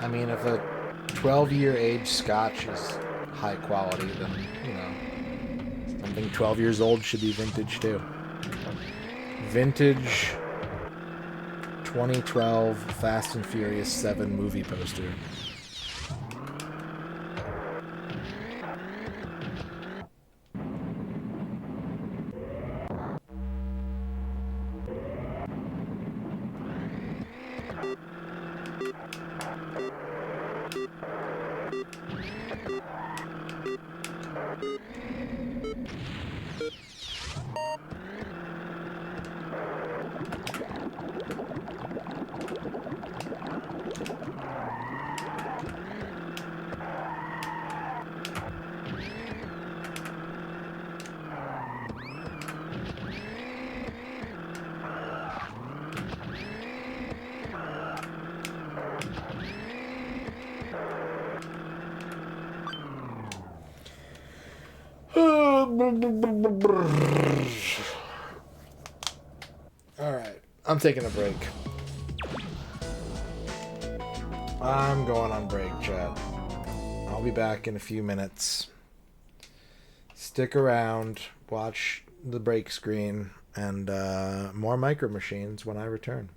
I mean, if a 12-year age scotch is high quality, then, you know, something 12 years old should be vintage too. Vintage 2012 Fast and Furious 7 movie poster. Alright, I'm taking a break. I'm going on break, chat. I'll be back in a few minutes. Stick around, watch the break screen, and more Micro Machines when I return.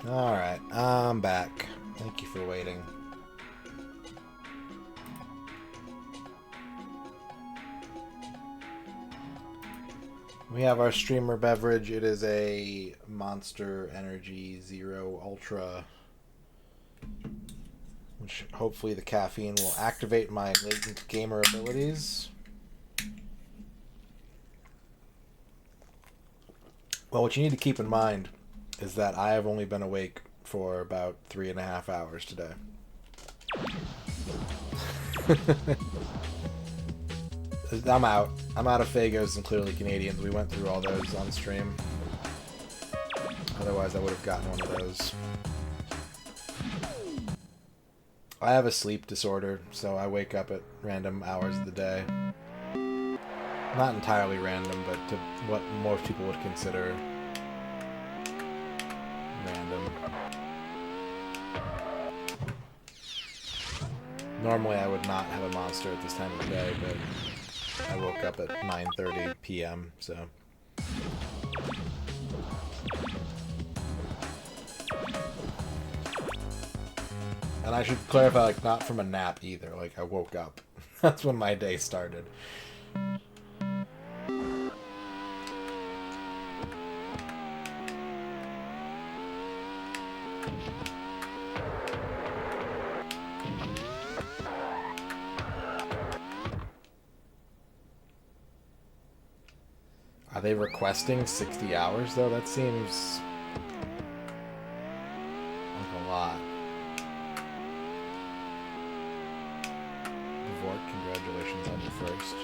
Alright, I'm back. Thank you for waiting. We have our streamer beverage. It is a Monster Energy Zero Ultra, which hopefully the caffeine will activate my latent gamer abilities. Well, what you need to keep in mind is that I have only been awake for about 3.5 hours today. I'm out. I'm out of Fagos and Clearly Canadians. We went through all those on stream. Otherwise, I would have gotten one of those. I have a sleep disorder, so I wake up at random hours of the day. Not entirely random, but to what most people would consider random. Normally I would not have a monster at this time of the day, but I woke up at 9:30 p.m., so... And I should clarify, like, not from a nap either. Like, I woke up. That's when my day started. Are they requesting 60 hours, though? That seems like a lot. Vort, congratulations on your first.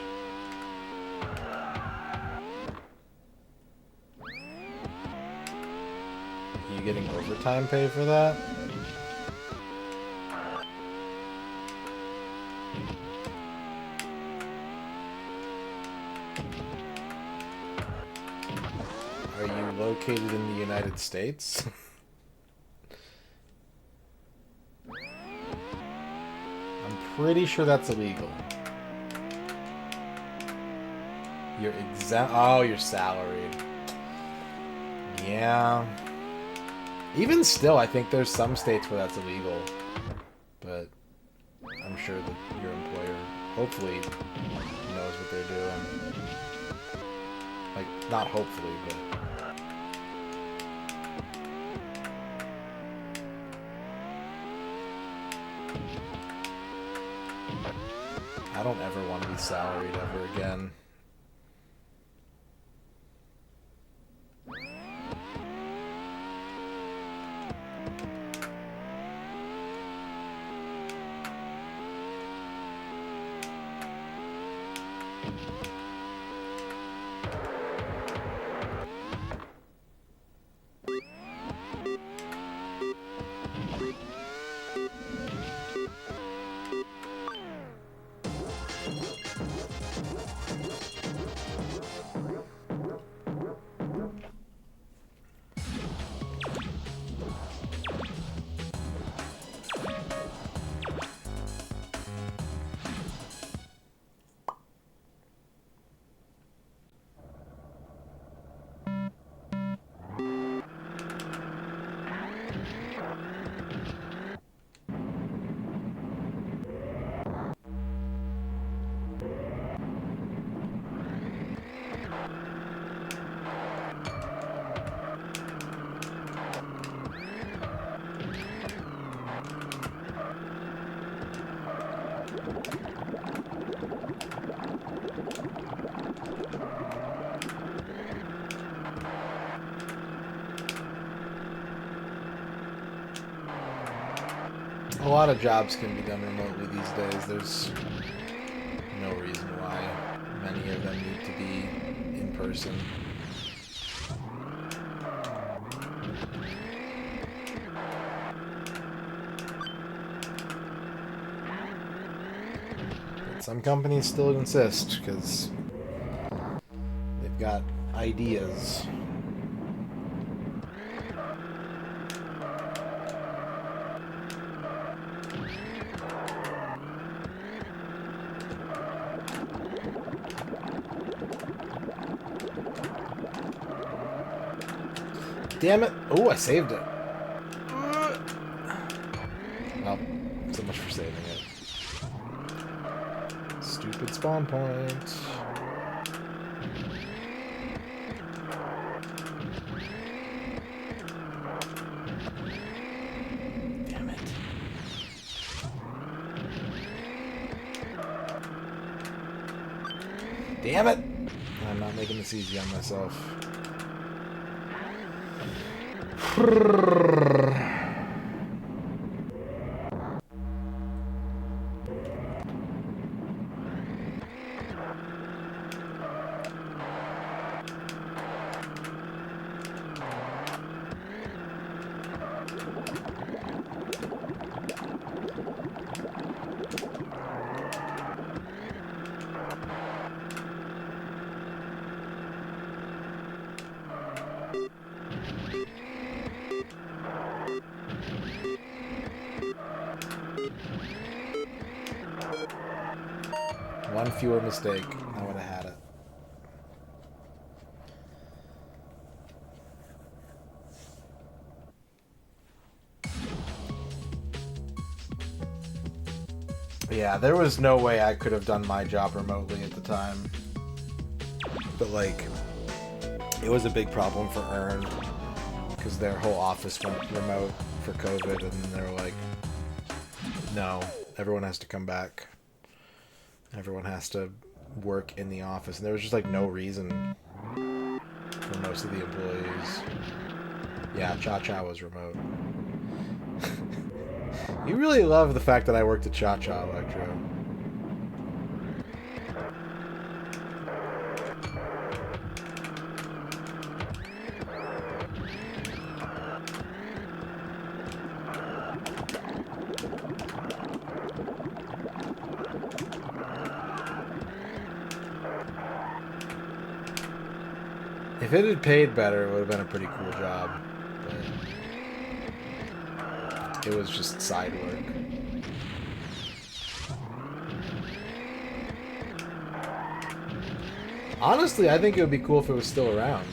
Are you getting overtime pay for that? Are you located in the United States? I'm pretty sure that's illegal. You're oh, you're salaried. Yeah. Even still, I think there's some states where that's illegal. But I'm sure that your employer hopefully knows what they're doing. Like, not hopefully, but... I don't ever want to be salaried ever again. A lot of jobs can be done remotely these days. There's no reason why many of them need to be in person. But some companies still insist because they've got ideas. Damn it. Oh, I saved it. Well, so much for saving it. Stupid spawn point. Damn it. Damn it! I'm not making this easy on myself. One fewer mistake, I would have had it. Yeah, there was no way I could have done my job remotely at the time. But, like, it was a big problem for Earn, because their whole office went remote for COVID, and they were like, no, everyone has to come back. Everyone has to work in the office. And there was just, like, no reason for most of the employees. Yeah, Cha-Cha was remote. You really love the fact that I worked at Cha-Cha, Electro. If it had paid better, it would have been a pretty cool job. But it was just side work. Honestly, I think it would be cool if it was still around.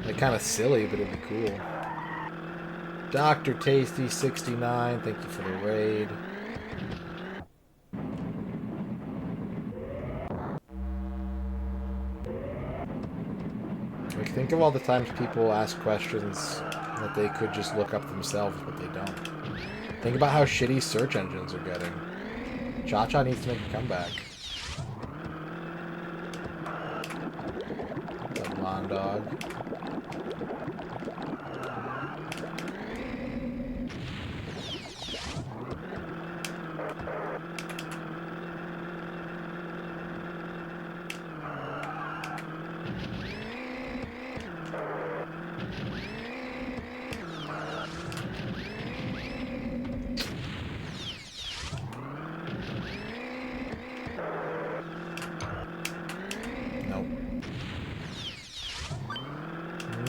Like, kind of silly, but it'd be cool. Dr. Tasty 69, thank you for the raid. Like, think of all the times people ask questions that they could just look up themselves, but they don't. Think about how shitty search engines are getting. Cha-Cha needs to make a comeback. The blonde dog.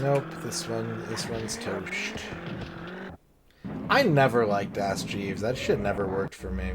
Nope, this one's toast. I never liked Ask Jeeves. That shit never worked for me.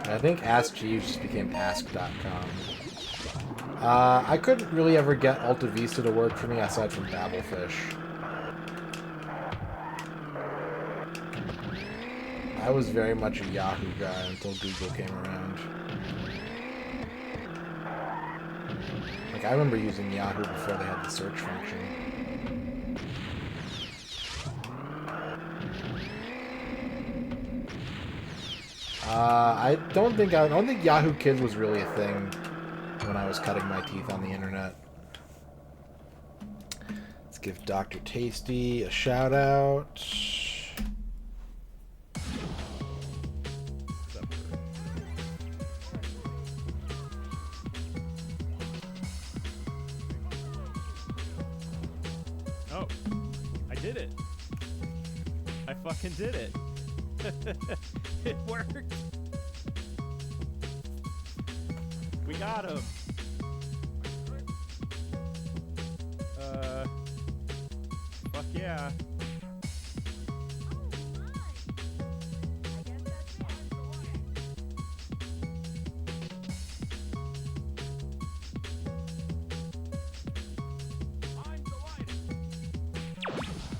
I think Ask Jeeves just became Ask.com. I couldn't really ever get Alta Vista to work for me aside from Babelfish. I was very much a Yahoo guy until Google came around. Like, I remember using Yahoo before they had the search function. I don't think Yahoo Kids was really a thing when I was cutting my teeth on the internet. Let's give Dr. Tasty a shout out. Oh, I did it. I fucking did it. It worked. We got him. Fuck yeah.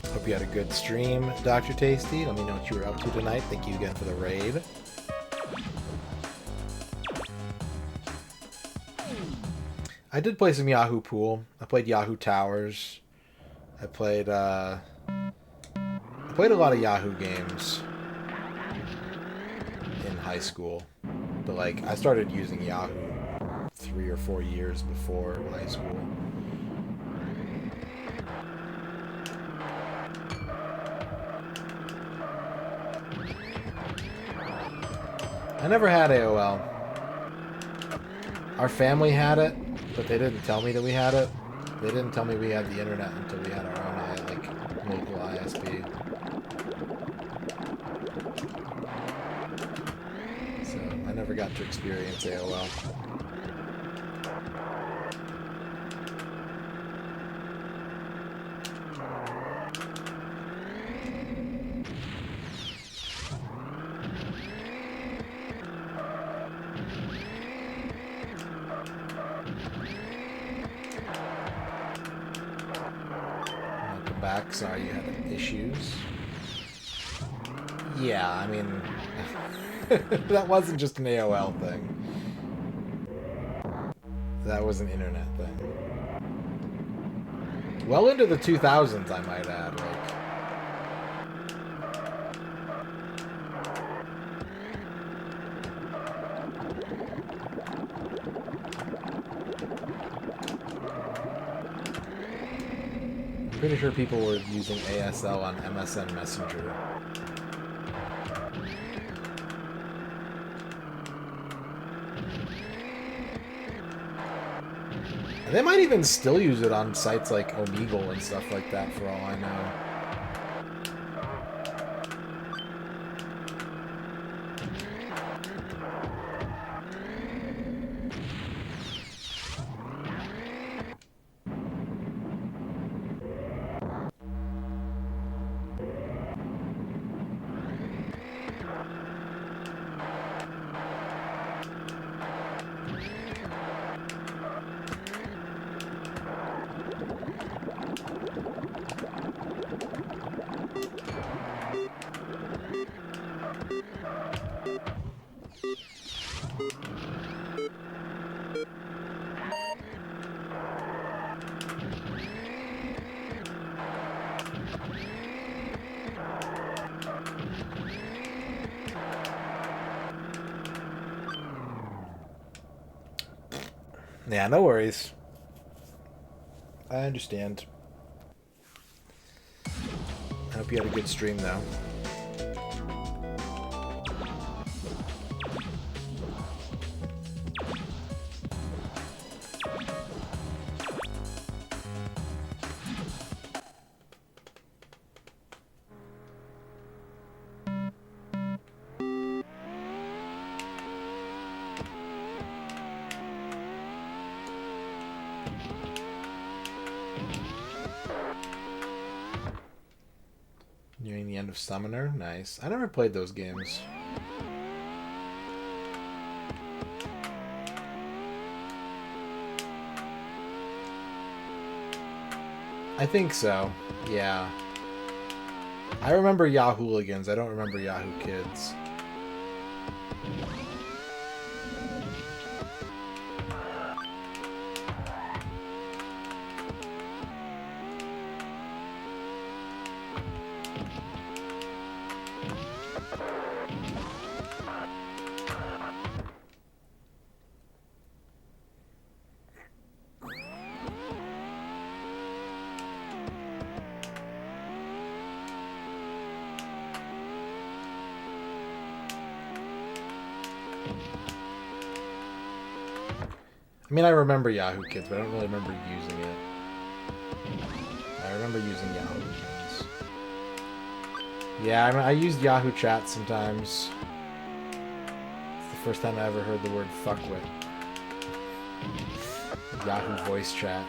Hope you had a good stream, Dr. Tasty. Let me know what you were up to tonight. Thank you again for the raid. I did play some Yahoo Pool. I played Yahoo Towers. I played a lot of Yahoo games in high school. But like, I started using Yahoo 3 or 4 years before high school. I never had AOL. Our family had it, but they didn't tell me that we had it. They didn't tell me we had the internet until we had our own, like, local ISP. So, I never got to experience AOL. Back. Sorry you had issues. Yeah, I mean, that wasn't just an AOL thing. That was an internet thing. Well into the 2000s, I might add. Like, pretty sure people were using ASL on MSN Messenger. And they might even still use it on sites like Omegle and stuff like that, for all I know. Yeah, no worries. I understand. I hope you had a good stream, though. Nearing the end of Summoner? Nice. I never played those games. I think so. Yeah. I remember Yahooligans. I don't remember Yahoo Kids. I mean, I remember Yahoo Kids, but I don't really remember using it. I remember using Yahoo Kids. Yeah, I used Yahoo Chat sometimes. It's the first time I ever heard the word fuckwit. Yahoo voice chat.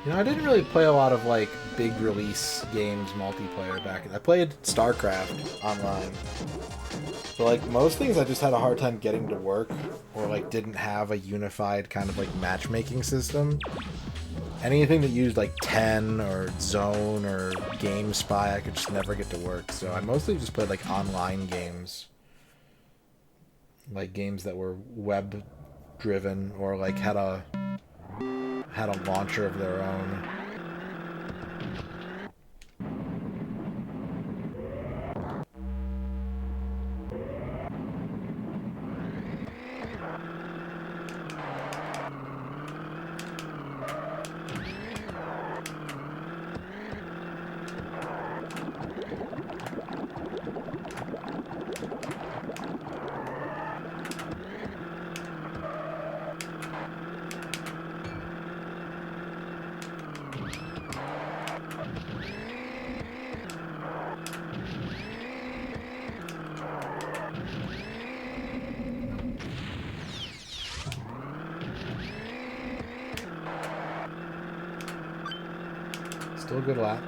You know, I didn't really play a lot of, like, big release games multiplayer back in... I played StarCraft online. But, like, most things I just had a hard time getting to work. Or, like, didn't have a unified kind of, like, matchmaking system. Anything that used, like, 10 or Zone or GameSpy, I could just never get to work. So I mostly just played, like, online games. Like, games that were web-driven or, like, had a launcher of their own. Still a good lap.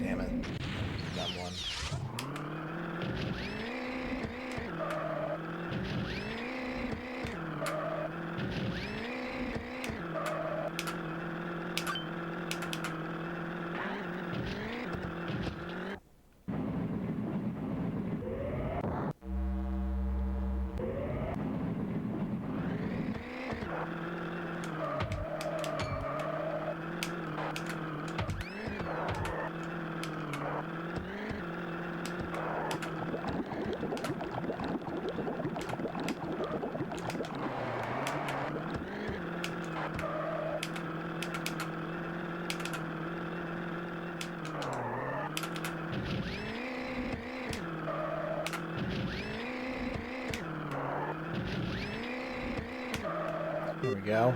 Damn it. Dumb one. There we go.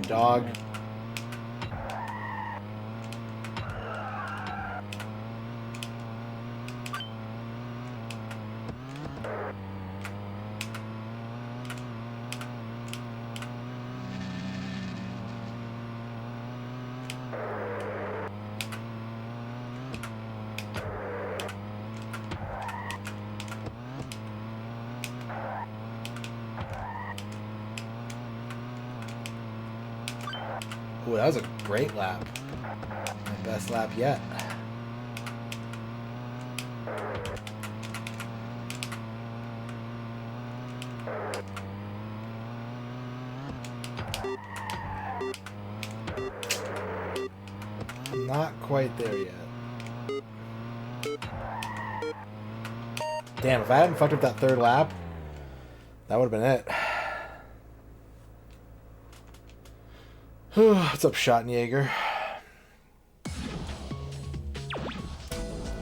dog. Ooh, that was a great lap. My best lap yet. Not quite there yet. Damn, if I hadn't fucked up that third lap, that would have been it. What's up, Schottenjäger?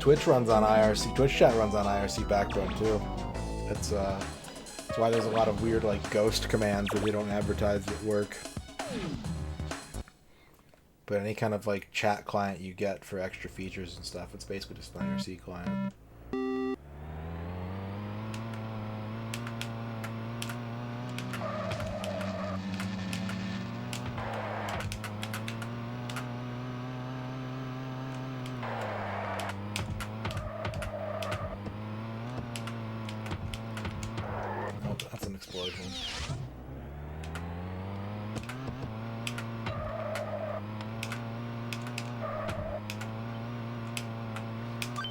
Twitch runs on IRC. Twitch chat runs on IRC backbone too. That's why there's a lot of weird like ghost commands that they don't advertise that work. But any kind of like chat client you get for extra features and stuff, it's basically just an IRC client.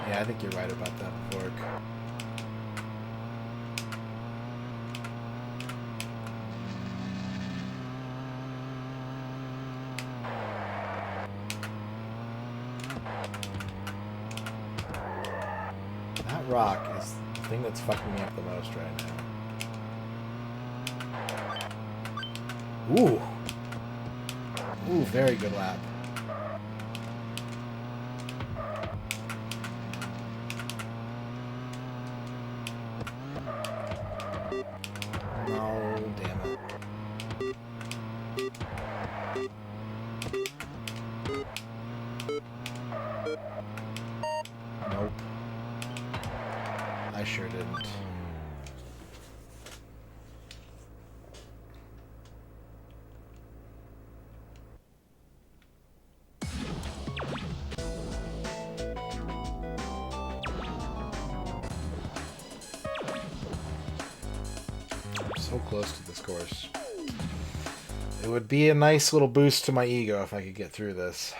Yeah, I think you're right about that fork. That rock is the thing that's fucking me up the most right now. Ooh. Ooh, very good lap. No, damn it. Nope. I sure didn't. So close to this course. It would be a nice little boost to my ego if I could get through this.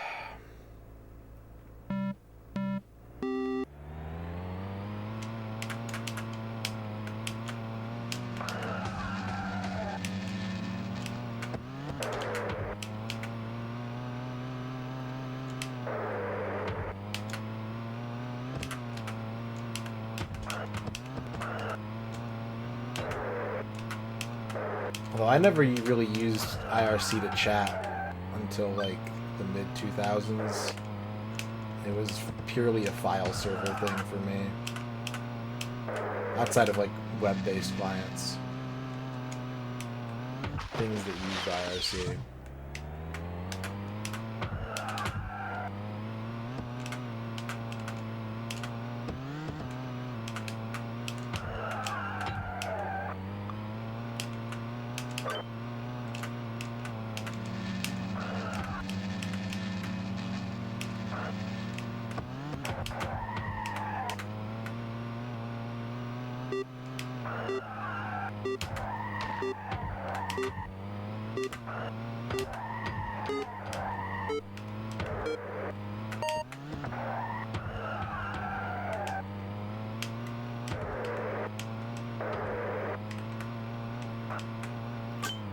Although I never really used IRC to chat until like the mid-2000s. It was purely a file server thing for me. Outside of like web-based clients. Things that use IRC.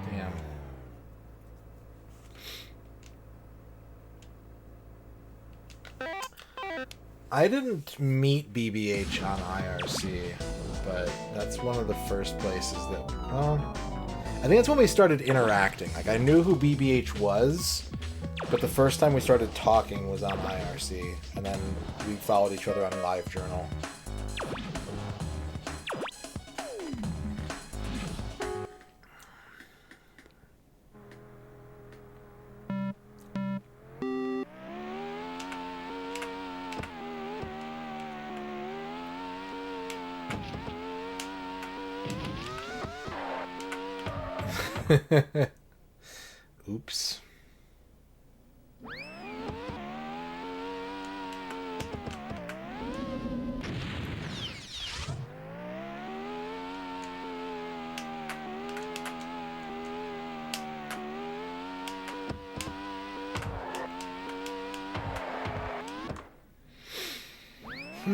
Damn. I didn't meet BBH on IRC, but that's one of the first places that, well, I think that's when we started interacting. Like, I knew who BBH was, but the first time we started talking was on IRC, and then we followed each other on LiveJournal. Oops. I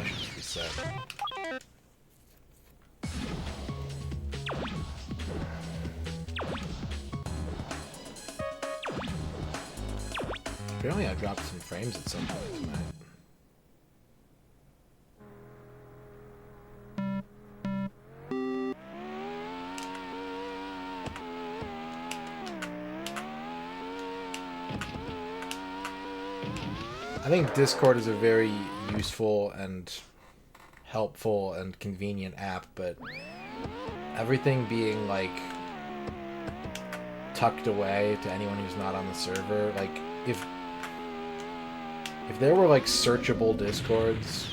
should just reset. Apparently I dropped some frames at some point tonight. I think Discord is a very useful and helpful and convenient app, but everything being like tucked away to anyone who's not on the server, like if there were like searchable Discords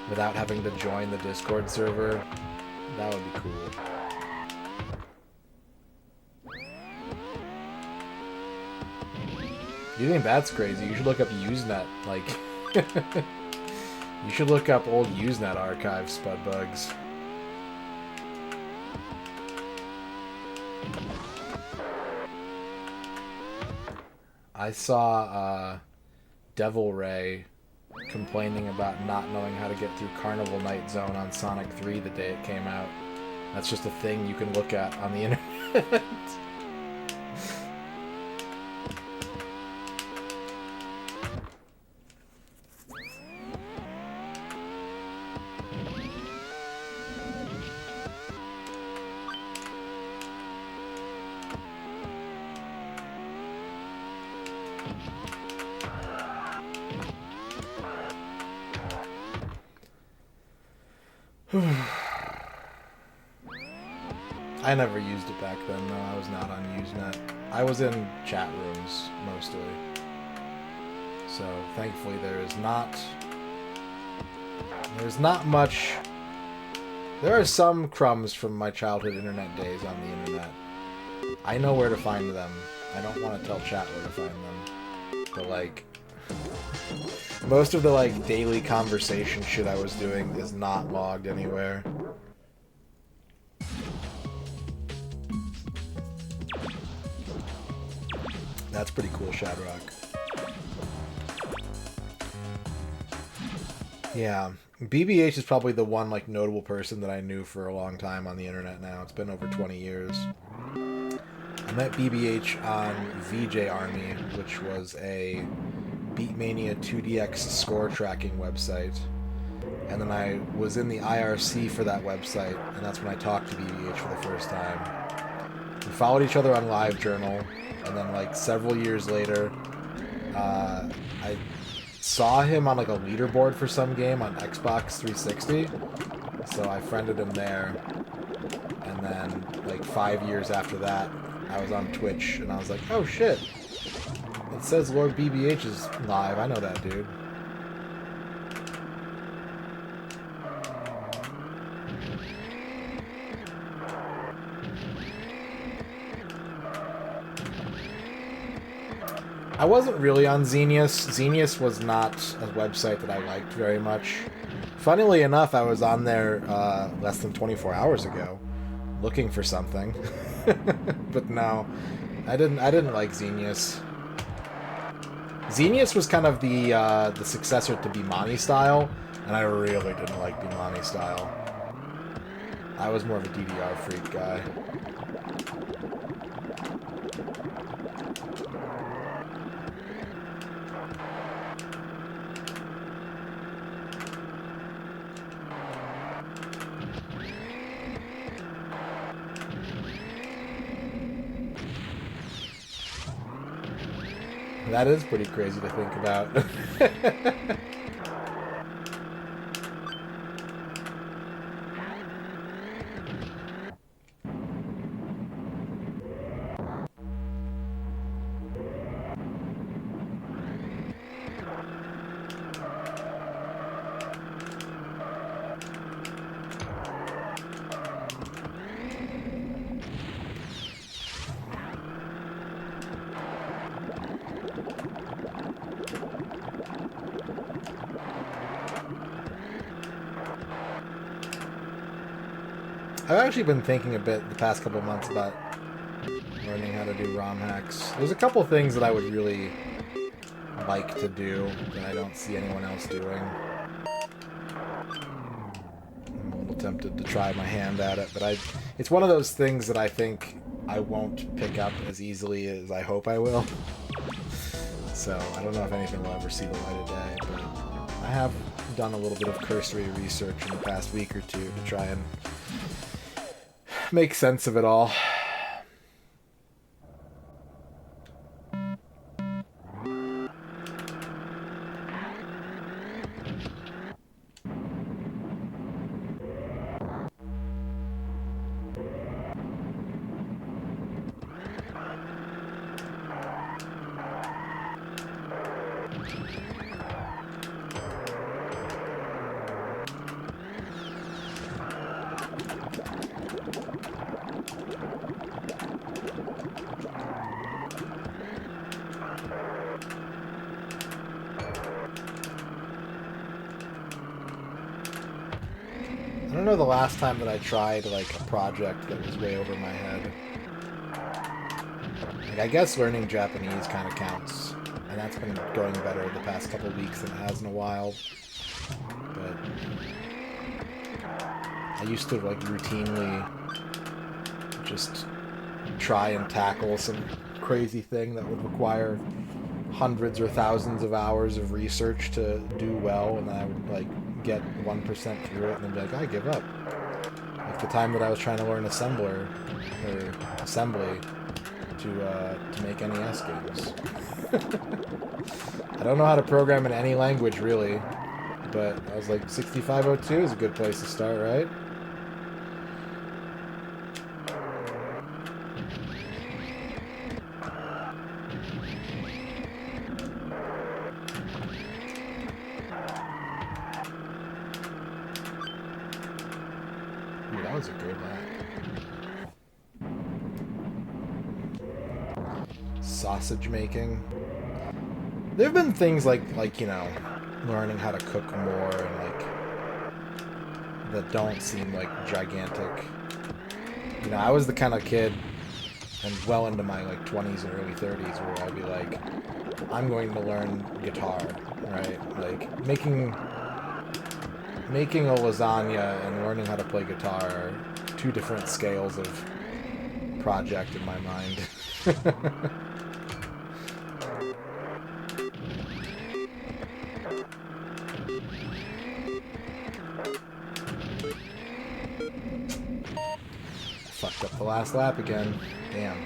without having to join the Discord server, that would be cool. You think that's crazy? You should look up Usenet, like... you should look up old Usenet archives, Spudbugs. I saw Devil Ray complaining about not knowing how to get through Carnival Night Zone on Sonic 3 the day it came out. That's just a thing you can look at on the internet. I never used it back then, though. I was not on Usenet. I was in chat rooms, mostly. So, thankfully, there's not much... There are some crumbs from my childhood internet days on the internet. I know where to find them. I don't want to tell chat where to find them. But, like... most of the, like, daily conversation shit I was doing is not logged anywhere. That's pretty cool, Shadrock. Yeah. BBH is probably the one, like, notable person that I knew for a long time on the internet now. It's been over 20 years. I met BBH on VJ Army, which was a Beatmania 2DX score tracking website. And then I was in the IRC for that website, and that's when I talked to BBH for the first time. We followed each other on LiveJournal, and then, like, several years later, I saw him on, like, a leaderboard for some game on Xbox 360, so I friended him there. And then, like, 5 years after that, I was on Twitch, and I was like, oh shit, it says Lord BBH is live, I know that dude. I wasn't really on Xenius. Xenius was not a website that I liked very much. Funnily enough, I was on there less than 24 hours ago, looking for something. But no, I didn't like Xenius. Xenius was kind of the successor to Bimani Style, and I really didn't like Bimani Style. I was more of a DDR freak guy. That is pretty crazy to think about. I've actually been thinking a bit the past couple of months about learning how to do ROM hacks. There's a couple things that I would really like to do that I don't see anyone else doing. I'm a little tempted to try my hand at it, but it's one of those things that I think I won't pick up as easily as I hope I will. So I don't know if anything will ever see the light of day, but I have done a little bit of cursory research in the past week or two to try and make sense of it all. I don't know the last time that I tried like a project that was way over my head. Like, I guess learning Japanese kind of counts, and that's been going better the past couple of weeks than it has in a while. But I used to like routinely just try and tackle some crazy thing that would require hundreds or thousands of hours of research to do well, and then I would like get 1% through it and then be like, I give up. Like the time that I was trying to learn assembly to make NES games. I don't know how to program in any language really, but I was like, 6502 is a good place to start, right? Ooh, that was a good lap. Sausage making. There have been things like you know, learning how to cook more and like that don't seem like gigantic. You know, I was the kind of kid, and well into my like 20s and early 30s, where I'd be like, I'm going to learn guitar, right? Like making a lasagna and learning how to play guitar are two different scales of project in my mind. Fucked up the last lap again. Damn.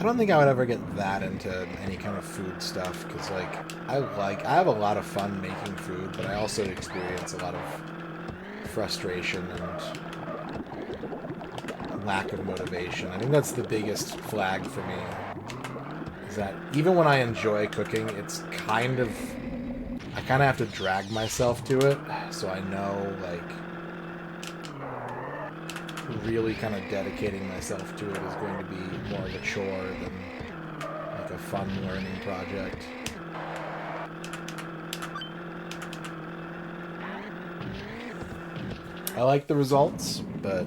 I don't think I would ever get that into any kind of food stuff, because like I have a lot of fun making food, but I also experience a lot of frustration and lack of motivation. I think that's the biggest flag for me, is that even when I enjoy cooking, it's I kind of have to drag myself to it, so I know like really kind of dedicating myself to it is going to be more of a chore than like a fun learning project. I like the results, but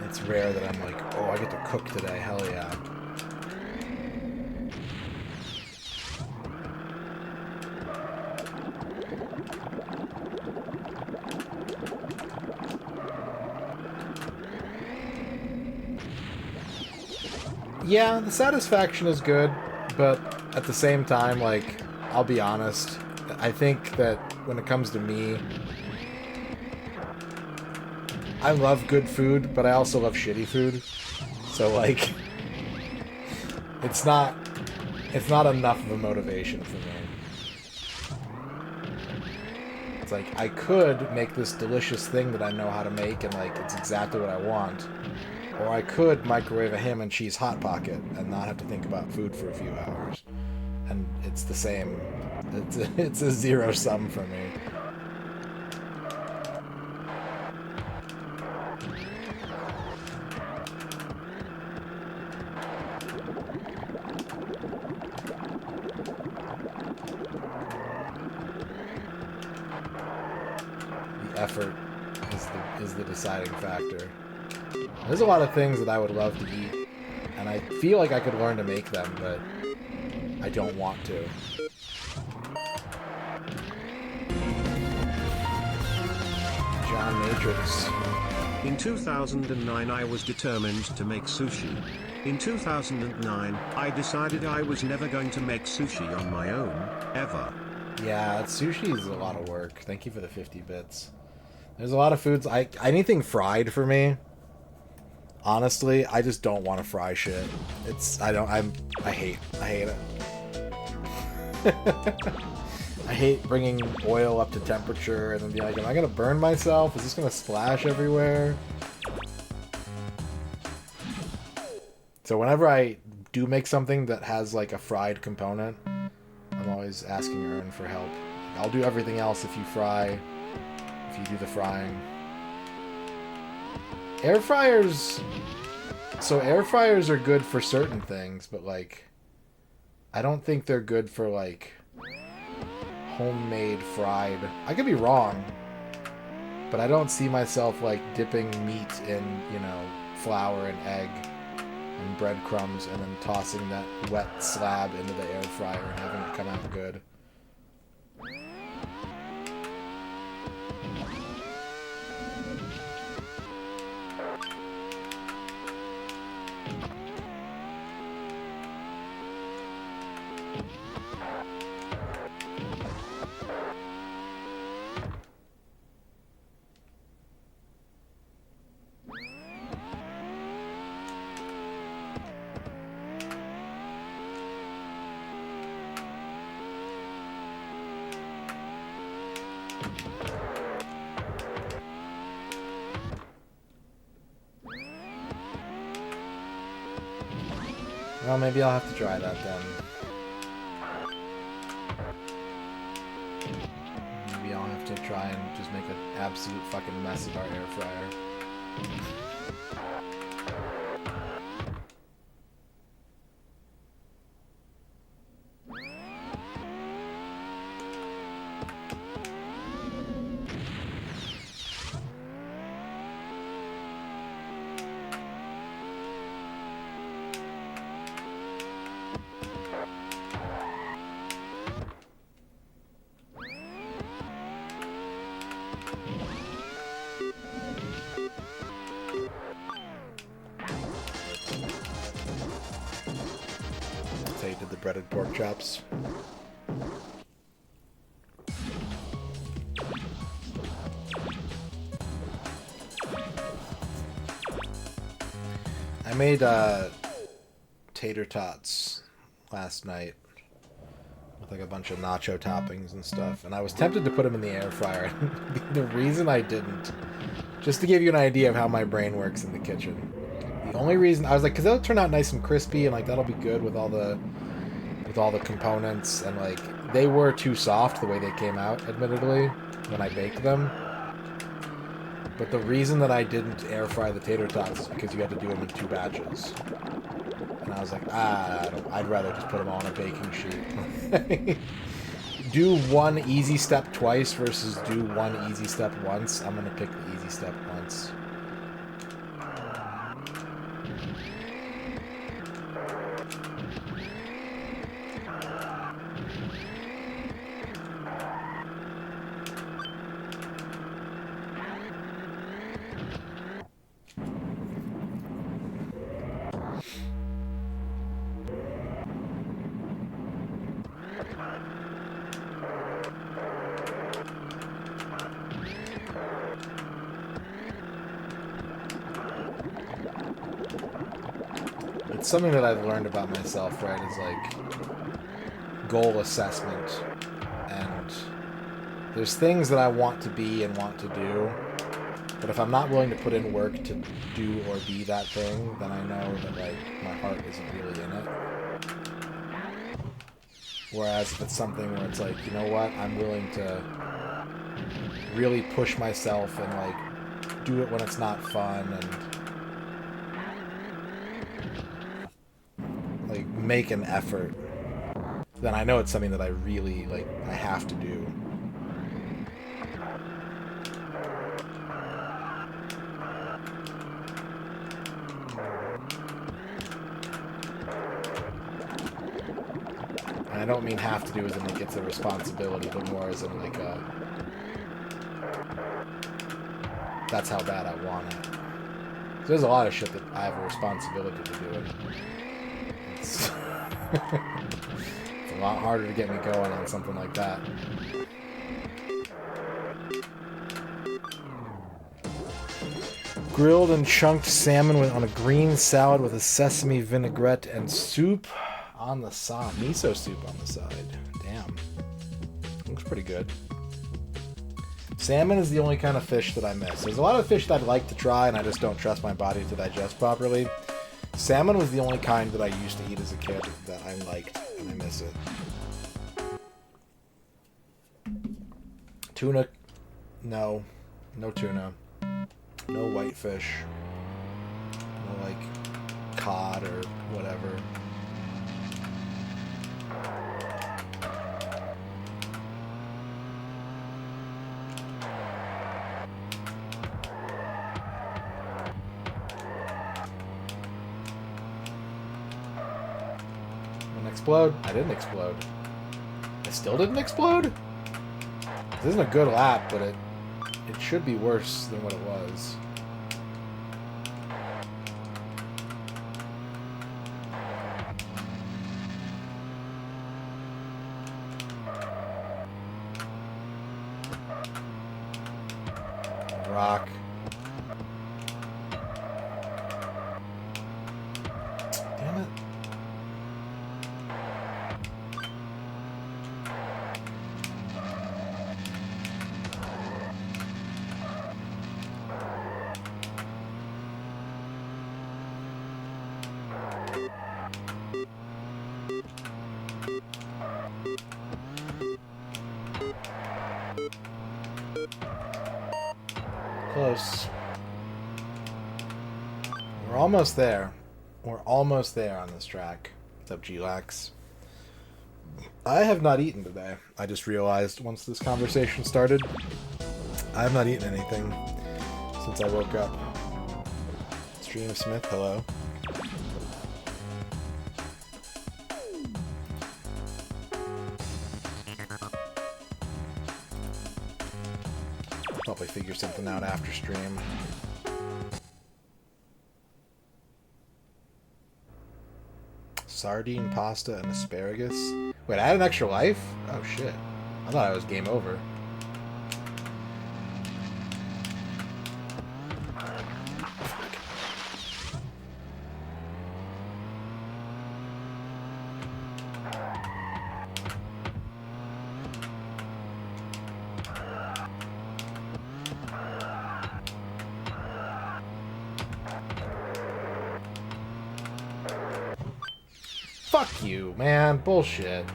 it's rare that I'm like, oh, I get to cook today, hell yeah. Yeah, the satisfaction is good, but at the same time, like, I'll be honest, I think that when it comes to me, I love good food, but I also love shitty food. So like, it's not enough of a motivation for me. It's like, I could make this delicious thing that I know how to make and like it's exactly what I want. Or I could microwave a ham and cheese Hot Pocket and not have to think about food for a few hours. And it's the same. It's a zero sum for me. The effort is the deciding factor. There's a lot of things that I would love to eat, and I feel like I could learn to make them, but I don't want to. John Matrix. In 2009 I was determined to make sushi. In 2009, I decided I was never going to make sushi on my own, ever. Yeah, sushi is a lot of work. Thank you for the 50 bits. There's a lot of foods. Anything fried for me. Honestly, I just don't want to fry shit. I hate it. I hate bringing oil up to temperature and then be like, am I gonna burn myself? Is this gonna splash everywhere? So whenever I do make something that has like a fried component, I'm always asking Ern for help. I'll do everything else if you do the frying. Air fryers are good for certain things, but like, I don't think they're good for like homemade fried. I could be wrong, but I don't see myself like dipping meat in, flour and egg and breadcrumbs and then tossing that wet slab into the air fryer and having it come out good. Well, maybe I'll have to try that then. Maybe I'll have to try and just make an absolute fucking mess of our air fryer. Breaded pork chops. I made tater tots last night with like a bunch of nacho toppings and stuff, and I was tempted to put them in the air fryer. The reason I didn't, just to give you an idea of how my brain works in the kitchen, the only reason I was like, because that'll turn out nice and crispy and like that'll be good with all the components, and like they were too soft the way they came out, admittedly, when I baked them. But the reason that I didn't air fry the tater tots is because you had to do them in 2 batches. And I was like, I'd rather just put them all on a baking sheet. Do one easy step twice versus do one easy step once. I'm gonna pick the easy step once. it's something that I've learned about myself, right? Is like goal assessment, and there's things that I want to be and want to do, but if I'm not willing to put in work to do or be that thing, then I know that like my heart isn't really in it. Whereas if it's something where it's like, you know what, I'm willing to really push myself and like do it when it's not fun and like make an effort, then I know it's something that I really like I have to do. And I don't mean have to do as in like it's a responsibility, but more as in like a that's how bad I want it. So there's a lot of shit that I have a responsibility to do it. It's, it's a lot harder to get me going on something like that. Grilled and chunked salmon on a green salad with a sesame vinaigrette and soup on the side. Miso soup on the side. Damn. Looks pretty good. Salmon is the only kind of fish that I miss. There's a lot of fish that I'd like to try, and I just don't trust my body to digest properly. Salmon was the only kind that I used to eat as a kid that I liked, and I miss it. Tuna, no. No tuna. No whitefish. No, like, cod or whatever. Explode? I didn't explode. I still didn't explode? This isn't a good lap, but it should be worse than what it was. Rock. Damn it. Close. We're almost there. We're almost there on this track. What's up, G-Lax? I have not eaten today. I just realized once this conversation started, I have not eaten anything since I woke up. Stream Smith, hello. Probably figure something out after stream. Sardine, pasta, and asparagus. Wait, I had an extra life? Oh shit. I thought I was game over. Fuck you, man. Bullshit.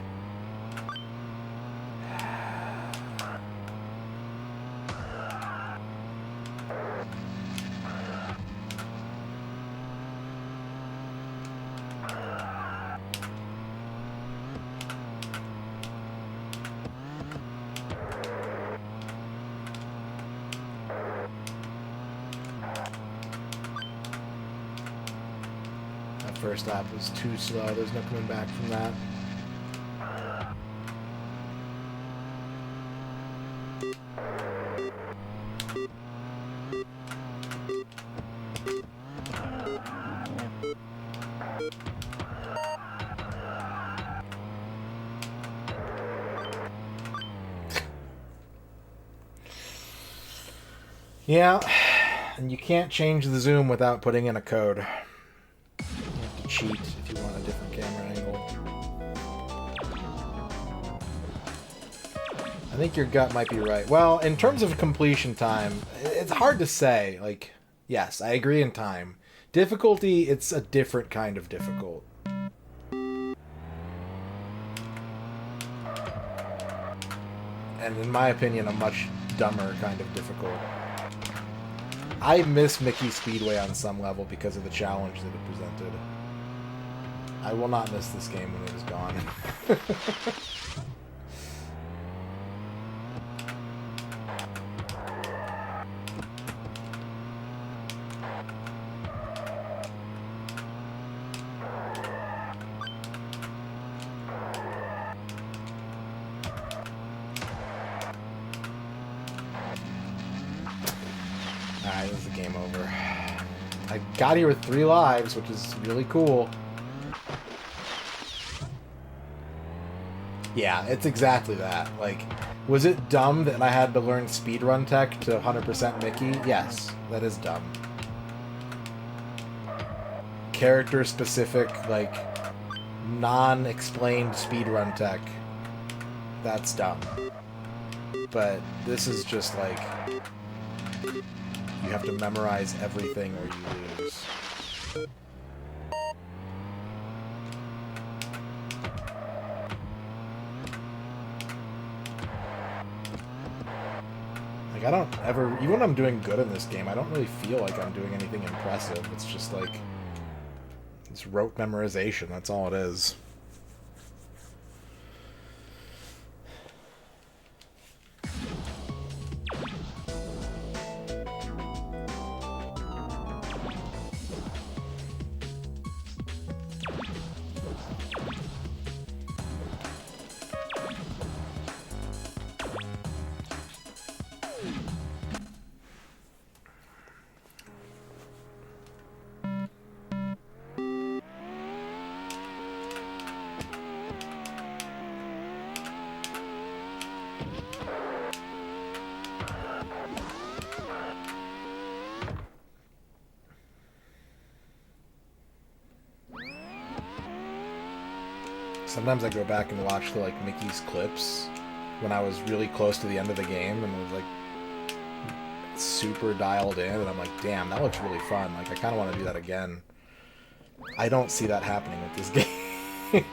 First lap was too slow. There's no coming back from that. Yeah, and you can't change the zoom without putting in a code. cheat if you want a different camera angle. I think your gut might be right. Well, in terms of completion time, it's hard to say. Like, yes, I agree in time. Difficulty, it's a different kind of difficult. And in my opinion, a much dumber kind of difficult. I miss Mickey Speedway on some level because of the challenge that it presented. I will not miss this game when it is gone. Alright, this is the game over. I got here with 3 lives, which is really cool. Yeah, it's exactly that. Like, was it dumb that I had to learn speedrun tech to 100% Mickey? Yes, that is dumb. Character-specific, like, non-explained speedrun tech. That's dumb. But this is just like... you have to memorize everything or you lose. Like, I don't ever... even when I'm doing good in this game, I don't really feel like I'm doing anything impressive. It's just like... it's rote memorization, that's all it is. Sometimes I go back and watch the, like, Mickey's clips when I was really close to the end of the game and was, like, super dialed in, and I'm like, damn, that looks really fun. Like, I kind of want to do that again. I don't see that happening with this game.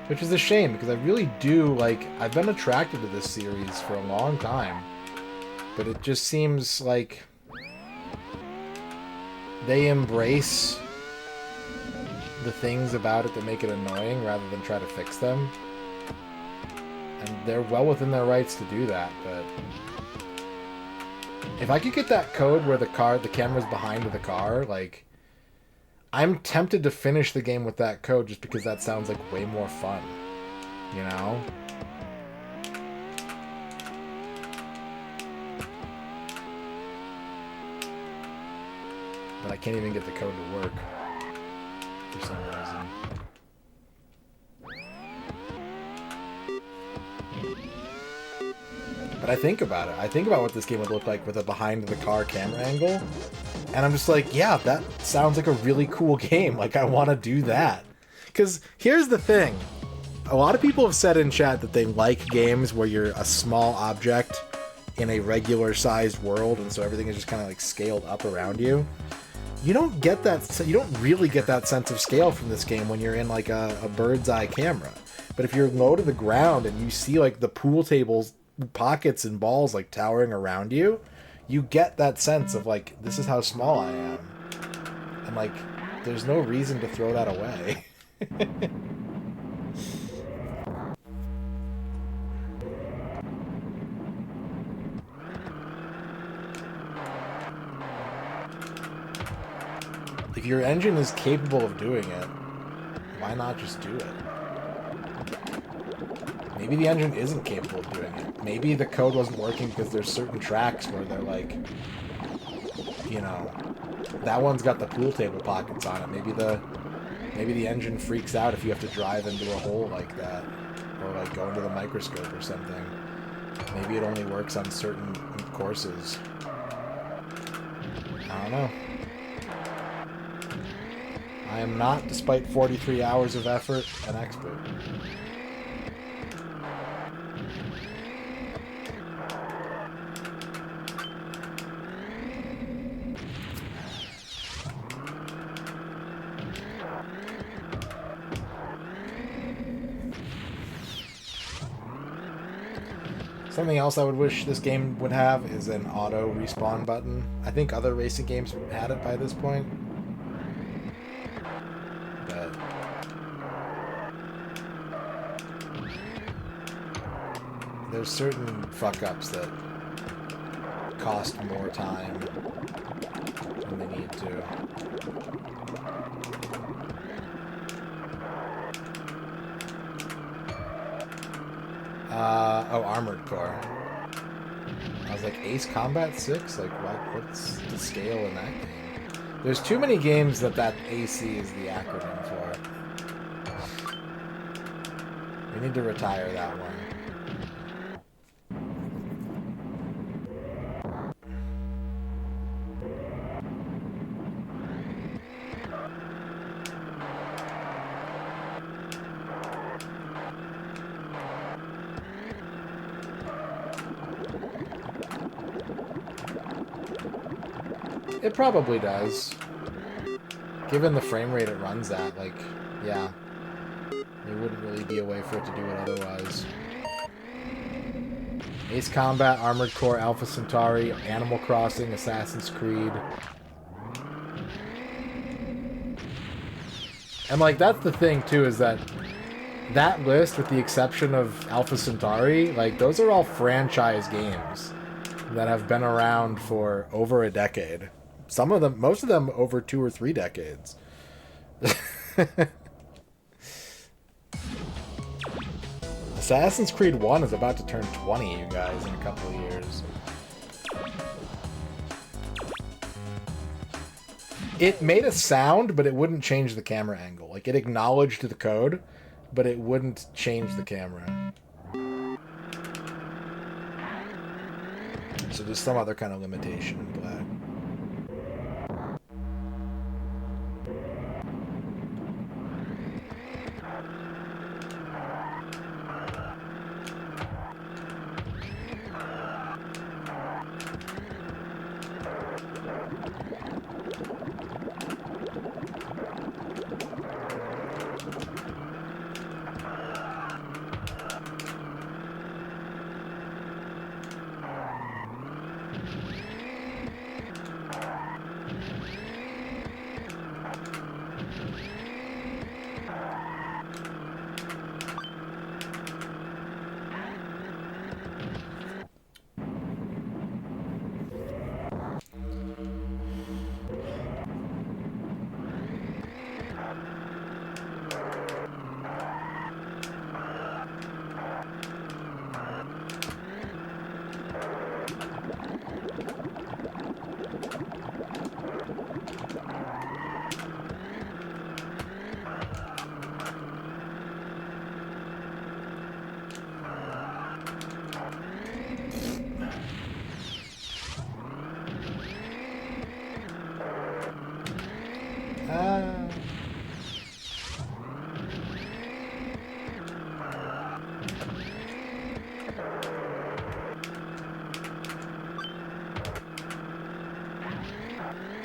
Which is a shame, because I really do, like, I've been attracted to this series for a long time. But it just seems like they embrace the things about it that make it annoying rather than try to fix them. And they're well within their rights to do that, but... if I could get that code where the camera's behind the car, like... I'm tempted to finish the game with that code just because that sounds like way more fun, you know? But I can't even get the code to work for some reason. But I think about it. I think about what this game would look like with a behind-the-car camera angle. And I'm just like, yeah, that sounds like a really cool game. Like, I want to do that. Because here's the thing. A lot of people have said in chat that they like games where you're a small object in a regular-sized world, and so everything is just kind of, like, scaled up around you. You don't get that... you don't really get that sense of scale from this game when you're in, like, a bird's-eye camera. But if you're low to the ground and you see, like, the pool tables, pockets, and balls, like, towering around you... you get that sense of, like, this is how small I am. And, like, there's no reason to throw that away. If your engine is capable of doing it, Why not just do it? Maybe the engine isn't capable of doing it. Maybe the code wasn't working because there's certain tracks where they're like, you know, that one's got the pool table pockets on it. Maybe the engine freaks out if you have to drive into a hole like that, or like go into the microscope or something. Maybe it only works on certain courses. I don't know. I am not, despite 43 hours of effort, an expert. Something else I would wish this game would have is an auto respawn button. I think other racing games had it by this point. But there's certain fuck-ups that cost more time than they need to. Oh, Armored Core. I was like, Ace Combat 6? Like, what's the scale in that game? There's too many games that AC is the acronym for. We need to retire that one. It probably does. Given the frame rate it runs at, like, yeah. There wouldn't really be a way for it to do it otherwise. Ace Combat, Armored Core, Alpha Centauri, Animal Crossing, Assassin's Creed. And, like, that's the thing, too, is that list, with the exception of Alpha Centauri, like, those are all franchise games that have been around for over a decade. Some of them, most of them over 2 or 3 decades. Assassin's Creed 1 is about to turn 20, you guys, in a couple of years. It made a sound, but it wouldn't change the camera angle. Like, it acknowledged the code, but it wouldn't change the camera. So there's some other kind of limitation in play.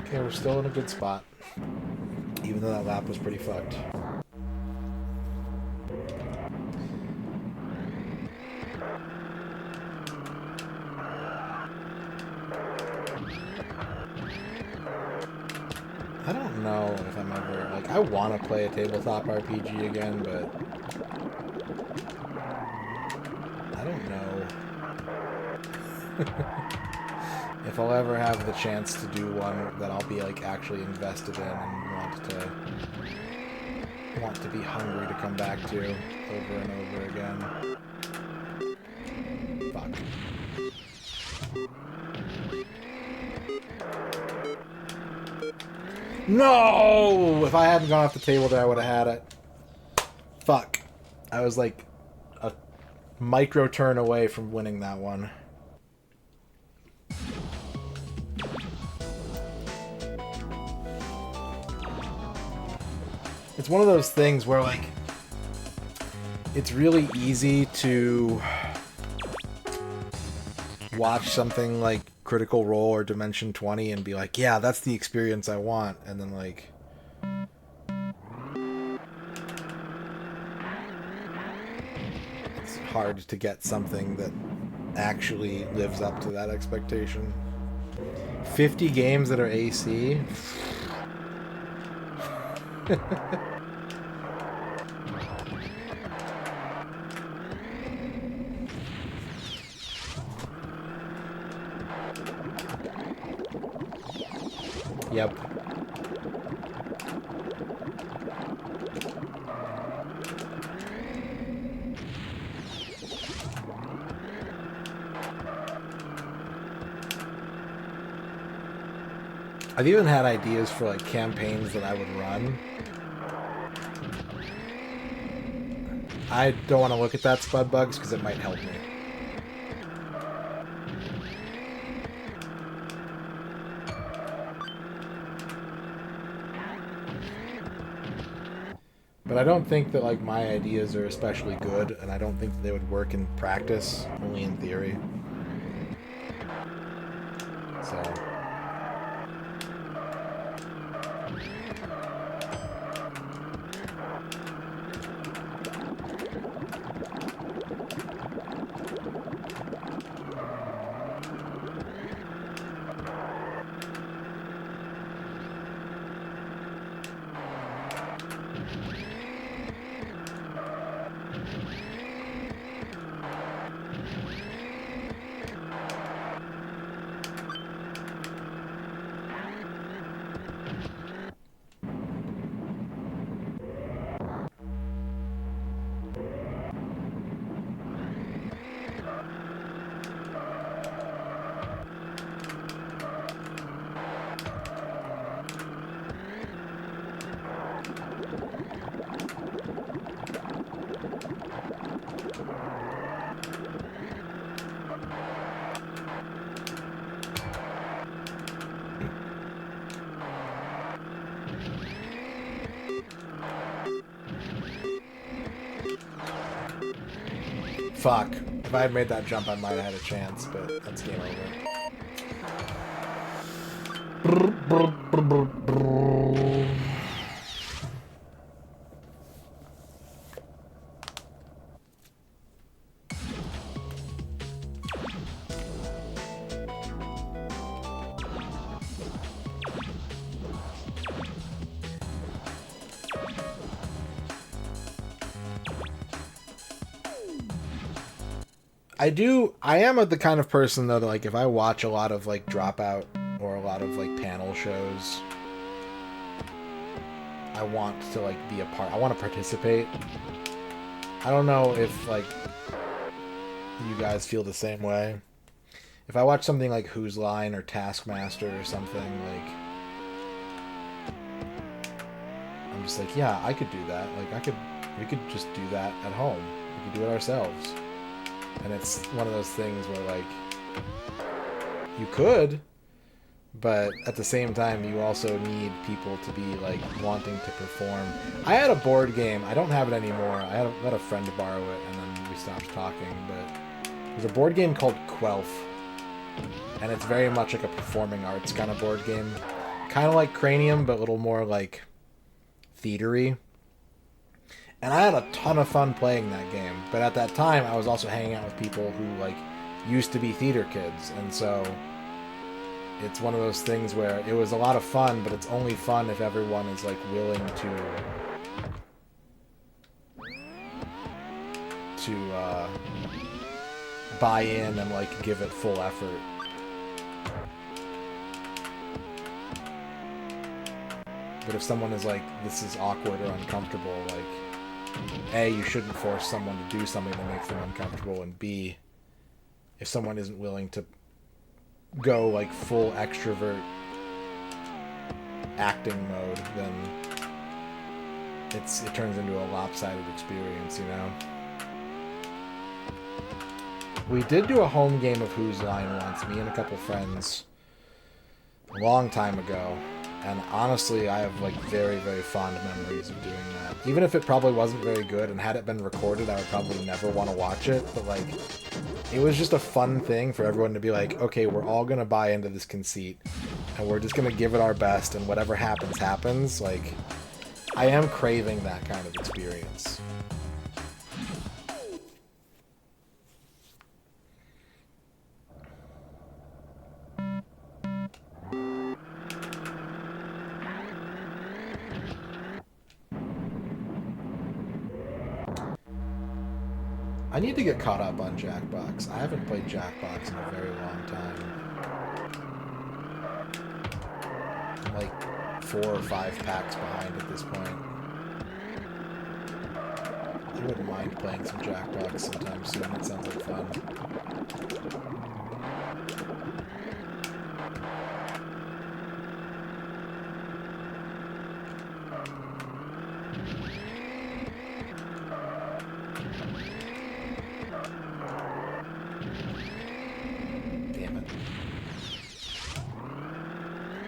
Okay, we're still in a good spot. Even though that lap was pretty fucked. I don't know if I'm ever... Like, I want to play a tabletop RPG again, but... I don't know. If I'll ever have the chance to do one that I'll be, like, actually invested in and want to... want to be hungry to come back to over and over again. Fuck. No! If I hadn't gone off the table there, I would have had it. Fuck. I was like a micro turn away from winning that one. It's one of those things where, like, it's really easy to watch something like Critical Role or Dimension 20 and be like, yeah, that's the experience I want. And then, like, it's hard to get something that actually lives up to that expectation. 50 games that are AC? Yep. I've even had ideas for like campaigns that I would run. I don't want to look at that, Spudbugs, because it might help me. But I don't think that like my ideas are especially good, and I don't think that they would work in practice, only in theory. So... Fuck. If I had made that jump, I might have had a chance, but that's game over. I am the kind of person, though, that, like, if I watch a lot of, like, Dropout or a lot of, like, panel shows, I want to, like, be a part. I want to participate. I don't know if, like, you guys feel the same way. If I watch something like Whose Line or Taskmaster or something, like, I'm just like, yeah, I could do that. Like, we could just do that at home. We could do it ourselves. And it's one of those things where, like, you could, but at the same time, you also need people to be, like, wanting to perform. I had a board game. I don't have it anymore. I let a friend borrow it, and then we stopped talking. But there's a board game called Quelf, and it's very much like a performing arts kind of board game. Kind of like Cranium, but a little more, like, theatery. And I had a ton of fun playing that game. But at that time, I was also hanging out with people who, like, used to be theater kids. And so it's one of those things where it was a lot of fun, but it's only fun if everyone is, like, willing to buy in and, like, give it full effort. but if someone is like, this is awkward or uncomfortable, like, A, you shouldn't force someone to do something that makes them uncomfortable, and B, if someone isn't willing to go like full extrovert acting mode, then it turns into a lopsided experience, you know? We did do a home game of Whose Line once, me and a couple friends, a long time ago, and honestly, I have like very, very fond memories of doing that. Even if it probably wasn't very good, and had it been recorded, I would probably never want to watch it, but like, it was just a fun thing for everyone to be like, okay, we're all gonna buy into this conceit, and we're just gonna give it our best, and whatever happens, happens. Like, I am craving that kind of experience. I need to get caught up on Jackbox. I haven't played Jackbox in a very long time. I'm like 4 or 5 packs behind at this point. I wouldn't mind playing some Jackbox sometime soon. It sounds like fun.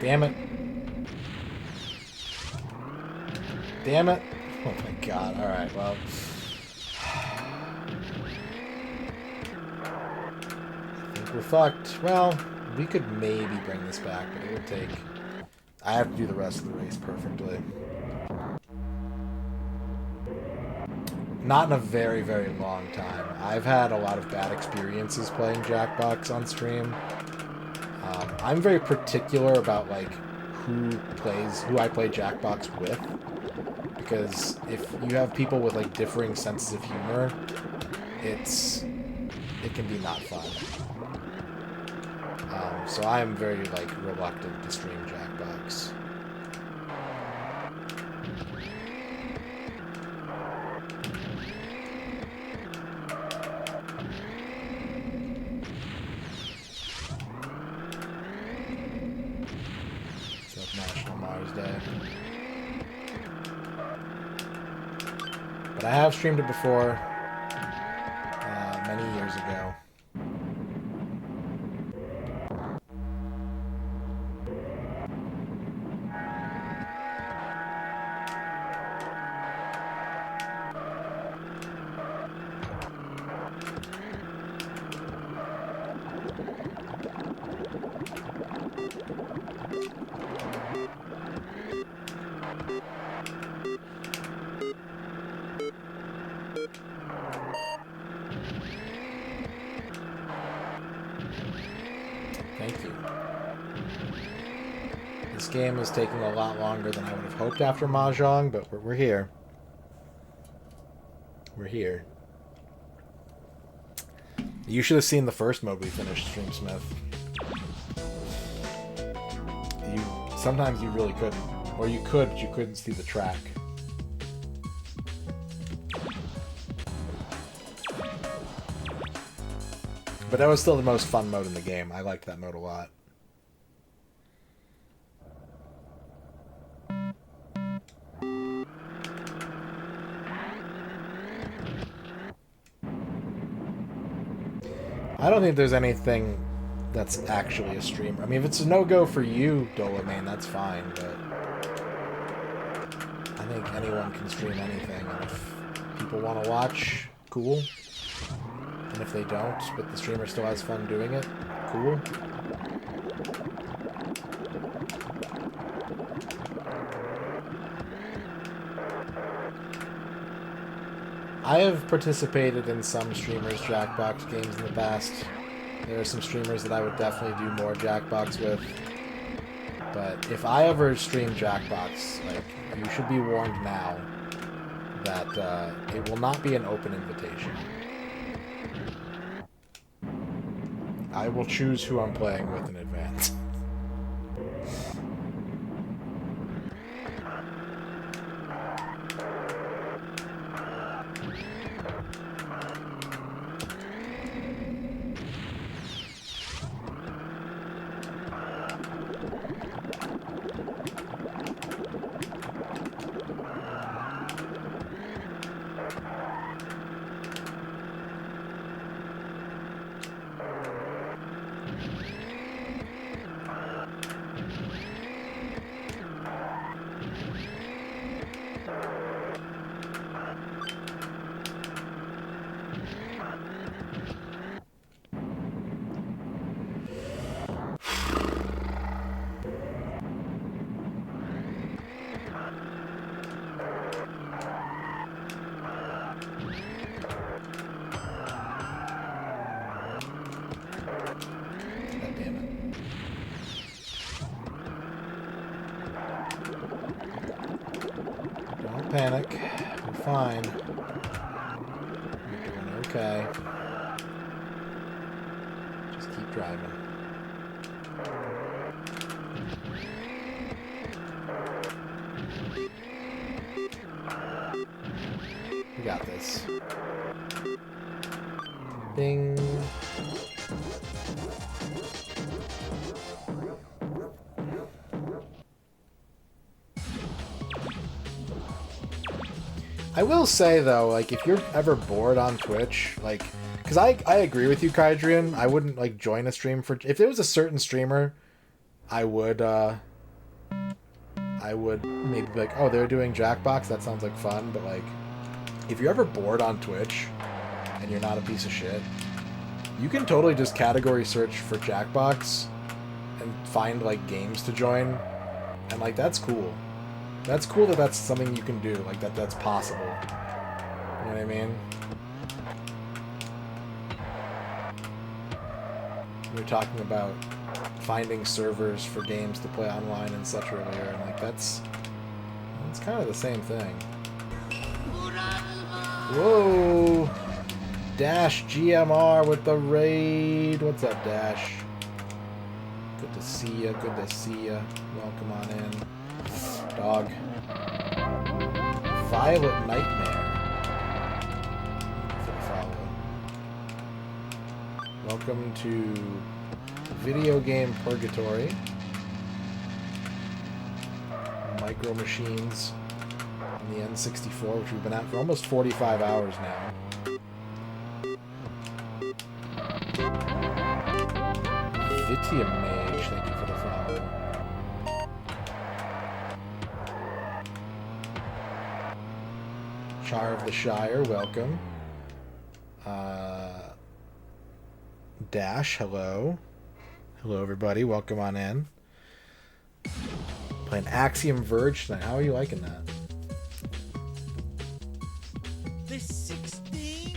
Damn it. Damn it. Oh my god. Alright, well. I think we're fucked. Well, we could maybe bring this back, but it would take... I have to do the rest of the race perfectly. Not in a very, very long time. I've had a lot of bad experiences playing Jackbox on stream. I'm very particular about like who I play Jackbox with, because if you have people with like differing senses of humor, it can be not fun. So I am very like reluctant to stream Jackbox. But I have streamed it before, many years ago. Thank you. This game is taking a lot longer than I would have hoped after Mahjong, but we're here. We're here. You should have seen the first mode we finished, Streamsmith. Sometimes you really couldn't. Or you could, but you couldn't see the track. But that was still the most fun mode in the game. I liked that mode a lot. I don't think there's anything that's actually a streamer. I mean, if it's a no-go for you, Dolomane, that's fine, but I think anyone can stream anything, and if people want to watch, cool. And if they don't, but the streamer still has fun doing it, cool. I have participated in some streamers' Jackbox games in the past. There are some streamers that I would definitely do more Jackbox with. But if I ever stream Jackbox, like, you should be warned now that it will not be an open invitation. I will choose who I'm playing with in advance. panic. We're fine. We're doing okay. Just keep driving. We got this. Bing. I will say, though, like, if you're ever bored on Twitch, like, because I agree with you, Kydrian, I wouldn't, like, join a stream for... If there was a certain streamer, I would maybe be like, oh, they're doing Jackbox, that sounds like fun, but, like, if you're ever bored on Twitch, and you're not a piece of shit, you can totally just category search for Jackbox, and find, like, games to join, and, like, that's cool. That's cool that that's something you can do, like that's possible. You know what I mean? We were talking about finding servers for games to play online and such earlier, and like that's kind of the same thing. Whoa! Dash GMR with the raid. What's up, Dash? Good to see ya. Good to see ya. Welcome on in. Dog. Violet Nightmare. Welcome to Video Game Purgatory. Micro Machines on the N64, which we've been at for almost 45 hours now. Vitium Mage, thank you for the follow. Char of the Shire, welcome. Dash, hello. Hello, everybody. Welcome on in. Playing Axiom Verge tonight. How are you liking that? There's 16?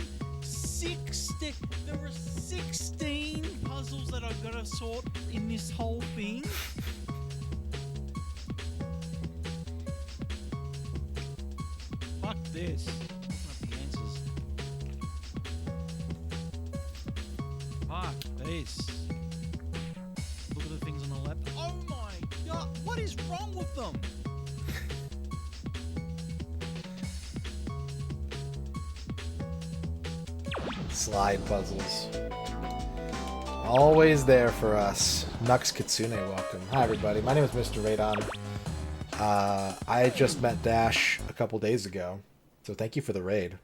There are 16 puzzles that I've got to sort in this whole thing? Fuck this. Open up the answers. Fuck this. Look at the things on the left. Oh my god, what is wrong with them? Slide puzzles. Always there for us. Nux Kitsune, welcome. Hi, everybody. My name is MisterRadon. I just met Dash a couple days ago, so thank you for the raid.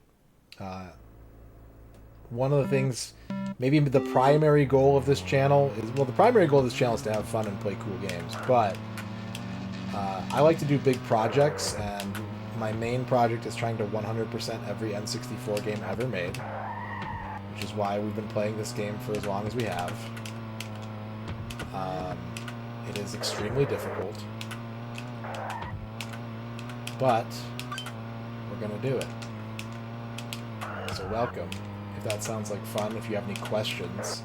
One of the things, maybe the primary goal of this channel is, well, the primary goal of this channel is to have fun and play cool games, but I like to do big projects, and my main project is trying to 100% every N64 game ever made, which is why we've been playing this game for as long as we have. It is extremely difficult, but we're gonna do it. So welcome. If that sounds like fun, if you have any questions,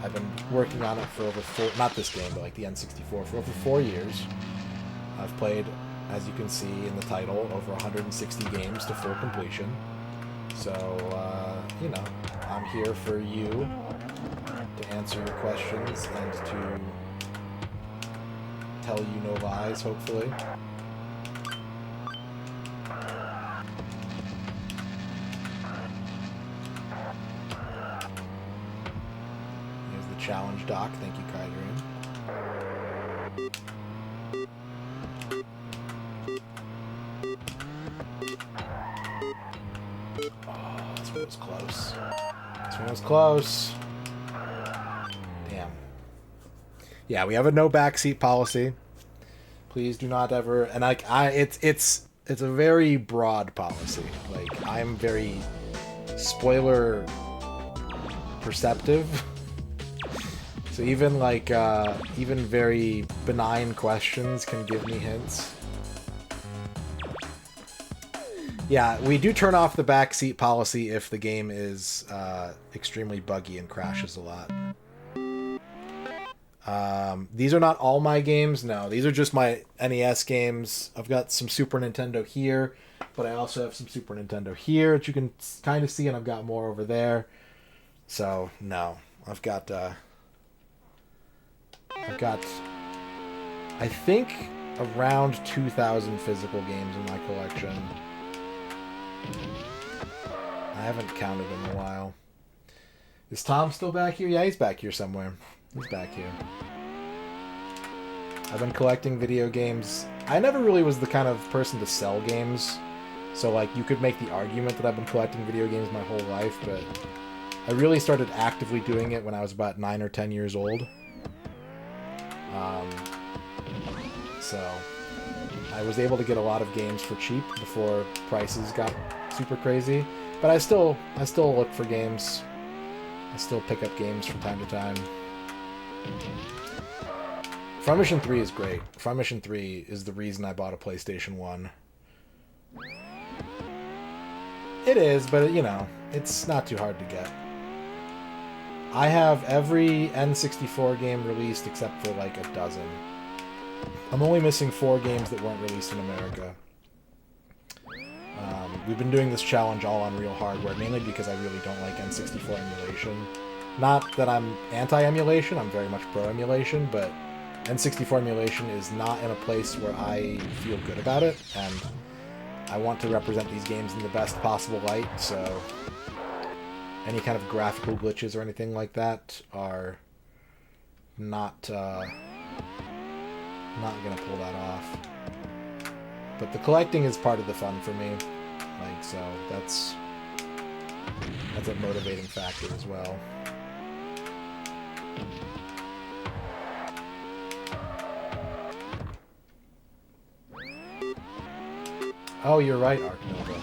I've been working on it for over not this game, but like the N64, for over 4 years. I've played, as you can see in the title, over 160 games to full completion. So, you know, I'm here for you to answer your questions and to tell you no lies, hopefully. Here's the challenge doc. Thank you, Kydrian. Oh, this one was close. This one was close. Damn. Yeah, we have a no backseat policy. Please do not ever. And it's a very broad policy. Like, I'm very spoiler perceptive. So even like even very benign questions can give me hints. Yeah, we do turn off the backseat policy if the game is extremely buggy and crashes a lot. These are not all my games. No, these are just my NES games. I've got some Super Nintendo here, but I also have some Super Nintendo here that you can kind of see, and I've got more over there. So no, I've got I think around 2,000 physical games in my collection. I haven't counted in a while. Is Tom still back here? Yeah, he's back here somewhere. He's back here. I've been collecting video games. I never really was the kind of person to sell games. So, like, you could make the argument that I've been collecting video games my whole life, but I really started actively doing it when I was about 9 or 10 years old. So, I was able to get a lot of games for cheap before prices got super crazy. But I still look for games. I still pick up games from time to time. Front Mission 3 is great. Front Mission 3 is the reason I bought a PlayStation 1. It is, but you know, it's not too hard to get. I have every N64 game released except for like a dozen. I'm only missing 4 games that weren't released in America. We've been doing this challenge all on real hardware, mainly because I really don't like N64 emulation. Not that I'm anti-emulation, I'm very much pro-emulation, but N64 emulation is not in a place where I feel good about it, and I want to represent these games in the best possible light, so any kind of graphical glitches or anything like that are not gonna pull that off. But the collecting is part of the fun for me. Like, so that's a motivating factor as well. Oh, you're right, Ark Nova.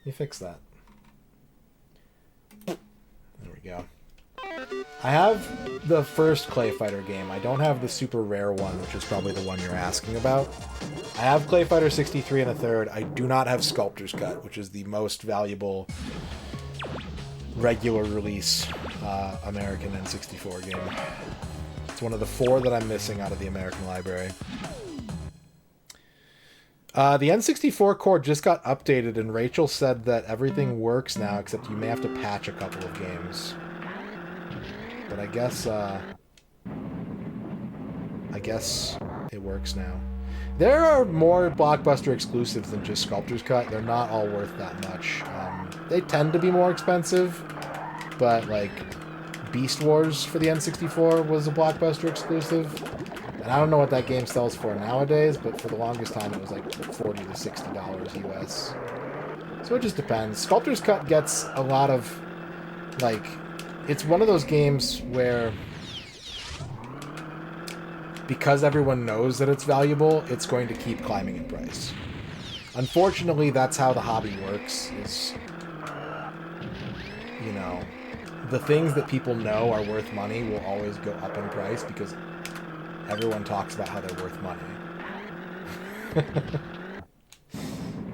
You fix that. There we go. I have the first Clay Fighter game. I don't have the super rare one, which is probably the one you're asking about. I have Clay Fighter 63 and a third. I do not have Sculptor's Cut, which is the most valuable regular release American N64 game. It's one of the 4 that I'm missing out of the American library. The N64 core just got updated, and Rachel said that everything works now, except you may have to patch a couple of games. But I guess it works now. There are more Blockbuster exclusives than just Sculptor's Cut. They're not all worth that much. They tend to be more expensive, but like Beast Wars for the N64 was a Blockbuster exclusive. And I don't know what that game sells for nowadays, but for the longest time it was like $40 to $60 US. So it just depends. Sculptor's Cut gets a lot of, like, it's one of those games where because everyone knows that it's valuable, it's going to keep climbing in price. Unfortunately, that's how the hobby works, is, you know, the things that people know are worth money will always go up in price because everyone talks about how they're worth money.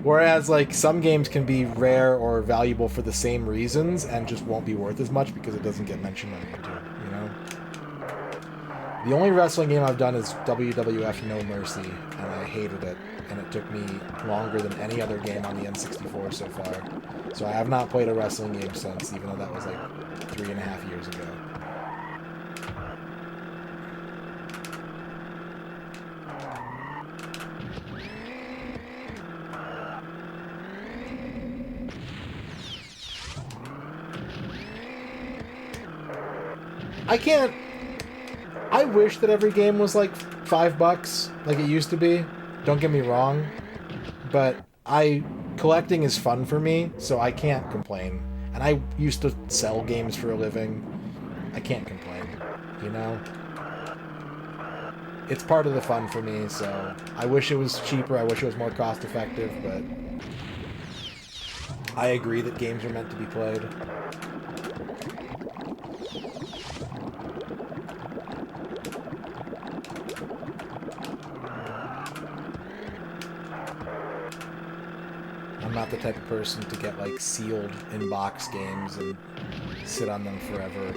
Whereas, like, some games can be rare or valuable for the same reasons and just won't be worth as much because it doesn't get mentioned on YouTube, you know? The only wrestling game I've done is WWF No Mercy, and I hated it, and it took me longer than any other game on the N64 so far. So I have not played a wrestling game since, even though that was like 3.5 years ago. I wish that every game was like $5, like it used to be. Don't get me wrong, but collecting is fun for me, so I can't complain. And I used to sell games for a living. I can't complain, you know? It's part of the fun for me, so I wish it was cheaper, I wish it was more cost effective, but I agree that games are meant to be played. I'm not the type of person to get, like, sealed in-box games and sit on them forever.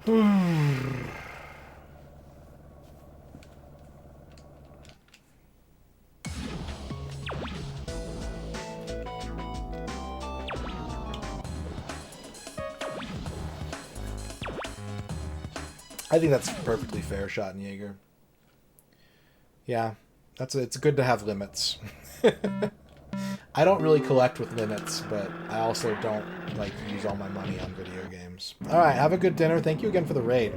I think that's a perfectly fair shot in Jaeger. Yeah, it's good to have limits. I don't really collect with limits, but I also don't like to use all my money on video games. All right, have a good dinner. Thank you again for the raid.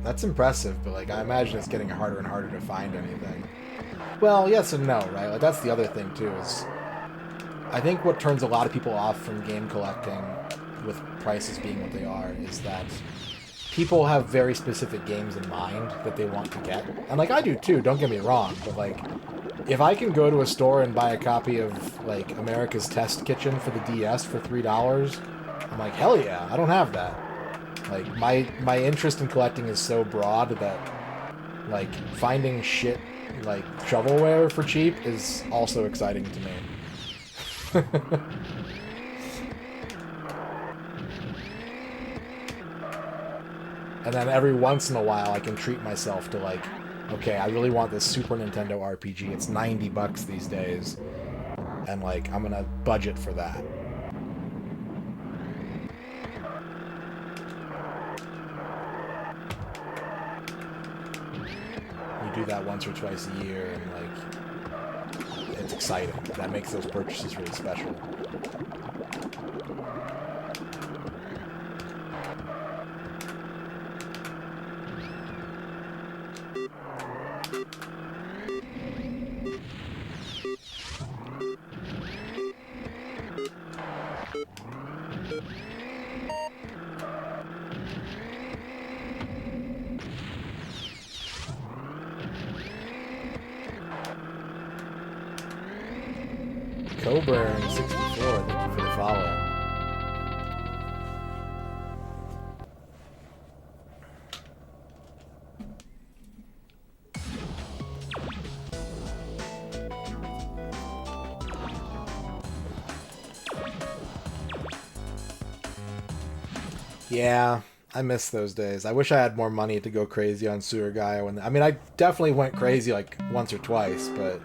That's impressive, but like I imagine it's getting harder and harder to find anything. Well, yes and no, right? Like that's the other thing too is I think what turns a lot of people off from game collecting with prices being what they are is that people have very specific games in mind that they want to get. And like I do too, don't get me wrong, but like if I can go to a store and buy a copy of like America's Test Kitchen for the DS for $3, I'm like, hell yeah, I don't have that. Like, my interest in collecting is so broad that, like, finding shit like shovelware for cheap is also exciting to me. And then every once in a while I can treat myself to, like, okay, I really want this Super Nintendo RPG. It's $90 these days. And, like, I'm gonna budget for that. Do that once or twice a year, and like it's exciting. That makes those purchases really special. Coburn 64, thank you for the follow. Yeah, I miss those days. I wish I had more money to go crazy on Sewer Gaia. I mean, I definitely went crazy like once or twice, but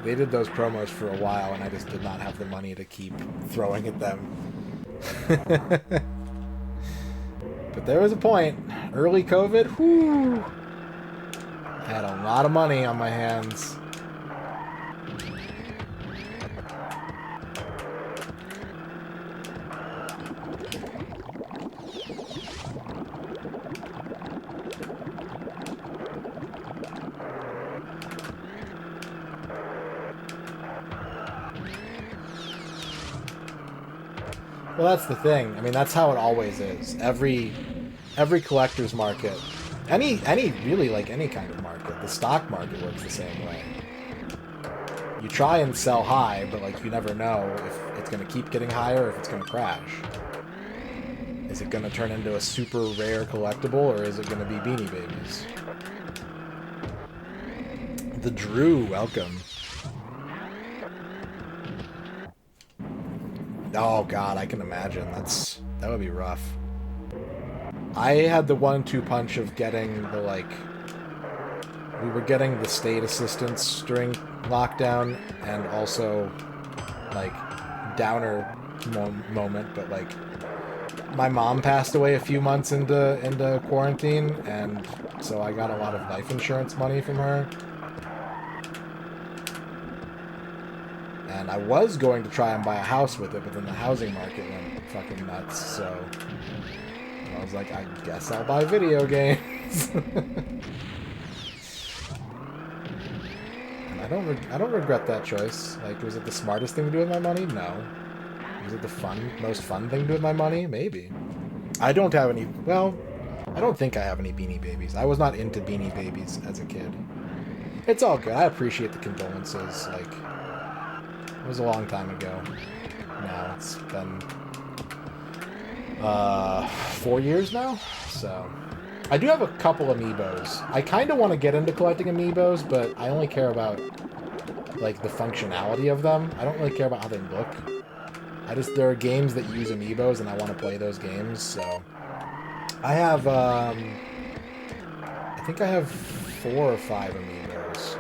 they did those promos for a while, and I just did not have the money to keep throwing at them. But there was a point. Early COVID, whoo! I had a lot of money on my hands. Well, that's the thing. I mean, that's how it always is. Every collector's market, any really like any kind of market, the stock market works the same way. You try and sell high, but like you never know if it's going to keep getting higher or if it's going to crash. Is it going to turn into a super rare collectible, or is it going to be Beanie Babies? The Drew, welcome. Oh god, I can imagine. That would be rough. I had the 1-2 punch of getting the, like... We were getting the state assistance during lockdown, and also, like, downer moment, but, like, my mom passed away a few months into quarantine, and so I got a lot of life insurance money from her. And I was going to try and buy a house with it, but then the housing market went fucking nuts, so I was like, I guess I'll buy video games. And I don't regret that choice. Like, was it the smartest thing to do with my money? No. Was it the most fun thing to do with my money? Maybe. I don't have any, well, I don't think I have any Beanie Babies. I was not into Beanie Babies as a kid. It's all good. I appreciate the condolences. Like, it was a long time ago. Now it's been 4 years now. So I do have a couple amiibos. I kind of want to get into collecting amiibos, but I only care about like the functionality of them. I don't really care about how they look. There are games that use amiibos, and I want to play those games. So I have I think I have 4 or 5 amiibos.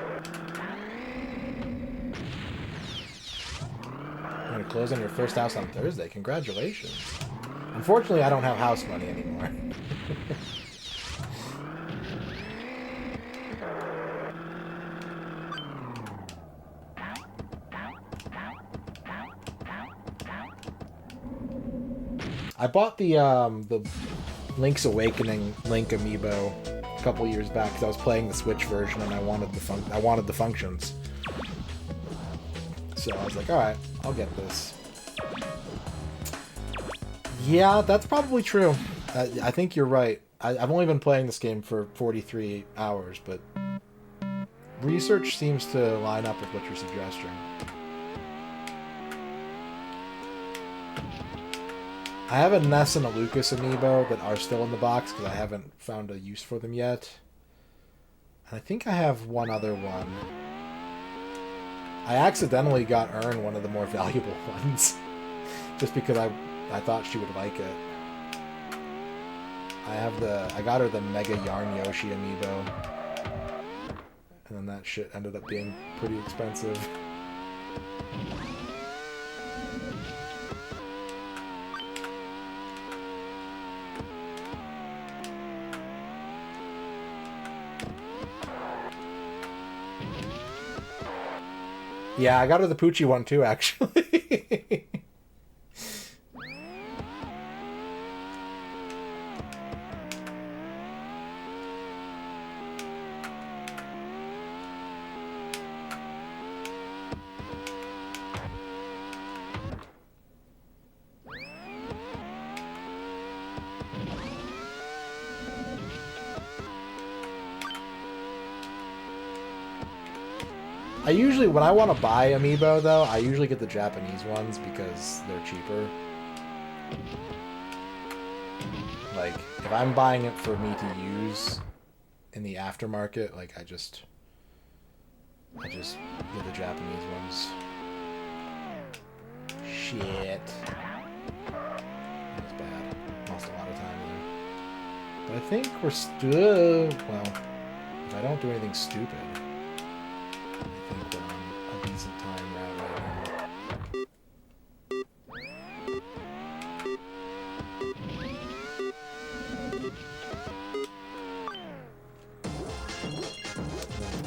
I'm going to close on your first house on Thursday. Congratulations. Unfortunately, I don't have house money anymore. I bought the Link's Awakening Link amiibo a couple years back because I was playing the Switch version and I wanted the functions. So I was like, all right, I'll get this. Yeah, that's probably true. I think you're right. I've only been playing this game for 43 hours, but research seems to line up with what you're suggesting. I have a Ness and a Lucas amiibo that are still in the box because I haven't found a use for them yet. And I think I have one other one. I accidentally got Ern one of the more valuable ones. Just because I thought she would like it. I got her the Mega Yarn Yoshi amiibo. And then that shit ended up being pretty expensive. Yeah, I got her the Poochie one too, actually. When I want to buy amiibo, though, I usually get the Japanese ones because they're cheaper. Like, if I'm buying it for me to use in the aftermarket, like, I just get the Japanese ones. Shit. That was bad. Lost a lot of time there. But I think we're still, well, if I don't do anything stupid, I think we're on a decent time route right now.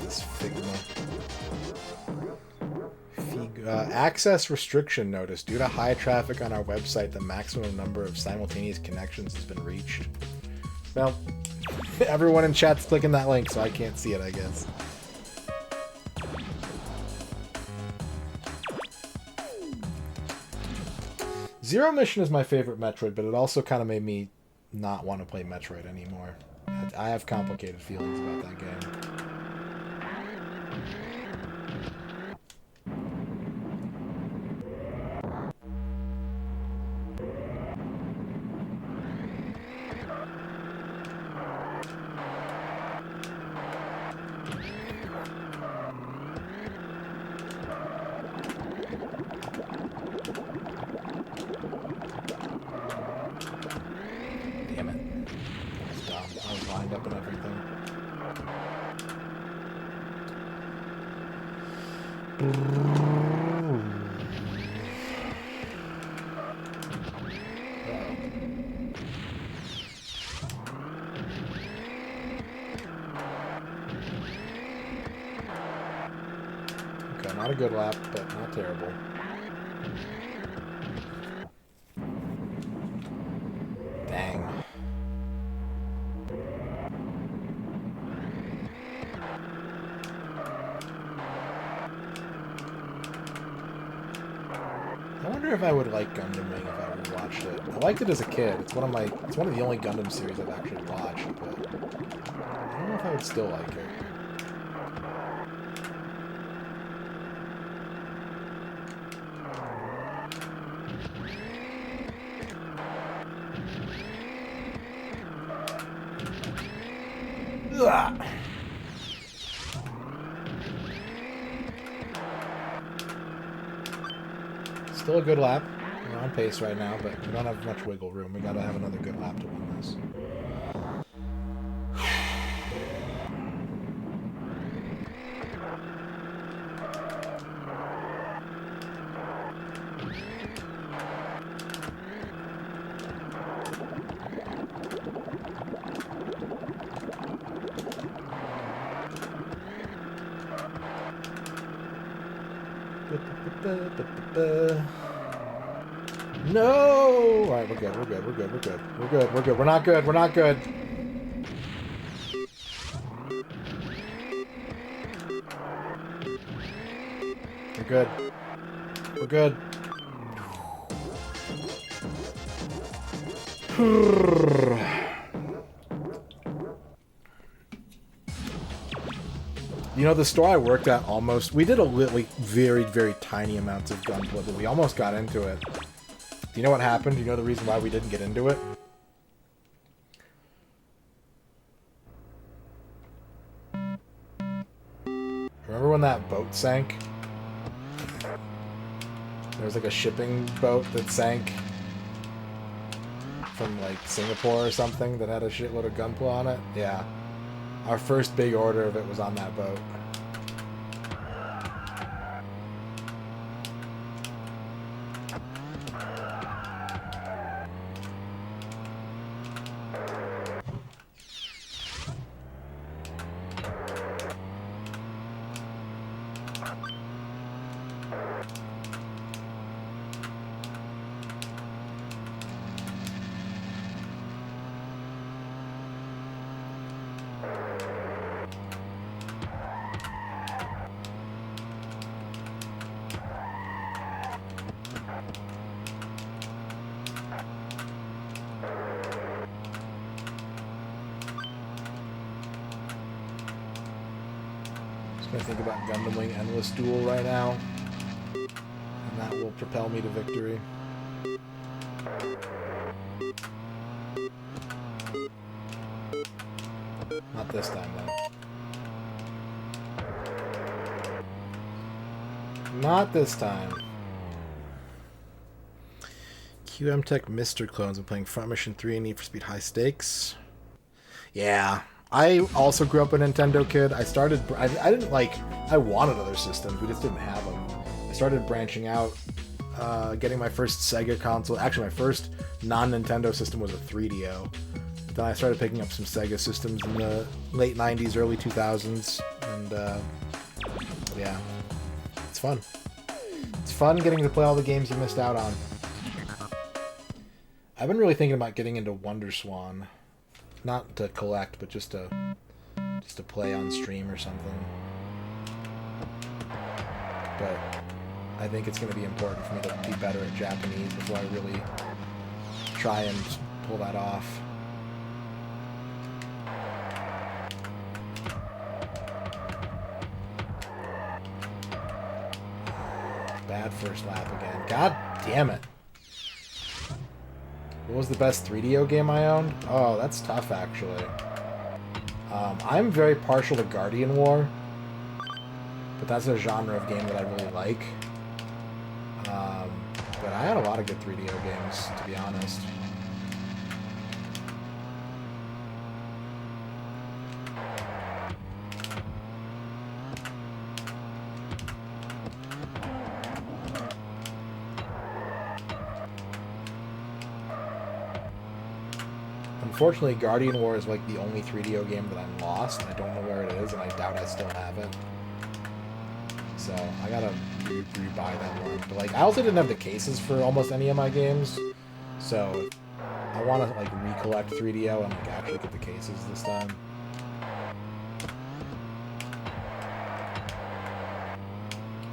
This Figma. Access restriction notice. Due to high traffic on our website, the maximum number of simultaneous connections has been reached. Well, everyone in chat's clicking that link, so I can't see it, I guess. Zero Mission is my favorite Metroid, but it also kind of made me not want to play Metroid anymore. I have complicated feelings about that game. Okay. Not a good lap, but not terrible. Dang. I wonder if I would like Gundam Wing if I rewatched it. I liked it as a kid. It's one of the only Gundam series I've actually watched, but I don't know if I would still like it. Ugh. Still a good lap. We're on pace right now, but we don't have much wiggle room. We gotta have another good lap to win this. No! Alright, we're good, we're good, we're good, we're good. We're good, we're good. We're not good, we're not good. We're good. We're good. You know, the store I worked at almost... We did like very, very tiny amounts of gunplay, but we almost got into it. Do you know what happened? Do you know the reason why we didn't get into it? Remember when that boat sank? There was like a shipping boat that sank from like Singapore or something that had a shitload of gunpla on it? Yeah. Our first big order of it was on that boat. I think about Gundam Wing Endless Duel right now, and that will propel me to victory. Not this time, though. Not this time. QM Tech Mr. Clones. I'm playing Front Mission 3 and Need for Speed High Stakes. Yeah. I also grew up a Nintendo kid. I didn't like, I wanted other systems, we just didn't have them. I started branching out, getting my first Sega console. Actually, my first non-Nintendo system was a 3DO. But then I started picking up some Sega systems in the late 90s, early 2000s, and yeah, it's fun. It's fun getting to play all the games you missed out on. I've been really thinking about getting into WonderSwan. Not to collect, but just to play on stream or something. But I think it's going to be important for me to be better at Japanese before I really try and pull that off. Bad first lap again. God damn it. What was the best 3DO game I owned? Oh, that's tough, actually. I'm very partial to Guardian War, but that's a genre of game that I really like. But I had a lot of good 3DO games, to be honest. Unfortunately, Guardian War is like the only 3DO game that I'm lost. I don't know where it is, and I doubt I still have it. so I gotta re-buy that one. But like, I also didn't have the cases for almost any of my games, so I want to like recollect 3DO and like actually get the cases this time.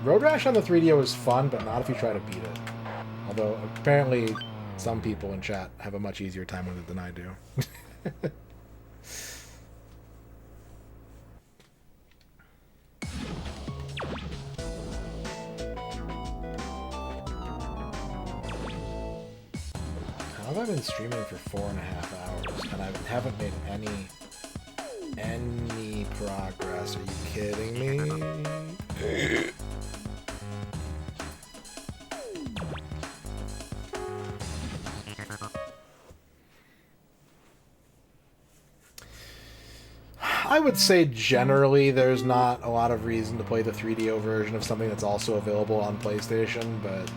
Road Rash on the 3DO is fun, but not if you try to beat it. Although apparently some people in chat have a much easier time with it than I do. How have I been streaming for 4.5 hours and I haven't made any progress? Are you kidding me? I would say generally there's not a lot of reason to play the 3DO version of something that's also available on PlayStation, but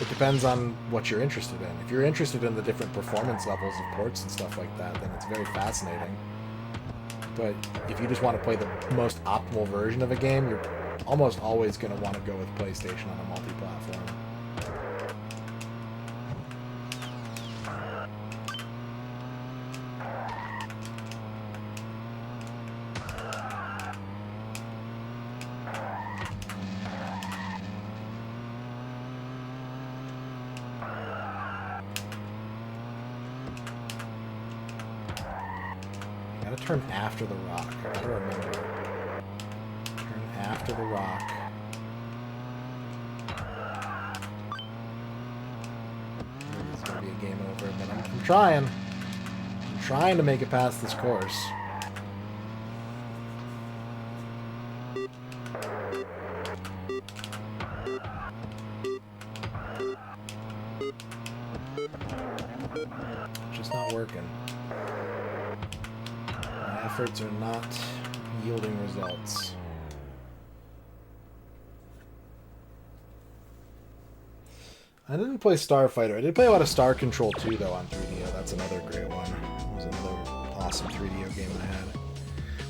it depends on what you're interested in. If you're interested in the different performance levels of ports and stuff like that, then it's very fascinating. But if you just want to play the most optimal version of a game, you're almost always going to want to go with PlayStation on a multi-platform. Turn after the rock. I gotta remember. Turn after the rock. This is gonna be a game over, but I'm trying. I'm trying to make it past this course. Just not working. Efforts are not yielding results. I didn't play Starfighter. I did play a lot of Star Control 2 though on 3DO. That's another great one. It was another awesome 3DO game I had.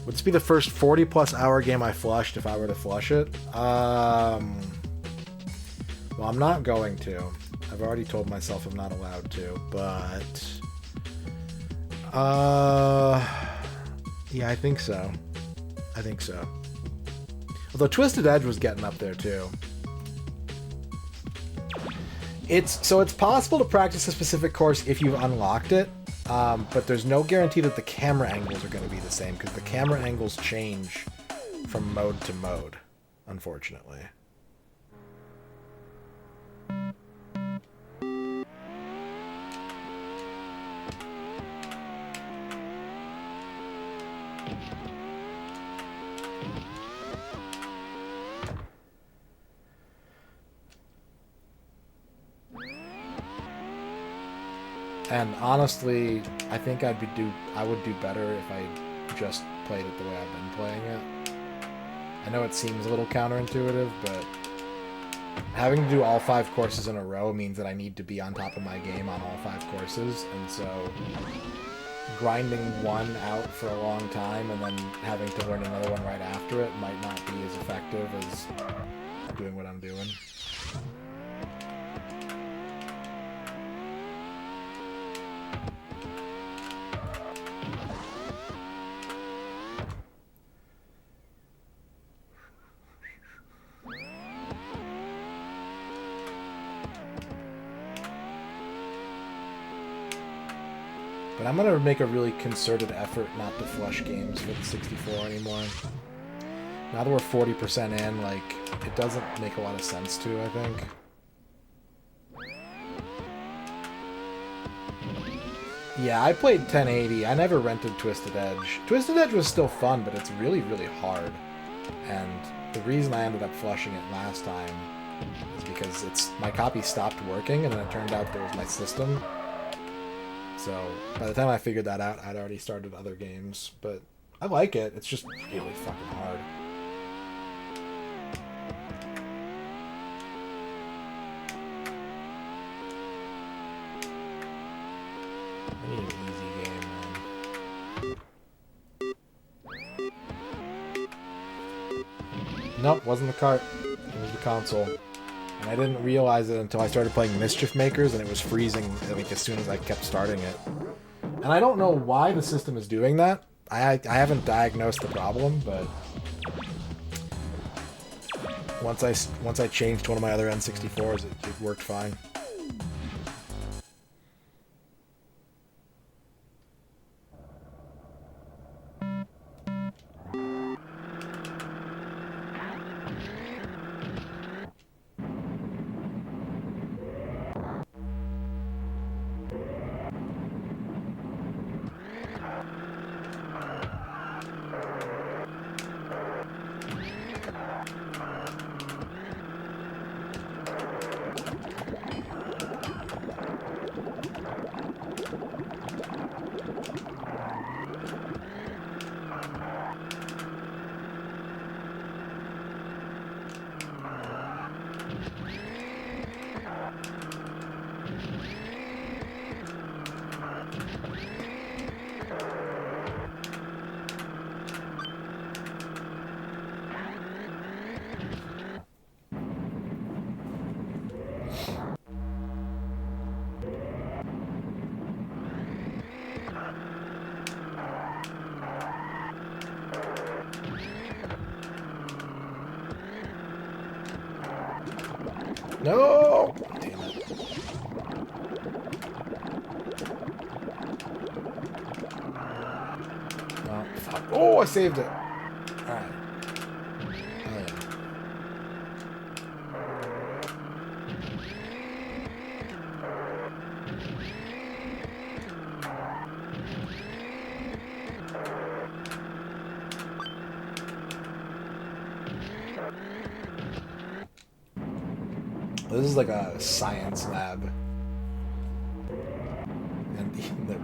Would this be the first 40+ hour game I flushed if I were to flush it? Well, I'm not going to. I've already told myself I'm not allowed to, but yeah, I think so. I think so. Although Twisted Edge was getting up there too. It's possible to practice a specific course if you've unlocked it, but there's no guarantee that the camera angles are going to be the same because the camera angles change from mode to mode, unfortunately. And honestly, I think I would do better if I just played it the way I've been playing it. I know it seems a little counterintuitive, but having to do all 5 courses in a row means that I need to be on top of my game on all 5 courses, and so grinding one out for a long time and then having to learn another one right after it might not be as effective as doing what I'm doing. But I'm going to make a really concerted effort not to flush games for the 64 anymore. Now that we're 40% in, like, it doesn't make a lot of sense to, I think. Yeah, I played 1080. I never rented Twisted Edge. Twisted Edge was still fun, but it's really, really hard. And the reason I ended up flushing it last time is because my copy stopped working, and then it turned out there was my system. So by the time I figured that out, I'd already started other games. But I like it. It's just really fucking hard. I need an easy game, man. Nope, wasn't the cart. It was the console. And I didn't realize it until I started playing Mischief Makers, and it was freezing like as soon as I kept starting it. And I don't know why the system is doing that. I haven't diagnosed the problem, but once I changed to one of my other N64s, it worked fine. No! Damn it. Oh, fuck. Oh, I saved it. Alright. Oh, yeah. This is like a science lab. And the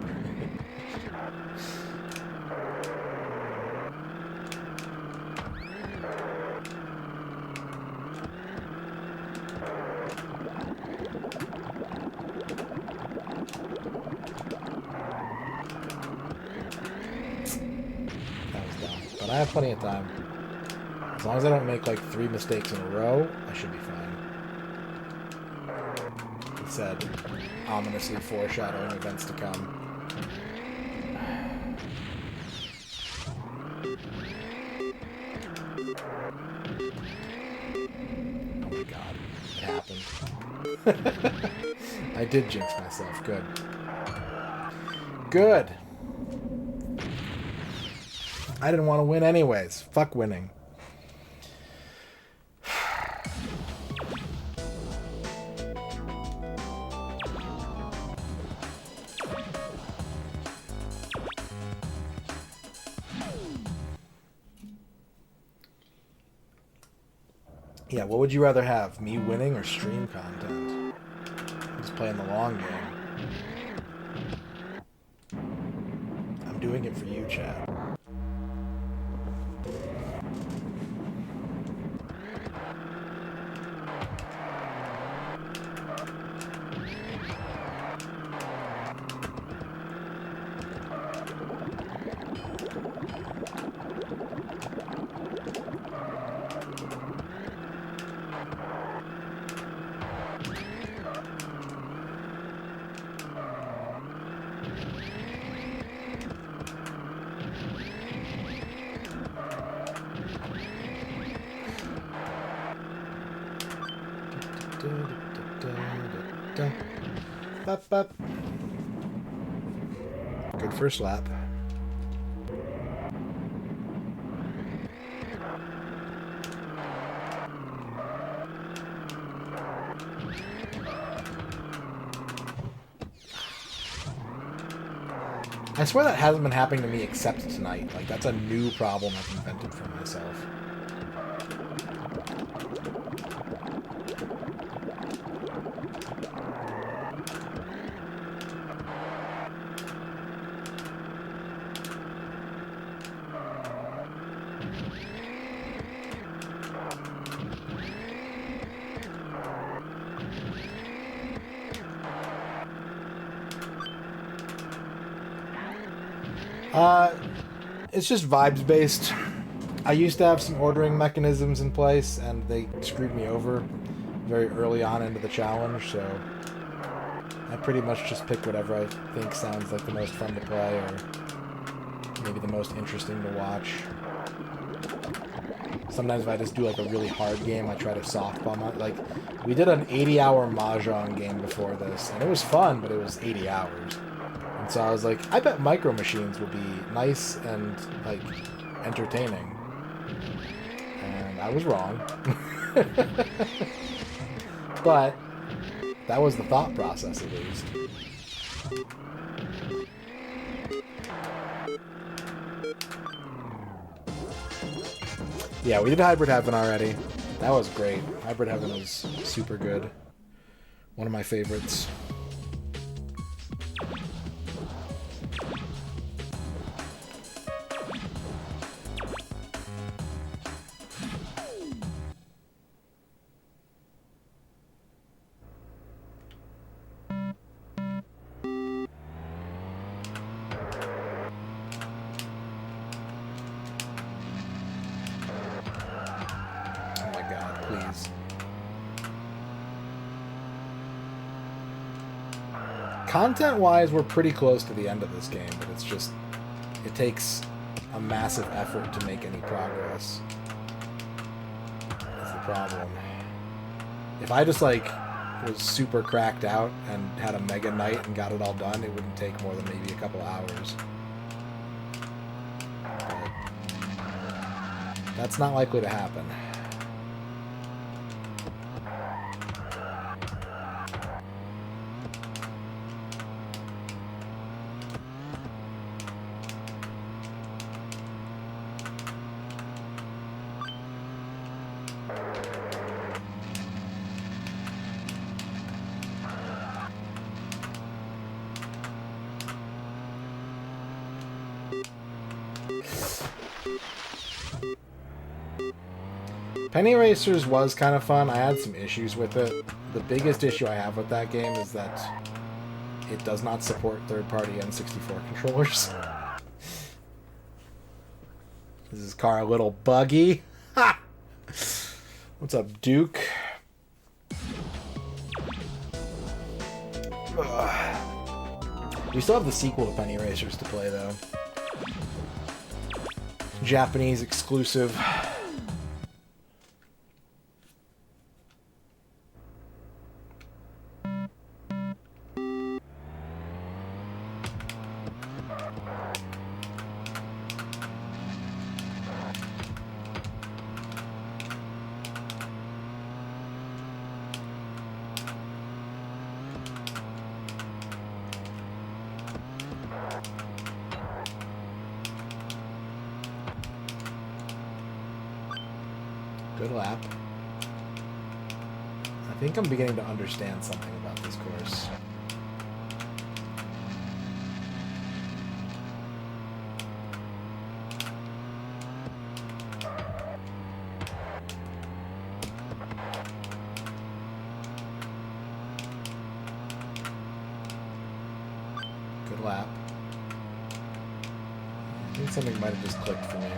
But I have plenty of time. As long as I don't make like 3 mistakes in a row, I should be fine. He said, ominously foreshadowing events to come. Oh my god, it happened. I did jinx myself, good. Good! I didn't want to win anyways. Fuck winning. Yeah, what would you rather have? Me winning or stream content? I'm just playing the long game. I'm doing it for you, chat. Good first lap. I swear that hasn't been happening to me except tonight. Like, that's a new problem I've invented for myself. It's just vibes based. I used to have some ordering mechanisms in place, and they screwed me over very early on into the challenge, so I pretty much just pick whatever I think sounds like the most fun to play, or maybe the most interesting to watch. Sometimes if I just do like a really hard game, I try to softball my... Like, we did an 80-hour Mahjong game before this, and it was fun, but it was 80 hours. And so I was like, I bet Micro Machines will be nice and, like, entertaining. And I was wrong. But that was the thought process, at least. Yeah, we did Hybrid Heaven already. That was great. Hybrid Heaven was super good. One of my favorites. Content-wise, we're pretty close to the end of this game, but it's just... It takes a massive effort to make any progress. That's the problem. If I just, like, was super cracked out and had a mega night and got it all done, it wouldn't take more than maybe a couple hours. But that's not likely to happen. Penny Racers was kind of fun. I had some issues with it. The biggest issue I have with that game is that it does not support third-party N64 controllers. Is this car a little buggy? Ha! What's up, Duke? Ugh. We still have the sequel to Penny Racers to play, though. Japanese exclusive. Good lap. I think I'm beginning to understand something about this course. Good lap. I think something might have just clicked for me.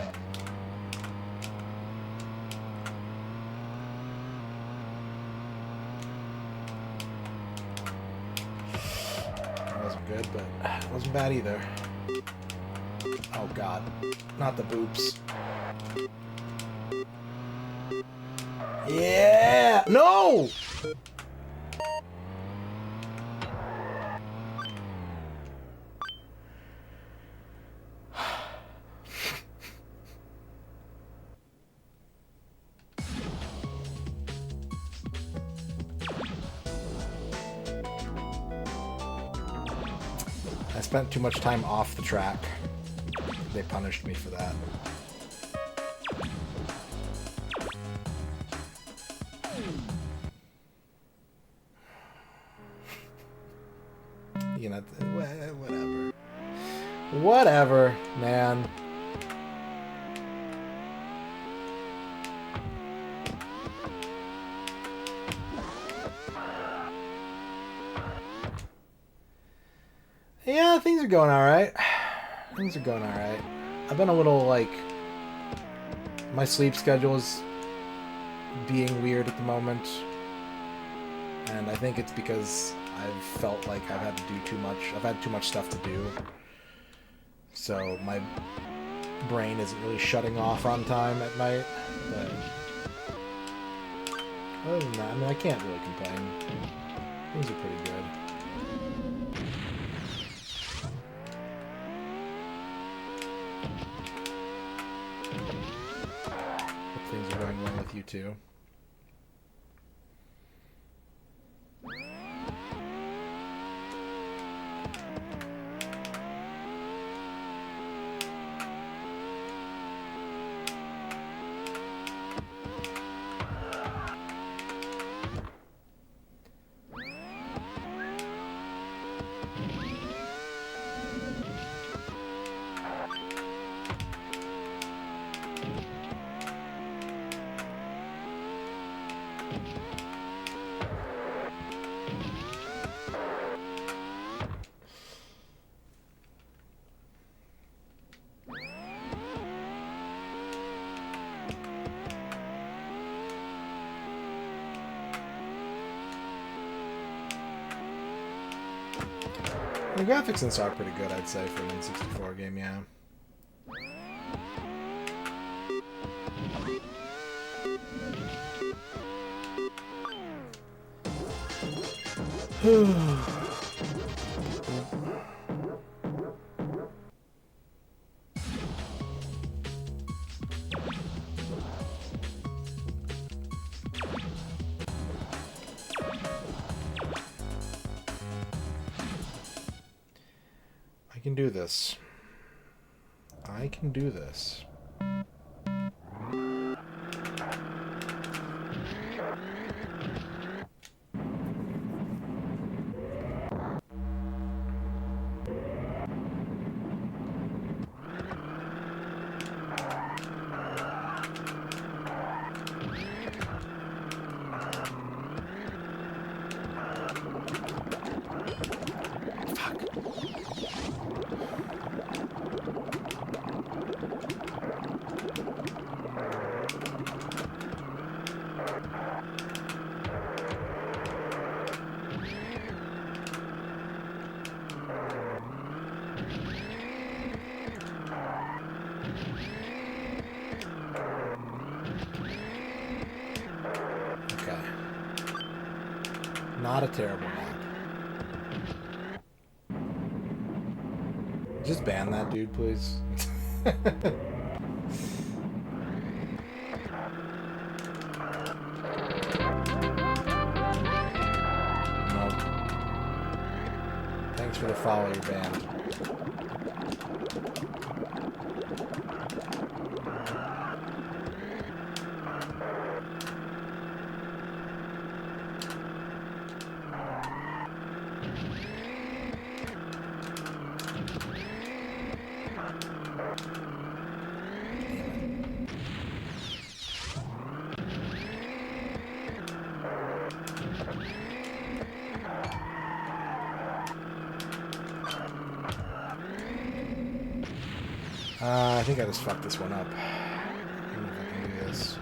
Good, but it wasn't bad either. Oh god, not the boops. Yeah! No! I spent too much time off the track. They punished me for that. You know, whatever. Whatever, man. Yeah, things are going alright. Things are going alright. I've been a little, like, My sleep schedule is being weird at the moment. And I think it's because I've felt like I've had to do too much. I've had too much stuff to do. So my brain isn't really shutting off on time at night. But other than that, I mean, I can't really complain. Things are pretty good. Hope things are going well with you too. The graphics in this are pretty good, I'd say, for an N64 game, yeah. I can do this. I can do this. Not a terrible map. Just ban that dude, please. Nope. Thanks for the follow, you're banned. I think I just fucked this one up. I don't know if I can do this.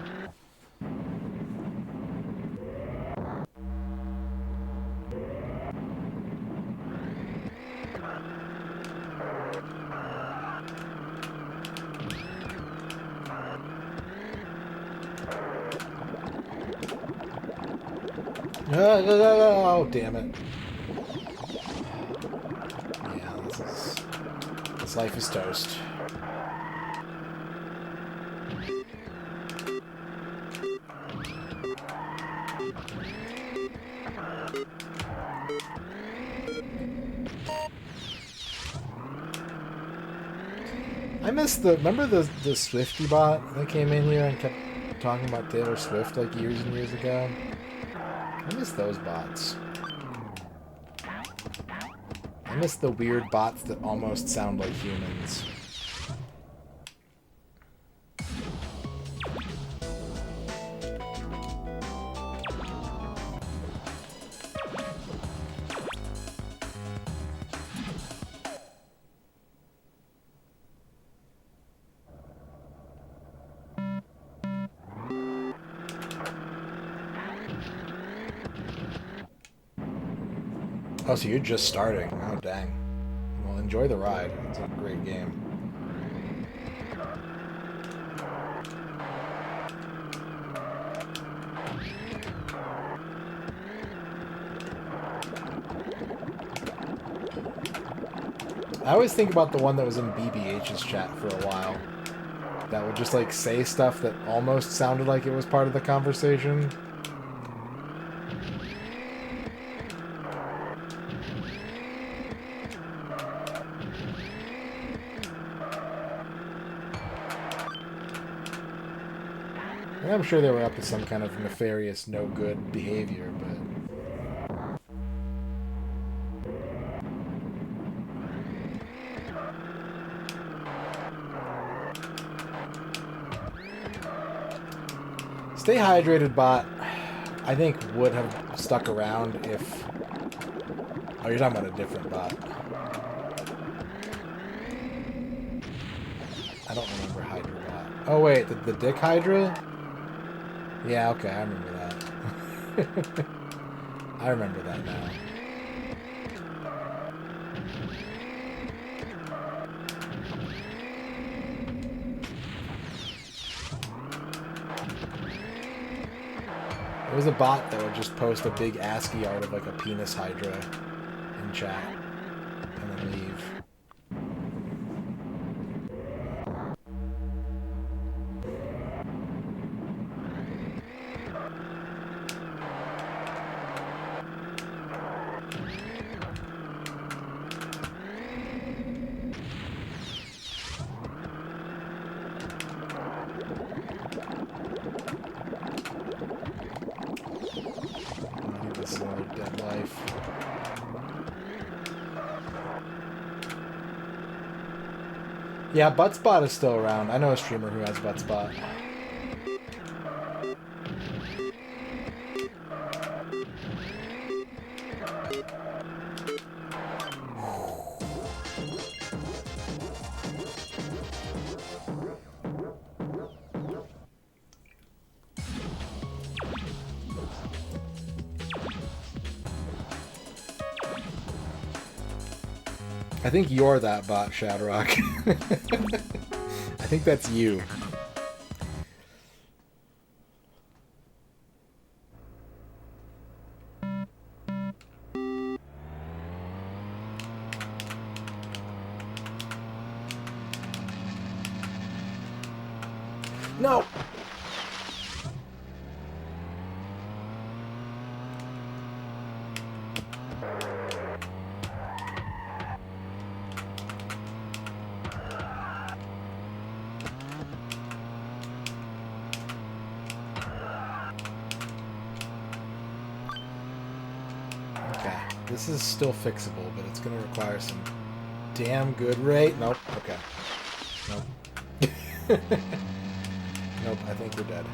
Oh, damn it. Yeah, this life is toast. I missed remember the Swifty bot that came in here and kept talking about Taylor Swift like years and years ago? I miss those bots. I miss the weird bots that almost sound like humans. Oh, so you're just starting. Oh, dang. Well, enjoy the ride. It's a great game. I always think about the one that was in BBH's chat for a while. That would just, like, say stuff that almost sounded like it was part of the conversation. And I'm sure they were up to some kind of nefarious, no-good behavior, but... Stay Hydrated bot, I think, would have stuck around if... Oh, you're talking about a different bot. I don't remember Hydra bot. Oh, wait, the Dick Hydra? Yeah, okay, I remember that. I remember that now. There was a bot that would just post a big ASCII art of like a penis hydra in chat and then leave. Dead life. Yeah, Buttspot is still around. I know a streamer who has Buttspot. I think you're that bot, Shadrock. I think that's you. No! This is still fixable, but it's going to require some damn good rate. Nope. Okay. Nope. Nope, I think we're dead.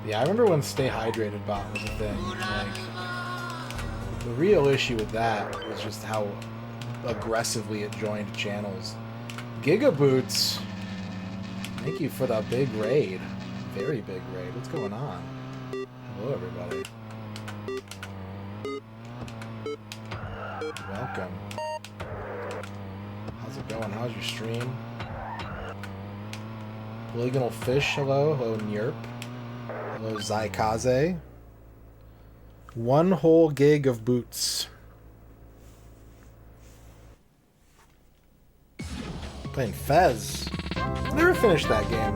Yeah, I remember when Stay Hydrated bot was a thing. Like, the real issue with that was just how aggressively it joined channels. Gigaboots, thank you for the big raid. Very big raid. What's going on? Hello, everybody. Welcome. How's it going? How's your stream? Polygonal Fish, hello. Hello, Nyerp. Hello, Zykaze. 1 whole gig of boots. Playing Fez. Never finished that game.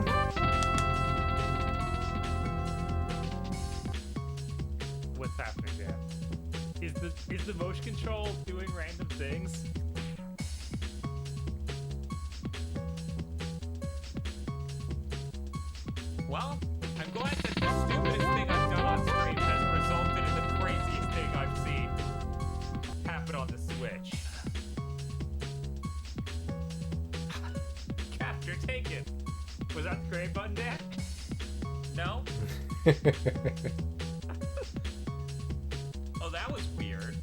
What's happening, Dan? Is the motion control doing random things? Well, I'm glad that the stupidest thing I've done on stream has resulted in the craziest thing I've seen happen on the Switch. Capture taken. Was that the gray button, Dan? No? Oh, that was weird.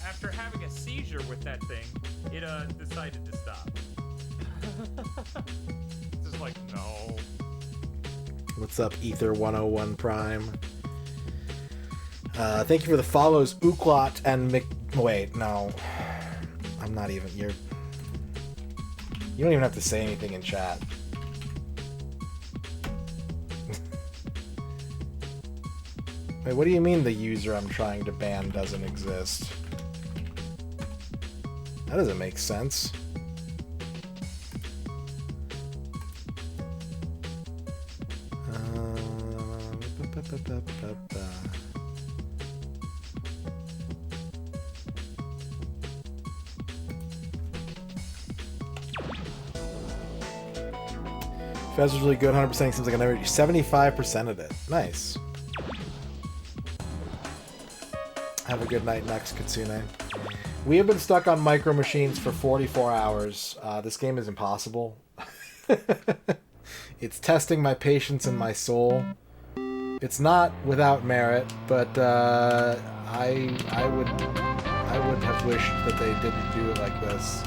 After having a seizure with that thing, it decided to stop. Just like, no. What's up, Ether 101 Prime? Thank you for the follows, Uklot and Wait, no. I'm not even... You don't even have to say anything in chat. Wait, what do you mean the user I'm trying to ban doesn't exist? That doesn't make sense. Fez was really good, 100%. Seems like I never... 75% of it. Nice. Have a good night next, Kitsune. We have been stuck on Micro Machines for 44 hours. This game is impossible. It's testing my patience and my soul. It's not without merit, but I would have wished that they didn't do it like this.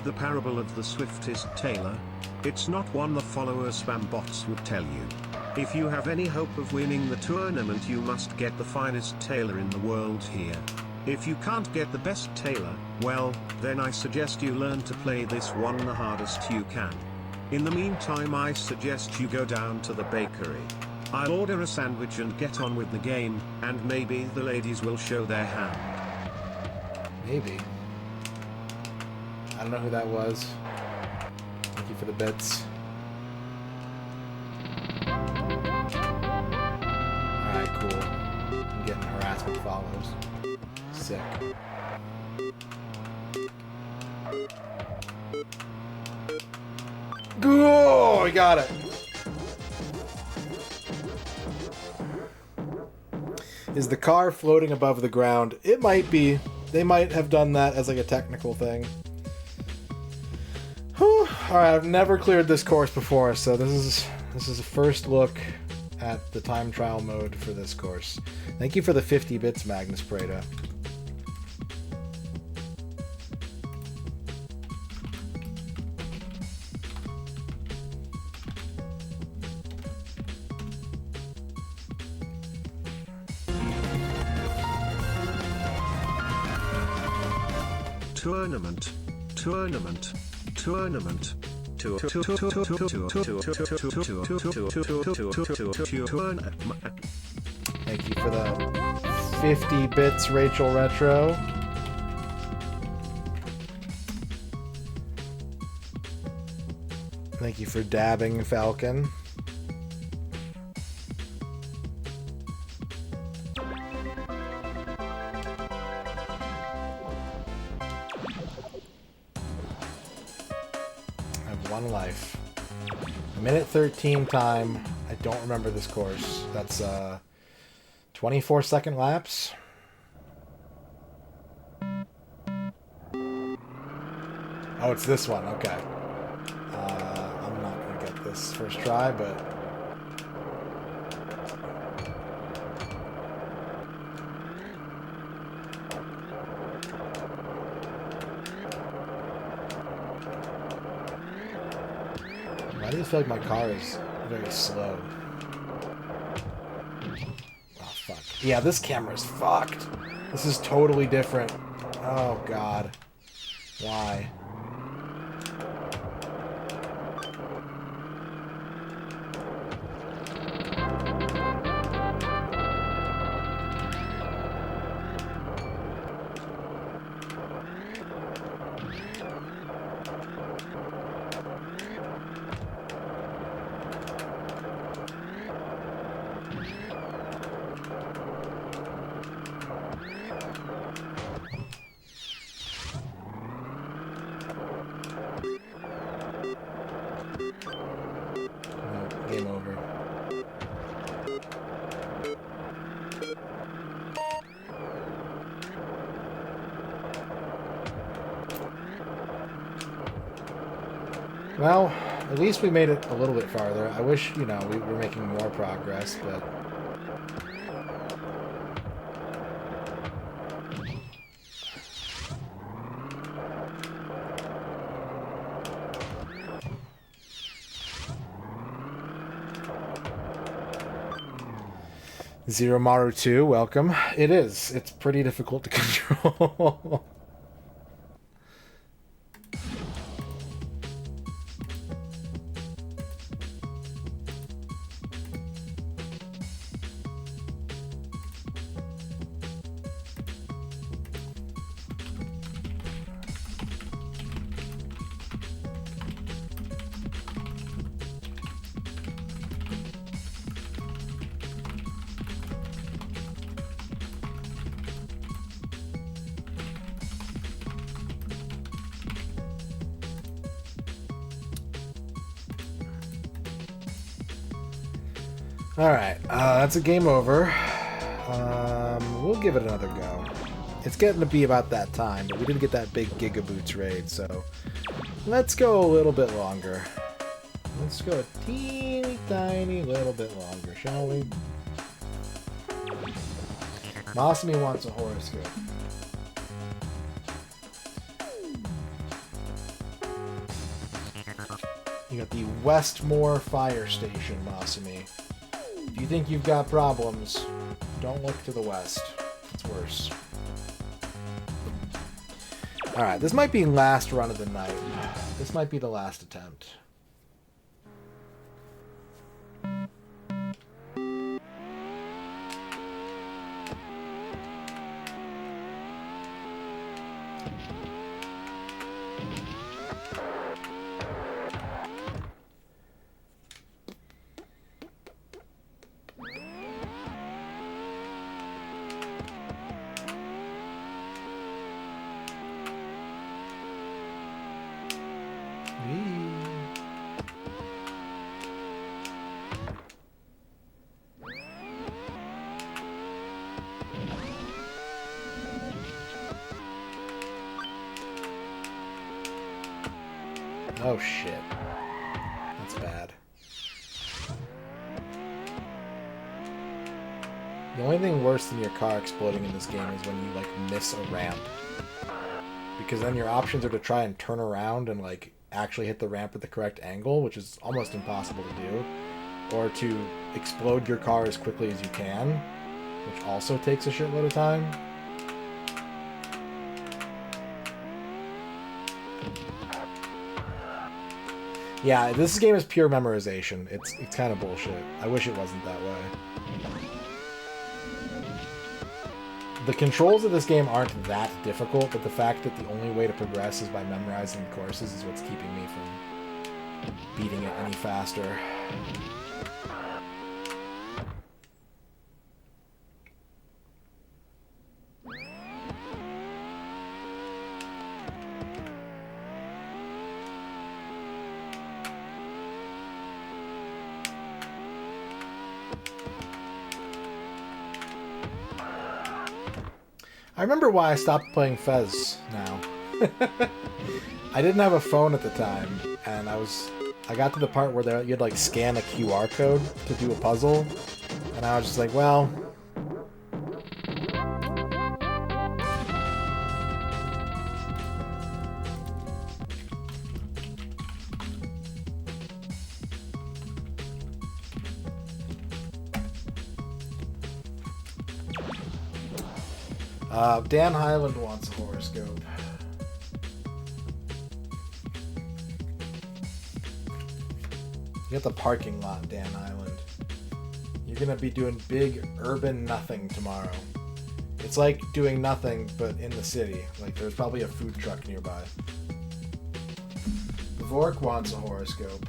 The parable of the swiftest tailor? It's not one the follower spam bots would tell you. If you have any hope of winning the tournament, you must get the finest tailor in the world here. If you can't get the best tailor, well, then I suggest you learn to play this one the hardest you can. In the meantime, I suggest you go down to the bakery. I'll order a sandwich and get on with the game, and maybe the ladies will show their hand. Maybe. I don't know who that was. Thank you for the bits. Alright, cool. I'm getting harassment follows. Sick. Oh, we got it! Is the car floating above the ground? It might be. They might have done that as like a technical thing. Alright, I've never cleared this course before, so this is a first look at the time trial mode for this course. Thank you for the 50 bits, Magnus Prada. Tournament. Thank you for the 50 bits, Rachel Retro. Thank you for dabbing, Falcon. Life. Minute 13 time. I don't remember this course. That's 24-second laps. Oh, it's this one. Okay. I'm not gonna get this first try, but I do feel like my car is very slow. Oh, fuck. Yeah, this camera's fucked. This is totally different. Oh, God. Why? Game over. Well, at least we made it a little bit farther. I wish, you know, we were making more progress, but... Zero Maru 2, welcome. It is. It's pretty difficult to control. Alright, that's a game over. We'll give it another go. It's getting to be about that time, but we didn't get that big Gigaboots raid, so let's go a little bit longer. Let's go a teeny tiny little bit longer, shall we? Masumi wants a horoscope. You got the Westmore Fire Station, Masumi. If you think you've got problems, don't look to the west. It's worse. Alright, this might be last run of the night. This might be the last attempt. Oh shit. That's bad. The only thing worse than your car exploding in this game is when you, like, miss a ramp. Because then your options are to try and turn around and, like, actually hit the ramp at the correct angle, which is almost impossible to do. Or to explode your car as quickly as you can, which also takes a shitload of time. Yeah, this game is pure memorization. It's kind of bullshit. I wish it wasn't that way. The controls of this game aren't that difficult, but the fact that the only way to progress is by memorizing the courses is what's keeping me from beating it any faster. I remember why I stopped playing Fez now. I didn't have a phone at the time, and I got to the part where you had like scan a QR code to do a puzzle, and I was just like, well... Dan Highland wants a horoscope. You got the parking lot, Dan Highland. You're gonna be doing big urban nothing tomorrow. It's like doing nothing, but in the city. Like, there's probably a food truck nearby. Vork wants a horoscope.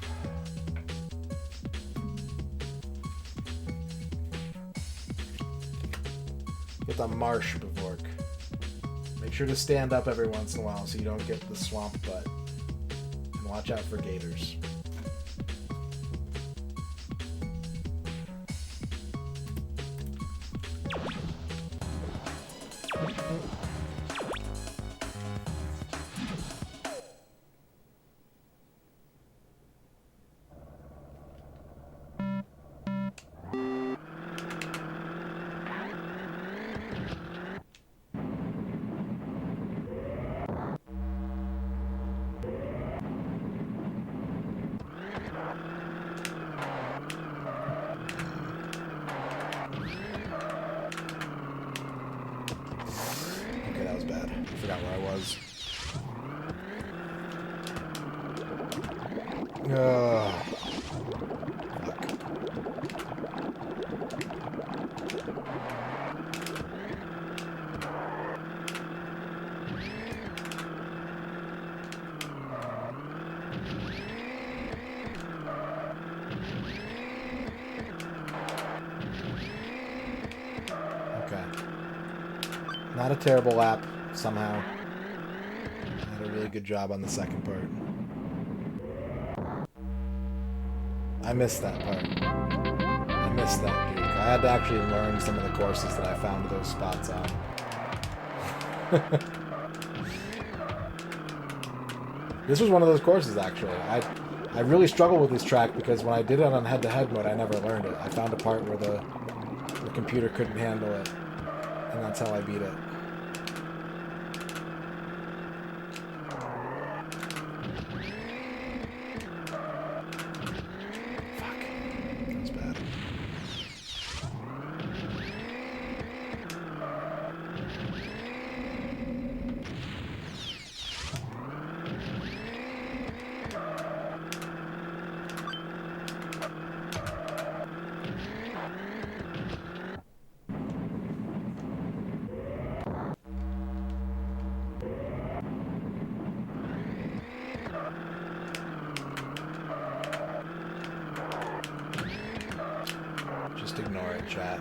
Get the marsh, Bevork. Make sure to stand up every once in a while so you don't get the swamp butt. And watch out for gators. forgot where I was. Ugh. Okay. Not a terrible lap, somehow. I had a really good job on the second part. I missed that part. I missed that, dude. I had to actually learn some of the courses that I found those spots on. This was one of those courses, actually. I really struggled with this track because when I did it on head-to-head mode, I never learned it. I found a part where the computer couldn't handle it, and that's how I beat it. Just ignore it, chat.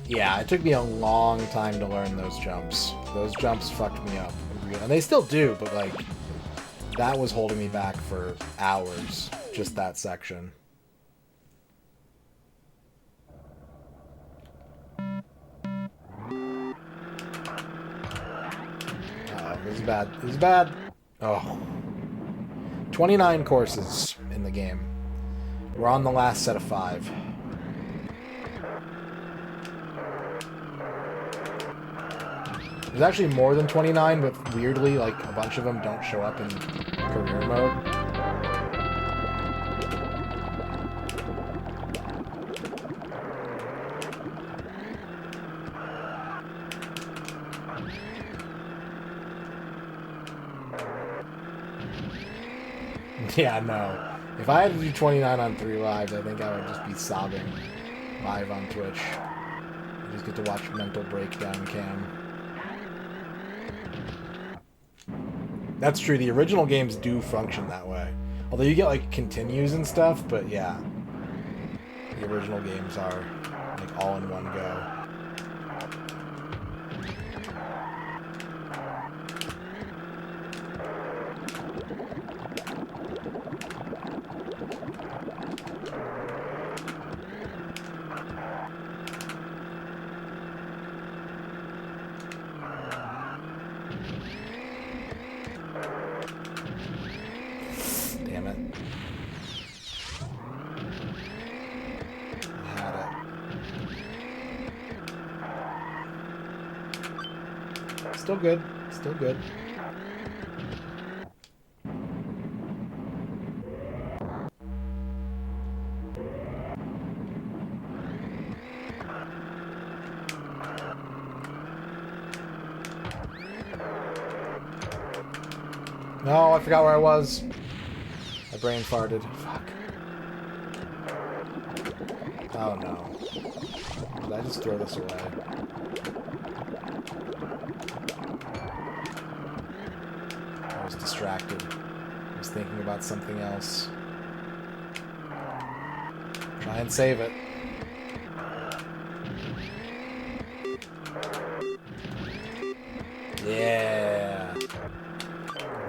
Yeah, it took me a long time to learn those jumps. Those jumps fucked me up. And they still do, but like, that was holding me back for hours, just that section. This is bad. This is bad. Oh. 29 courses in the game. We're on the last set of 5. There's actually more than 29, but weirdly, like, a bunch of them don't show up in career mode. Yeah, no. If I had to do 29 on 3 lives, I think I would just be sobbing live on Twitch. I just get to watch Mental Breakdown Cam. That's true, the original games do function that way. Although you get, like, continues and stuff, but yeah. The original games are, like, all in one go. Damn it. I had it. Still good. Still good. No, I forgot where I was. My brain farted. Fuck. Oh no. Did I just throw this away? I was distracted. I was thinking about something else. Try and save it. Yeah.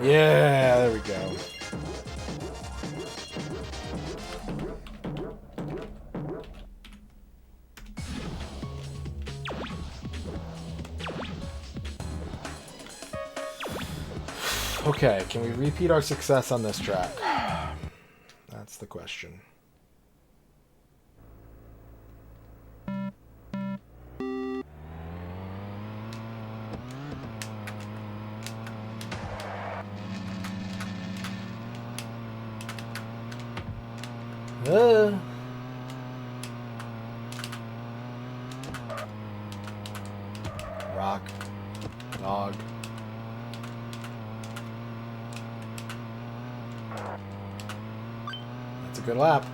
Yeah, there we go. Okay, can we repeat our success on this track? That's the question. Rock. Dog. That's a good lap.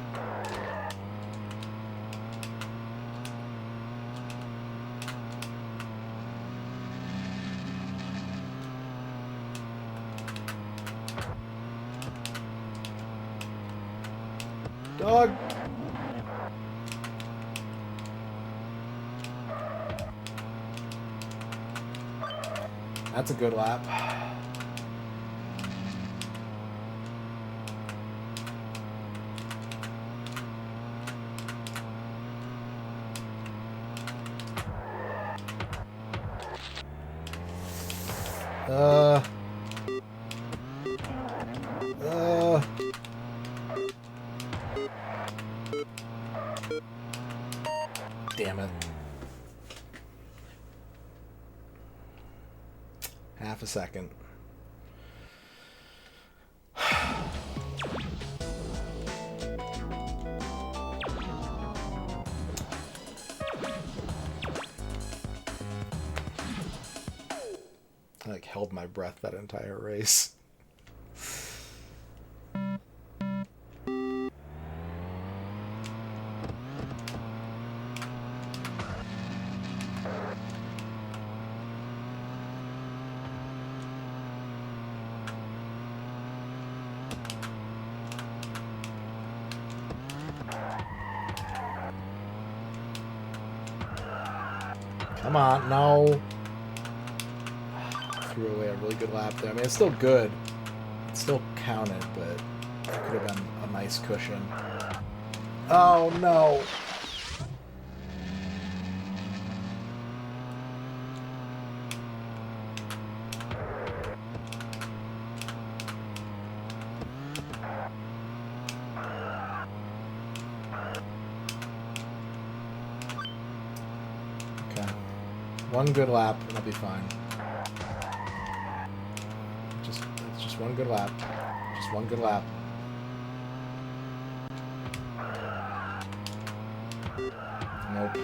Dog. That's a good lap. Damn it. Half a second. I like held my breath that entire race. Come on, no. Threw away a really good lap there. I mean, it's still good. It still counted, but it could have been a nice cushion. Oh, no. Okay. One good lap, and I'll be fine. It's just one good lap. Just one good lap. Nope.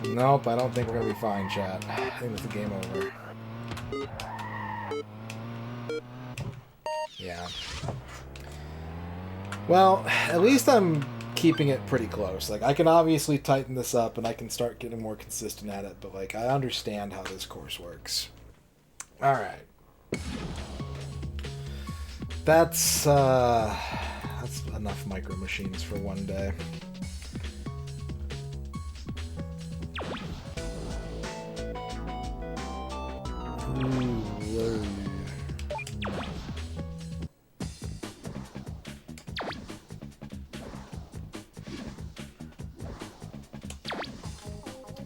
Nope, I don't think we're gonna be fine, chat. I think it's a game over. Yeah. Well, at least I'm keeping it pretty close. Like, I can obviously tighten this up and I can start getting more consistent at it, but like, I understand how this course works. Alright. That's enough Micro Machines for one day.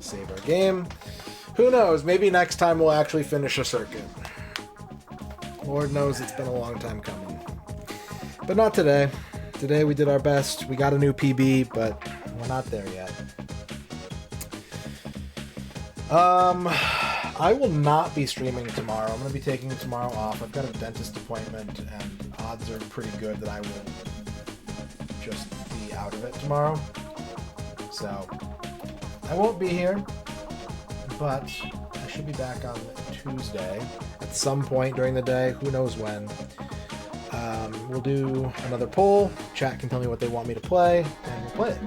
Save our game. Who knows? Maybe next time we'll actually finish a circuit. Lord knows it's been a long time coming. But not today. Today we did our best. We got a new PB, but we're not there yet. I will not be streaming tomorrow. I'm going to be taking tomorrow off. I've got a dentist appointment, and odds are pretty good that I will just be out of it tomorrow. So, I won't be here, but I should be back on Tuesday at some point during the day. Who knows when. We'll do another poll. Chat can tell me what they want me to play, and we'll play it.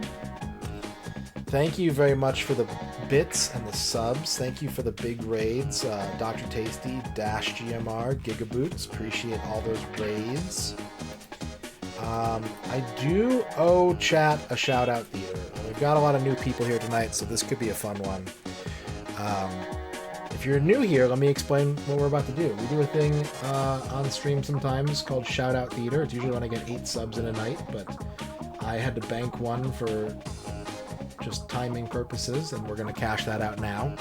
Thank you very much for the bits and the subs. Thank you for the big raids. Dr. Tasty, Dash GMR, Gigaboots. Appreciate all those raids. I do owe chat a shout out theater. We've got a lot of new people here tonight, so this could be a fun one. If you're new here, let me explain what we're about to do. We do a thing on stream sometimes called Shout Out Theater. It's usually when I get 8 subs in a night, but I had to bank one for just timing purposes, and we're going to cash that out now.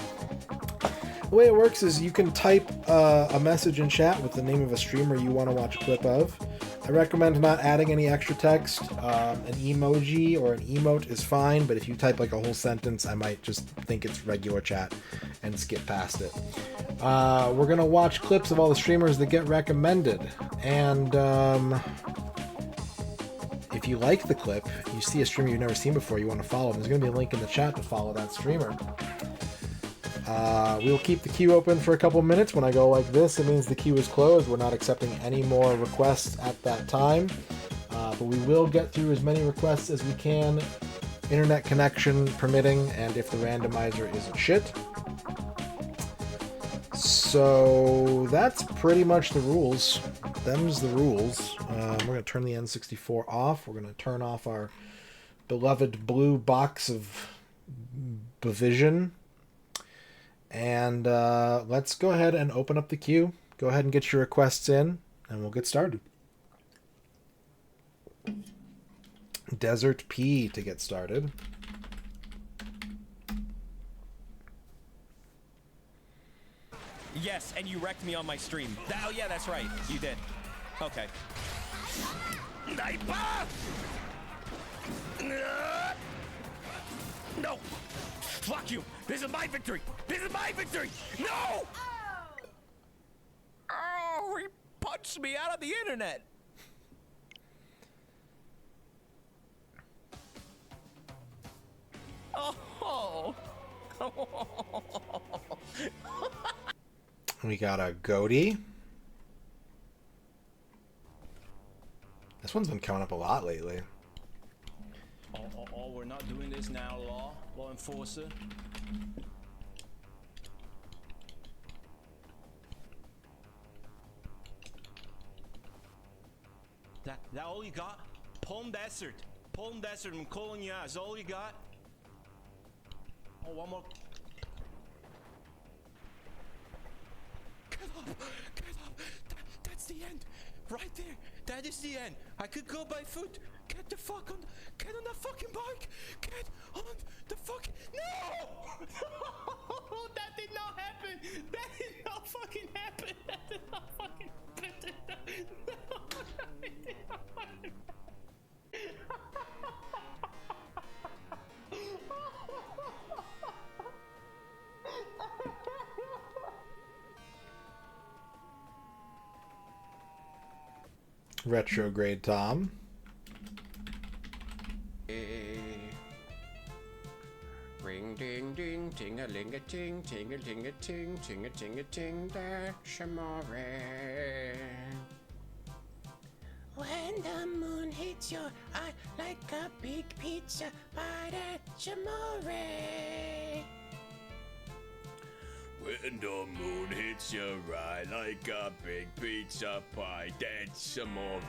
The way it works is you can type a message in chat with the name of a streamer you want to watch a clip of. I recommend not adding any extra text. An emoji or an emote is fine, but if you type like a whole sentence, I might just think it's regular chat and skip past it. We're going to watch clips of all the streamers that get recommended. And if you like the clip, you see a streamer you've never seen before, you want to follow, there's going to be a link in the chat to follow that streamer. We'll keep the queue open for a couple minutes. When I go like this, it means the queue is closed. We're not accepting any more requests at that time. But we will get through as many requests as we can, internet connection permitting, and if the randomizer isn't shit. So that's pretty much the rules. Them's the rules. We're going to turn the N64 off. We're going to turn off our beloved blue box of Vision. And let's go ahead and open up the queue. Go ahead and get your requests in, and we'll get started. Desert P to get started. Yes, and you wrecked me on my stream. Oh, yeah, that's right. You did. Okay. Sniper! No! Fuck you! This is my victory! This is my victory! No! Oh, he punched me out of the internet! Oh! We got a goatee. This one's been coming up a lot lately. Oh, we're not doing this now, law enforcer. That all you got? Palm Desert, I'm calling you out. Is all you got? Oh, one more. Get up! That's the end, right there. That is the end. I could go by foot. Get the fuck on. Get on the fucking bike. Get on the fucking. No! That did not happen. That did not fucking happen. That did not fucking. That did not. No, that did not fucking. Retrograde Tom. Ring ding ding, ting a ling a ting, ting a ling a ting, ting a ting a ting, dash amore. When the moon hits your eye like a big pizza by that amore. When the moon hits your eye like a big pizza pie, that's amore.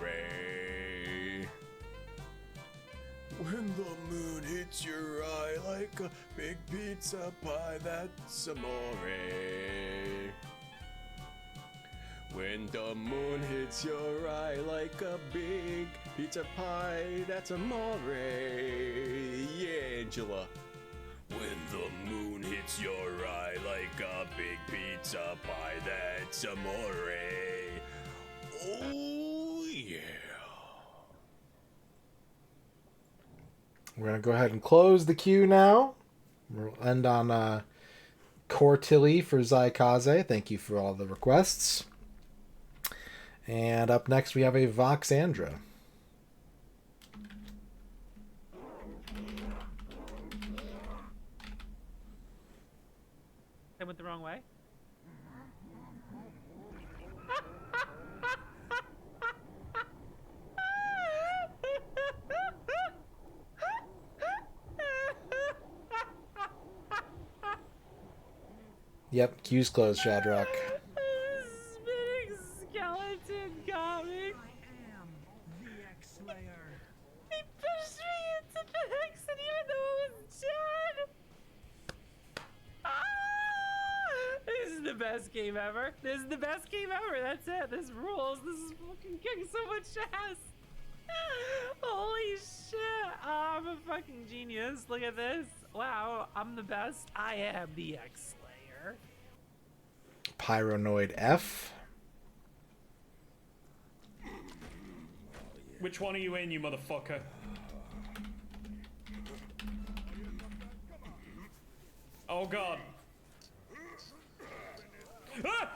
When the moon hits your eye like a big pizza pie, that's amore. When the moon hits your eye like a big pizza pie, that's amore. Yeah, Angela. When the moon hits your eye like a big pizza pie, that's amore. Oh, yeah. We're going to go ahead and close the queue now. We'll end on Cortilli for Zykaze. Thank you for all the requests. And up next we have a Voxandra. I went the wrong way. Yep, queue's closed, Shadrach. Spinning skeleton got me. I am the X-Slayer. He pushed me into the exit even though it was Chad. This is the best game ever. This is the best game ever. That's it. This rules. This is fucking kicking so much ass. Holy shit. I'm a fucking genius. Look at this. Wow, I'm the best. I am the X-Slayer. Pyronoid F. Which one are you in, you motherfucker? Oh god. Ah!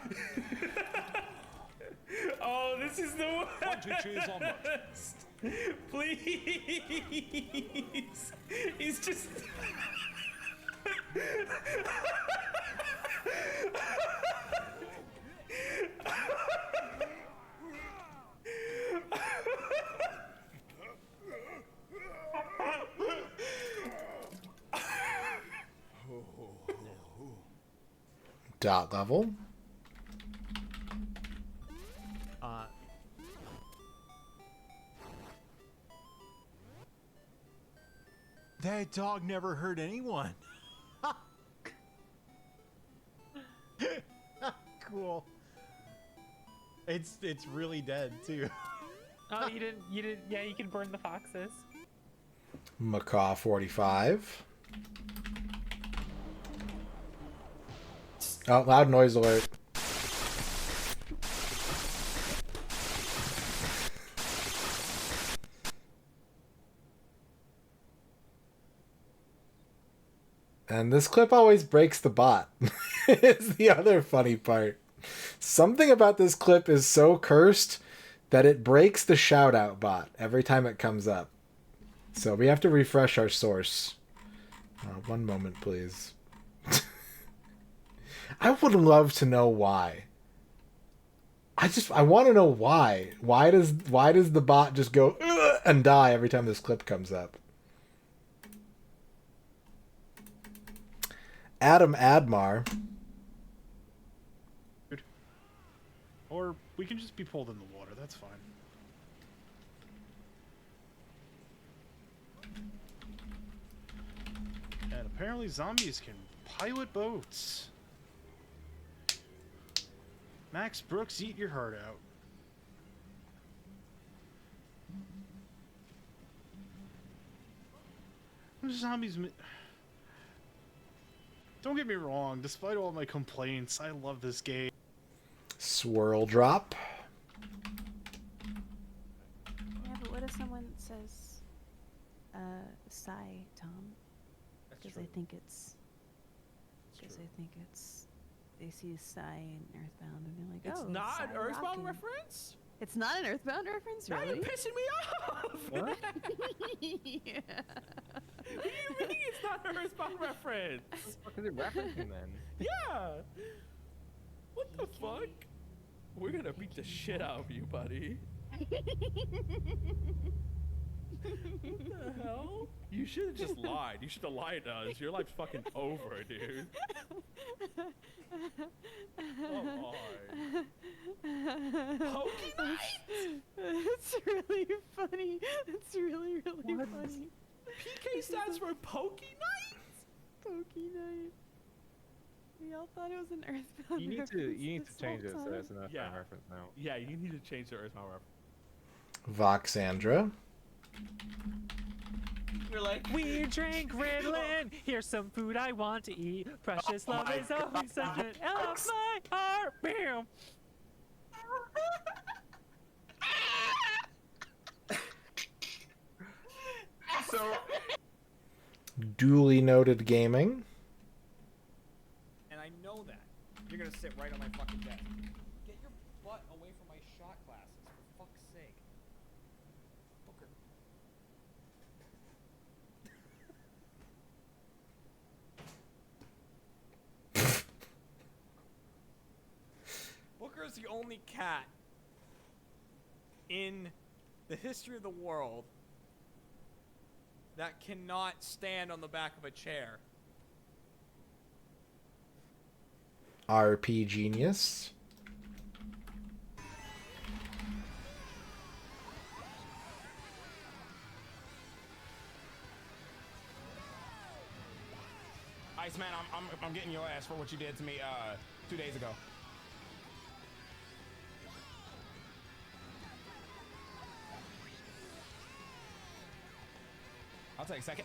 Oh, this is the worst. Please. He's just. Dot level. That dog never hurt anyone. Cool. It's really dead too. Oh, you didn't. Yeah, you can burn the foxes. Macaw 45. Oh, loud noise alert. And this clip always breaks the bot. It's the other funny part. Something about this clip is so cursed that it breaks the shout-out bot every time it comes up. So we have to refresh our source. One moment, please. I would love to know why. I want to know why. Why does the bot just go "Ugh," and die every time this clip comes up? Adam Admar. Or we can just be pulled in the water. That's fine. And apparently zombies can pilot boats. Max Brooks, eat your heart out. Zombies. Don't get me wrong, despite all my complaints, I love this game. Swirl drop. Yeah, but what if someone says, sigh, Tom? Because I think it's. They see a sigh in Earthbound and they're like, It's oh, not an sigh Earthbound rocking. reference? It's not an Earthbound reference, Now really? you're pissing me off! What? Yeah. What do you mean it's not an Earthbound reference? What is it referencing then? Yeah! What the fuck? We're gonna beat the shit out of you, buddy. What the hell? You should have just lied. You should have lied to us. Your life's fucking over, dude. Come on. Pokey Night? It's really funny. It's really funny. PK stands for Pokey Night? Pokey Night. We all thought it was an Earthbound You need reference to change it this so whole it's an time. Earthbound reference now. Yeah, you need to change the Earthbound reference. Voxandra. We're like, we drink Ritalin. Here's some food I want to eat. Precious love is always something else. My heart, bam. So, Duly noted gaming. And I know that. You're gonna sit right on my fucking desk. Get your butt away from my shot glasses, for fuck's sake. Booker. Booker is the only cat in the history of the world that cannot stand on the back of a chair. RP Genius. Iceman, I'm getting your ass for what you did to me 2 days ago. I'll take a second.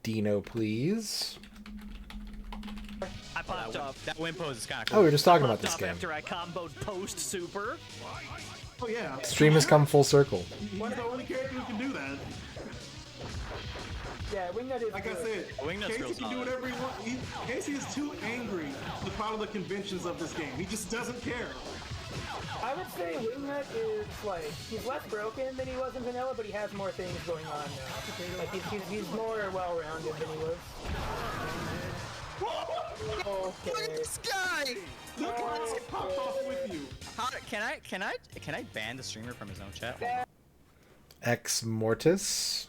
Dino, please. I popped up. That win pose is kind of Oh, cool. we were just talking I about popped this up game. after I comboed post super. Oh yeah. Stream has come full circle. He's the only character who can do that. Yeah, Wingnut is like I said, Wingnut's real Casey can do solid. whatever he wants. Casey is too angry to follow the conventions of this game. He just doesn't care. I would say Wingnut is like he's less broken than he was in vanilla, but he has more things going on now. Like he's more well-rounded than he was. Okay. Look at this guy! Look how he popped off with you. How, can I ban the streamer from his own chat? Ex Mortis.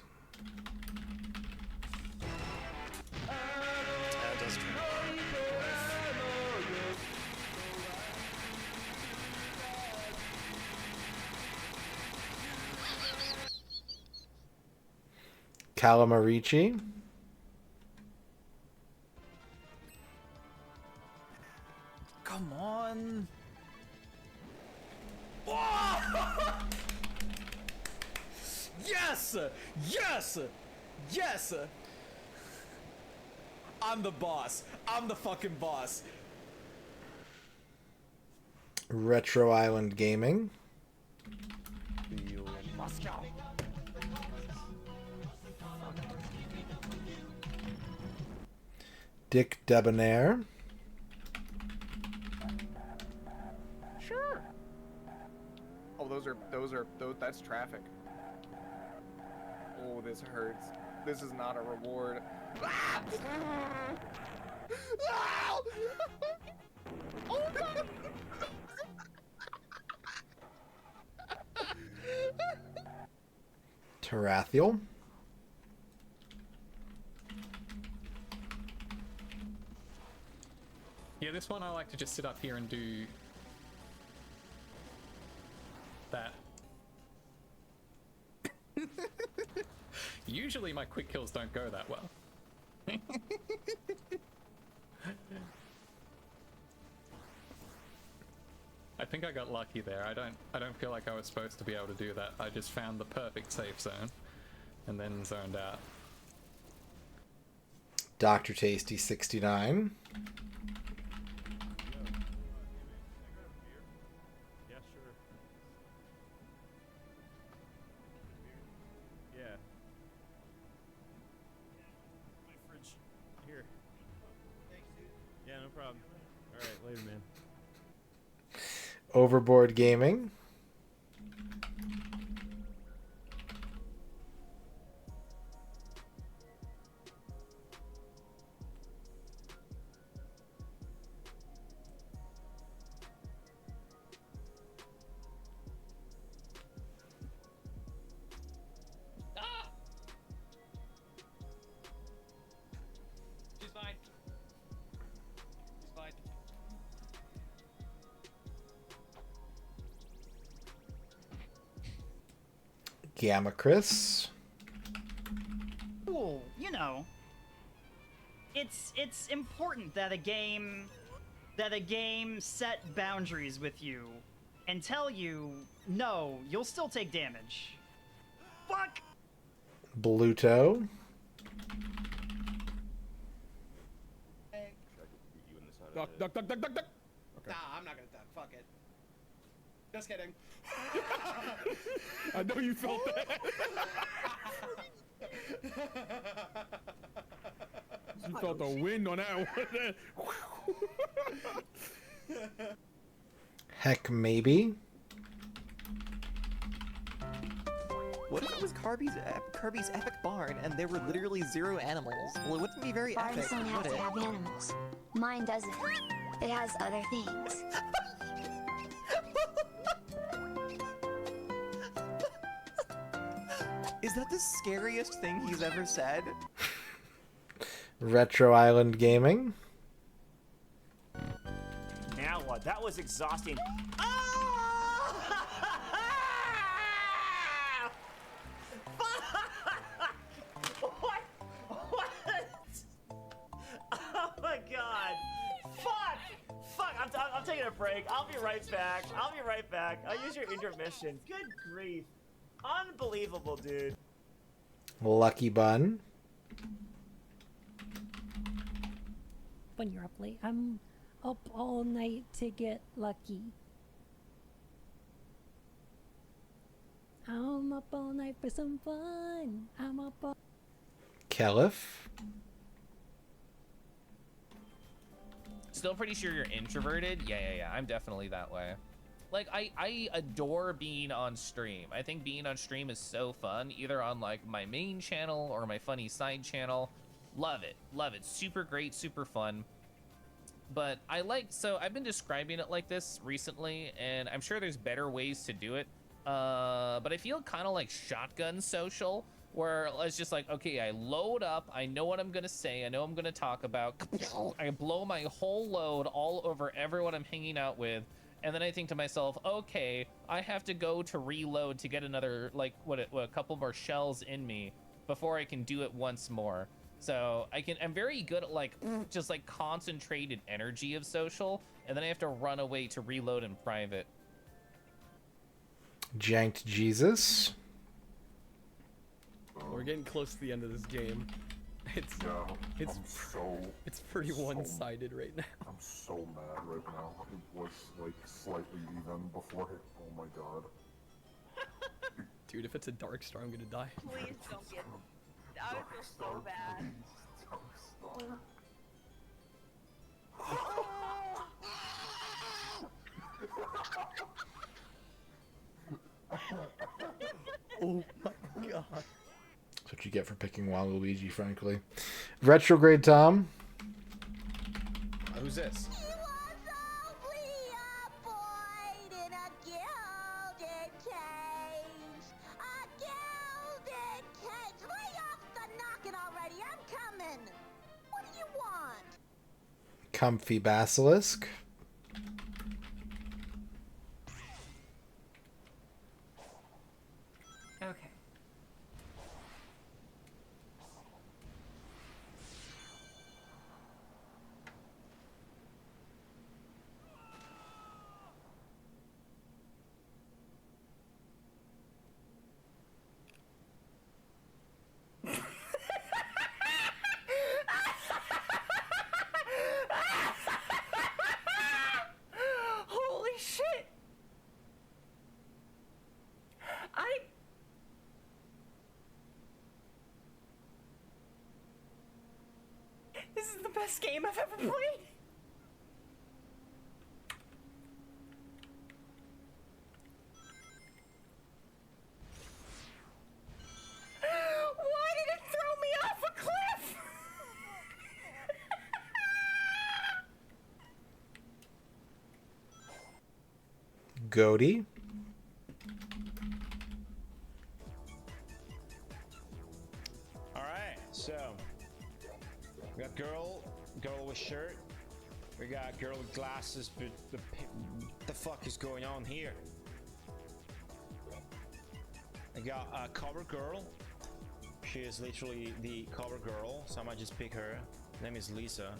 Calamarici. Come on. Yes! Yes! Yes! I'm the boss. I'm the fucking boss. Retro Island Gaming. Moscow. Dick Debonair. Sure. Oh, that's traffic. Oh, this hurts. This is not a reward. Oh god! Tarathiel. Yeah, this one I like to just sit up here and do that. Usually my quick kills don't go that well. I think I got lucky there. I don't feel like I was supposed to be able to do that. I just found the perfect safe zone and then zoned out. Dr. Tasty 69. Yeah, sure. Yeah. My fridge. Here. Yeah, no problem. Alright, later, man. Overboard Gaming. She's fine. She's fine. Gamma Chris. Cool, you know. It's important that a game set boundaries with you and tell you, no, you'll still take damage. Fuck! Bluto. Duck, duck, duck, duck, duck, duck. Nah, I'm not gonna duck. Fuck it. Just kidding. I know you felt that. You felt the wind on that one. Heck maybe. What if it was Kirby's epic barn and there were literally 0 animals? Well, it wouldn't be very Barns epic, don't have would to it? have animals. Mine doesn't. It has other things. Is that the scariest thing he's ever said? Retro Island Gaming. Now what? That was exhausting. What? What? Oh my god. Fuck! Fuck! I'm taking a break. I'll be right back. I'll be right back. I'll use your intermission. Good grief. Unbelievable, dude. Lucky Bun. When you're up late, I'm up all night to get lucky. I'm up all night for some fun. I'm up all... Caliph? Still pretty sure you're introverted? Yeah. I'm definitely that way. Like, I adore being on stream. I think being on stream is so fun, either on, like, my main channel or my funny side channel. Love it. Love it. Super great, super fun. But so I've been describing it like this recently, and I'm sure there's better ways to do it. But I feel kind of like shotgun social, where it's just like, okay, I load up, I know what I'm gonna say, I know I'm gonna talk about, I blow my whole load all over everyone I'm hanging out with, and then I think to myself, okay, I have to go to reload to get another, like, a couple more shells in me before I can do it once more. So I'm very good at, like, just like concentrated energy of social, and then I have to run away to reload in private. Janked Jesus. We're getting close to the end of this game. It's pretty one-sided right now. I'm so mad right now. It was like slightly even before it. Oh my god. Dude, if it's a dark star, I'm gonna die. Please don't get. I would feel so bad. Oh my god. That's what you get for picking Waluigi, frankly. Retrograde Tom. Who's this? Comfy Basilisk. Okay. Holy shit! This is the best game I've ever played! Why did it throw me off a cliff? Goaty. Alright, so we got girl with shirt. We got girl with glasses, but the fuck is going on here? I got a cover girl. She is literally the cover girl, so I might just pick her. Her name is Lisa.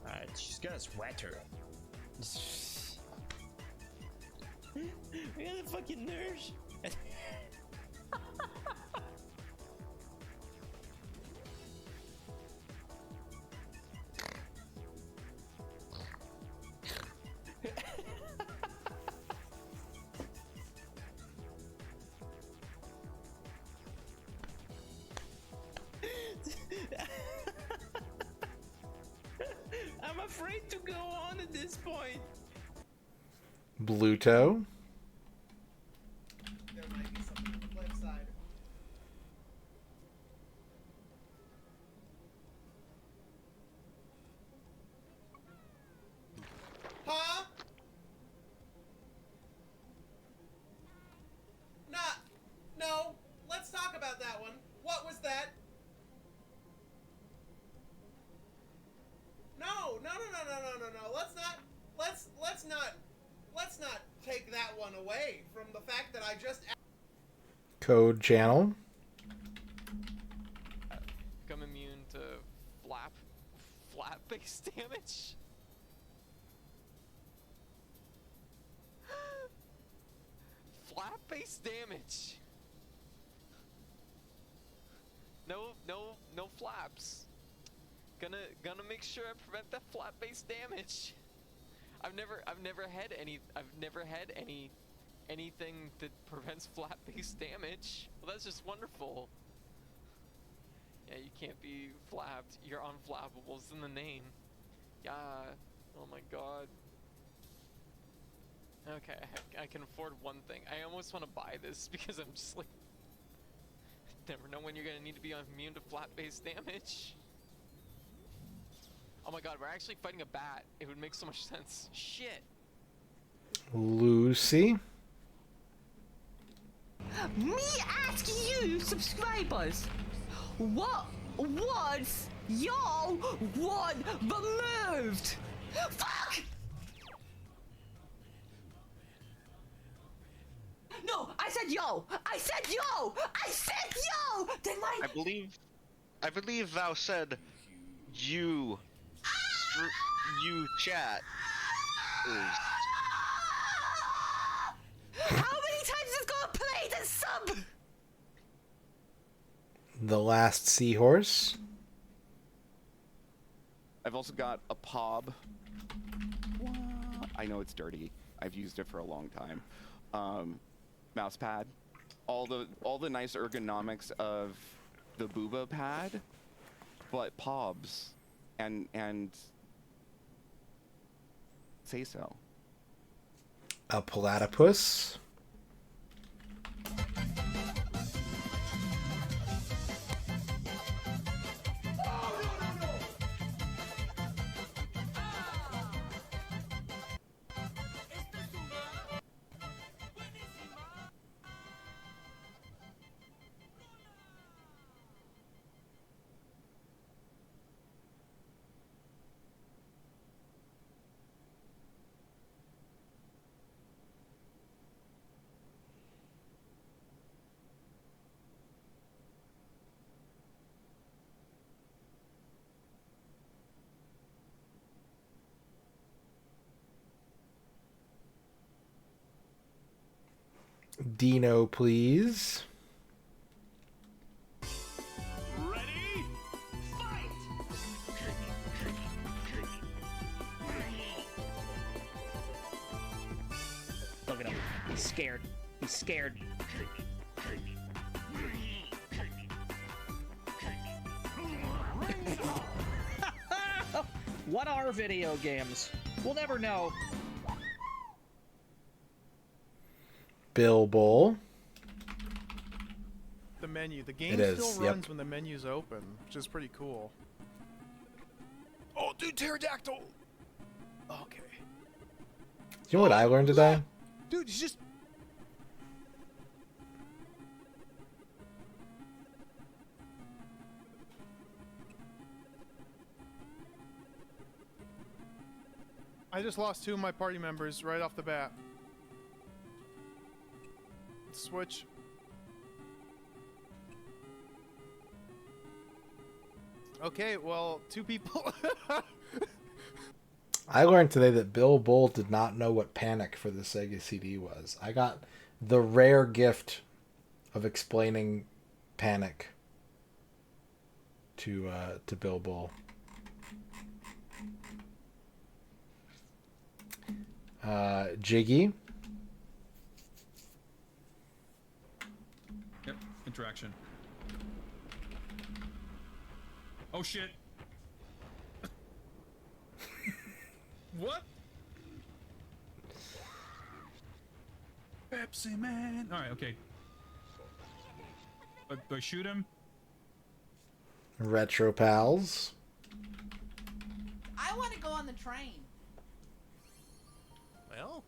Alright, she's got a sweater. We got a fucking nurse. I'm afraid to go on at this point. Bluto. There might be something on the flip side. Huh? No. Let's talk about that one. What was that? No. Let's not take that one away from the fact that I just. Code channel. Become immune to flat base damage. Flat base damage. No flaps. Gonna make sure I prevent that flap-based damage. I've never had anything that prevents flap-based damage. Well, that's just wonderful. Yeah, you can't be flapped. You're unflappable. It's in the name. Yeah. Oh my god. Okay, I can afford one thing. I almost want to buy this because I'm just like, never know when you're gonna need to be immune to flat-based damage. Oh my god, we're actually fighting a bat. It would make so much sense. Shit. Lucy. Me ask you, subscribers, what was y'all one removed? Fuck! No, I said yo! I said yo! I said yo! Then my I believe thou said you chat is. How many times is gonna play the sub? The Last Seahorse. I've also got a POB. I know it's dirty. I've used it for a long time. Mouse pad. All the nice ergonomics of the Booba pad, but POBs and say so. A platypus. Dino, please. Ready? Fight! Look at him. He's scared. He's scared. What are video games? We'll never know. Bill Bull. The menu. The game It is, still yep. runs when the menu's open, which is pretty cool. Oh, dude, pterodactyl. Okay. You know what I learned today? Dude, he's just. I just lost 2 of my party members right off the bat. Switch. Okay, well, 2 people. I learned today that Bill Bull did not know what Panic for the Sega CD was. I got the rare gift of explaining Panic to Bill Bull. Jiggy. Yep, interaction. Oh shit. What? Pepsi Man. All right, okay. Do I shoot him? Retro Pals. I want to go on the train. Well,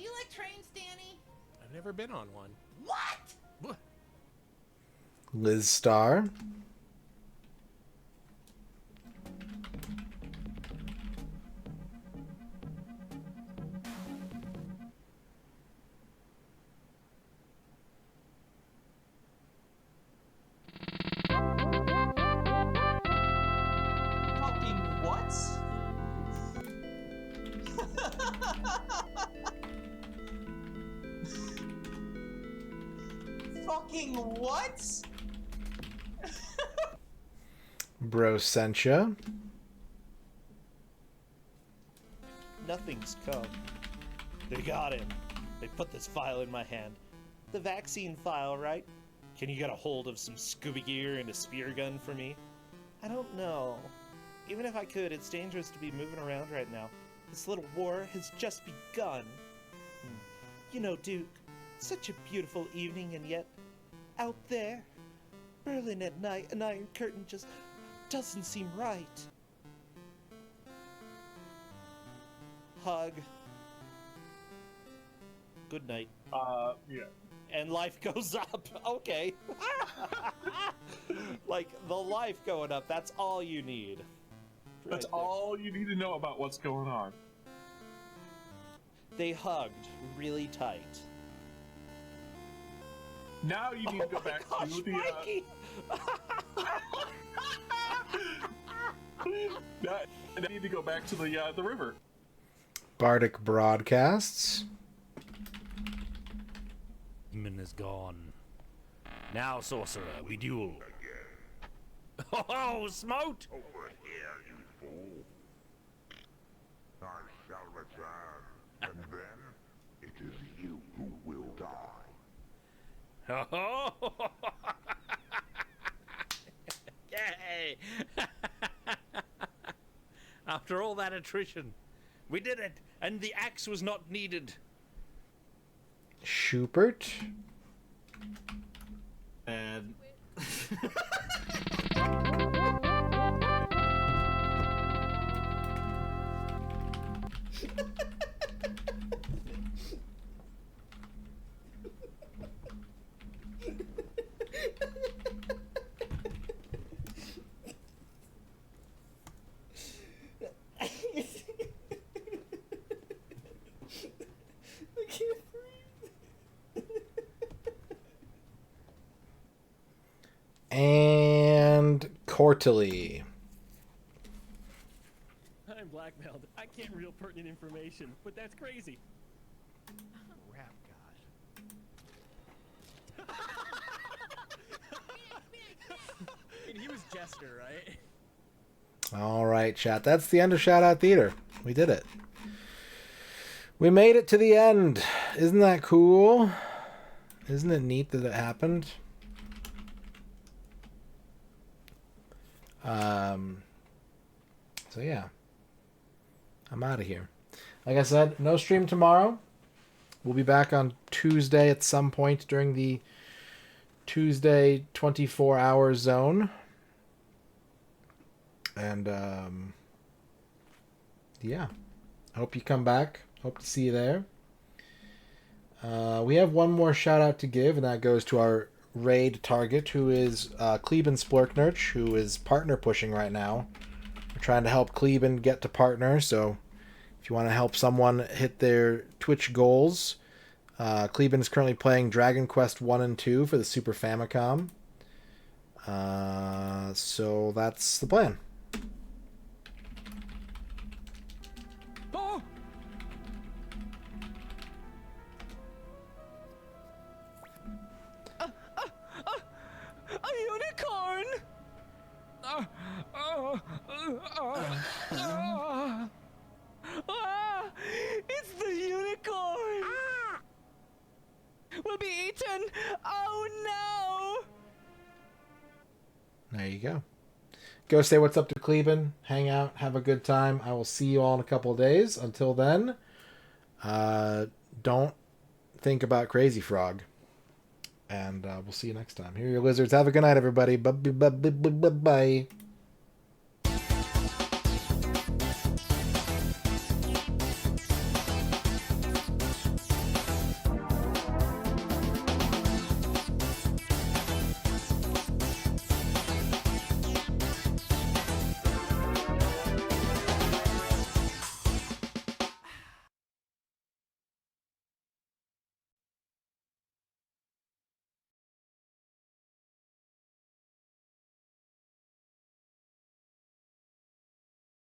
Do you like trains, Danny? I've never been on one. What? Liz Star. Fucking what? Fucking what? Brosentia. Nothing's come. They got him. They put this file in my hand. The vaccine file, right? Can you get a hold of some scuba gear and a spear gun for me? I don't know. Even if I could, it's dangerous to be moving around right now. This little war has just begun. You know, Duke, such a beautiful evening, and yet, out there, Berlin at night, an Iron Curtain just doesn't seem right. Hug. Good night. Yeah. And life goes up. Okay. Like, the life going up, that's all you need. That's all you need to know about what's going on. They hugged really tight. Now you need to go back to the. Now you need to go back to the river. Bardic Broadcasts. Demon is gone. Now, sorcerer, we duel. Oh, smote! Over here, you fool. I shall return, and then it is you who will die. Oh! Yay! After all that attrition, we did it, and the axe was not needed. Schubert. And And Cortily. I'm blackmailed. I can't reveal pertinent information, but that's crazy. Rap god. And he was Jester, right? All right, chat. That's the end of Shout Out Theater. We did it. We made it to the end. Isn't that cool? Isn't it neat that it happened? So yeah, I'm out of here. Like I said, no stream tomorrow. We'll be back on Tuesday at some point during the Tuesday 24-hour zone. And yeah, I hope you come back. Hope to see you there. We have one more shout out to give, and that goes to our raid target, who is Kleben Splurknurch, who is partner pushing right now. We're trying to help Kleben get to partner, so if you want to help someone hit their Twitch goals, Kleben is currently playing Dragon Quest 1 and 2 for the Super Famicom. So that's the plan. Oh! A unicorn! It's the unicorn! We'll be eaten! Oh no! There you go. Go say what's up to Kleben. Hang out. Have a good time. I will see you all in a couple of days. Until then, don't think about Crazy Frog. And we'll see you next time. Here are your lizards. Have a good night, everybody. Bye-bye.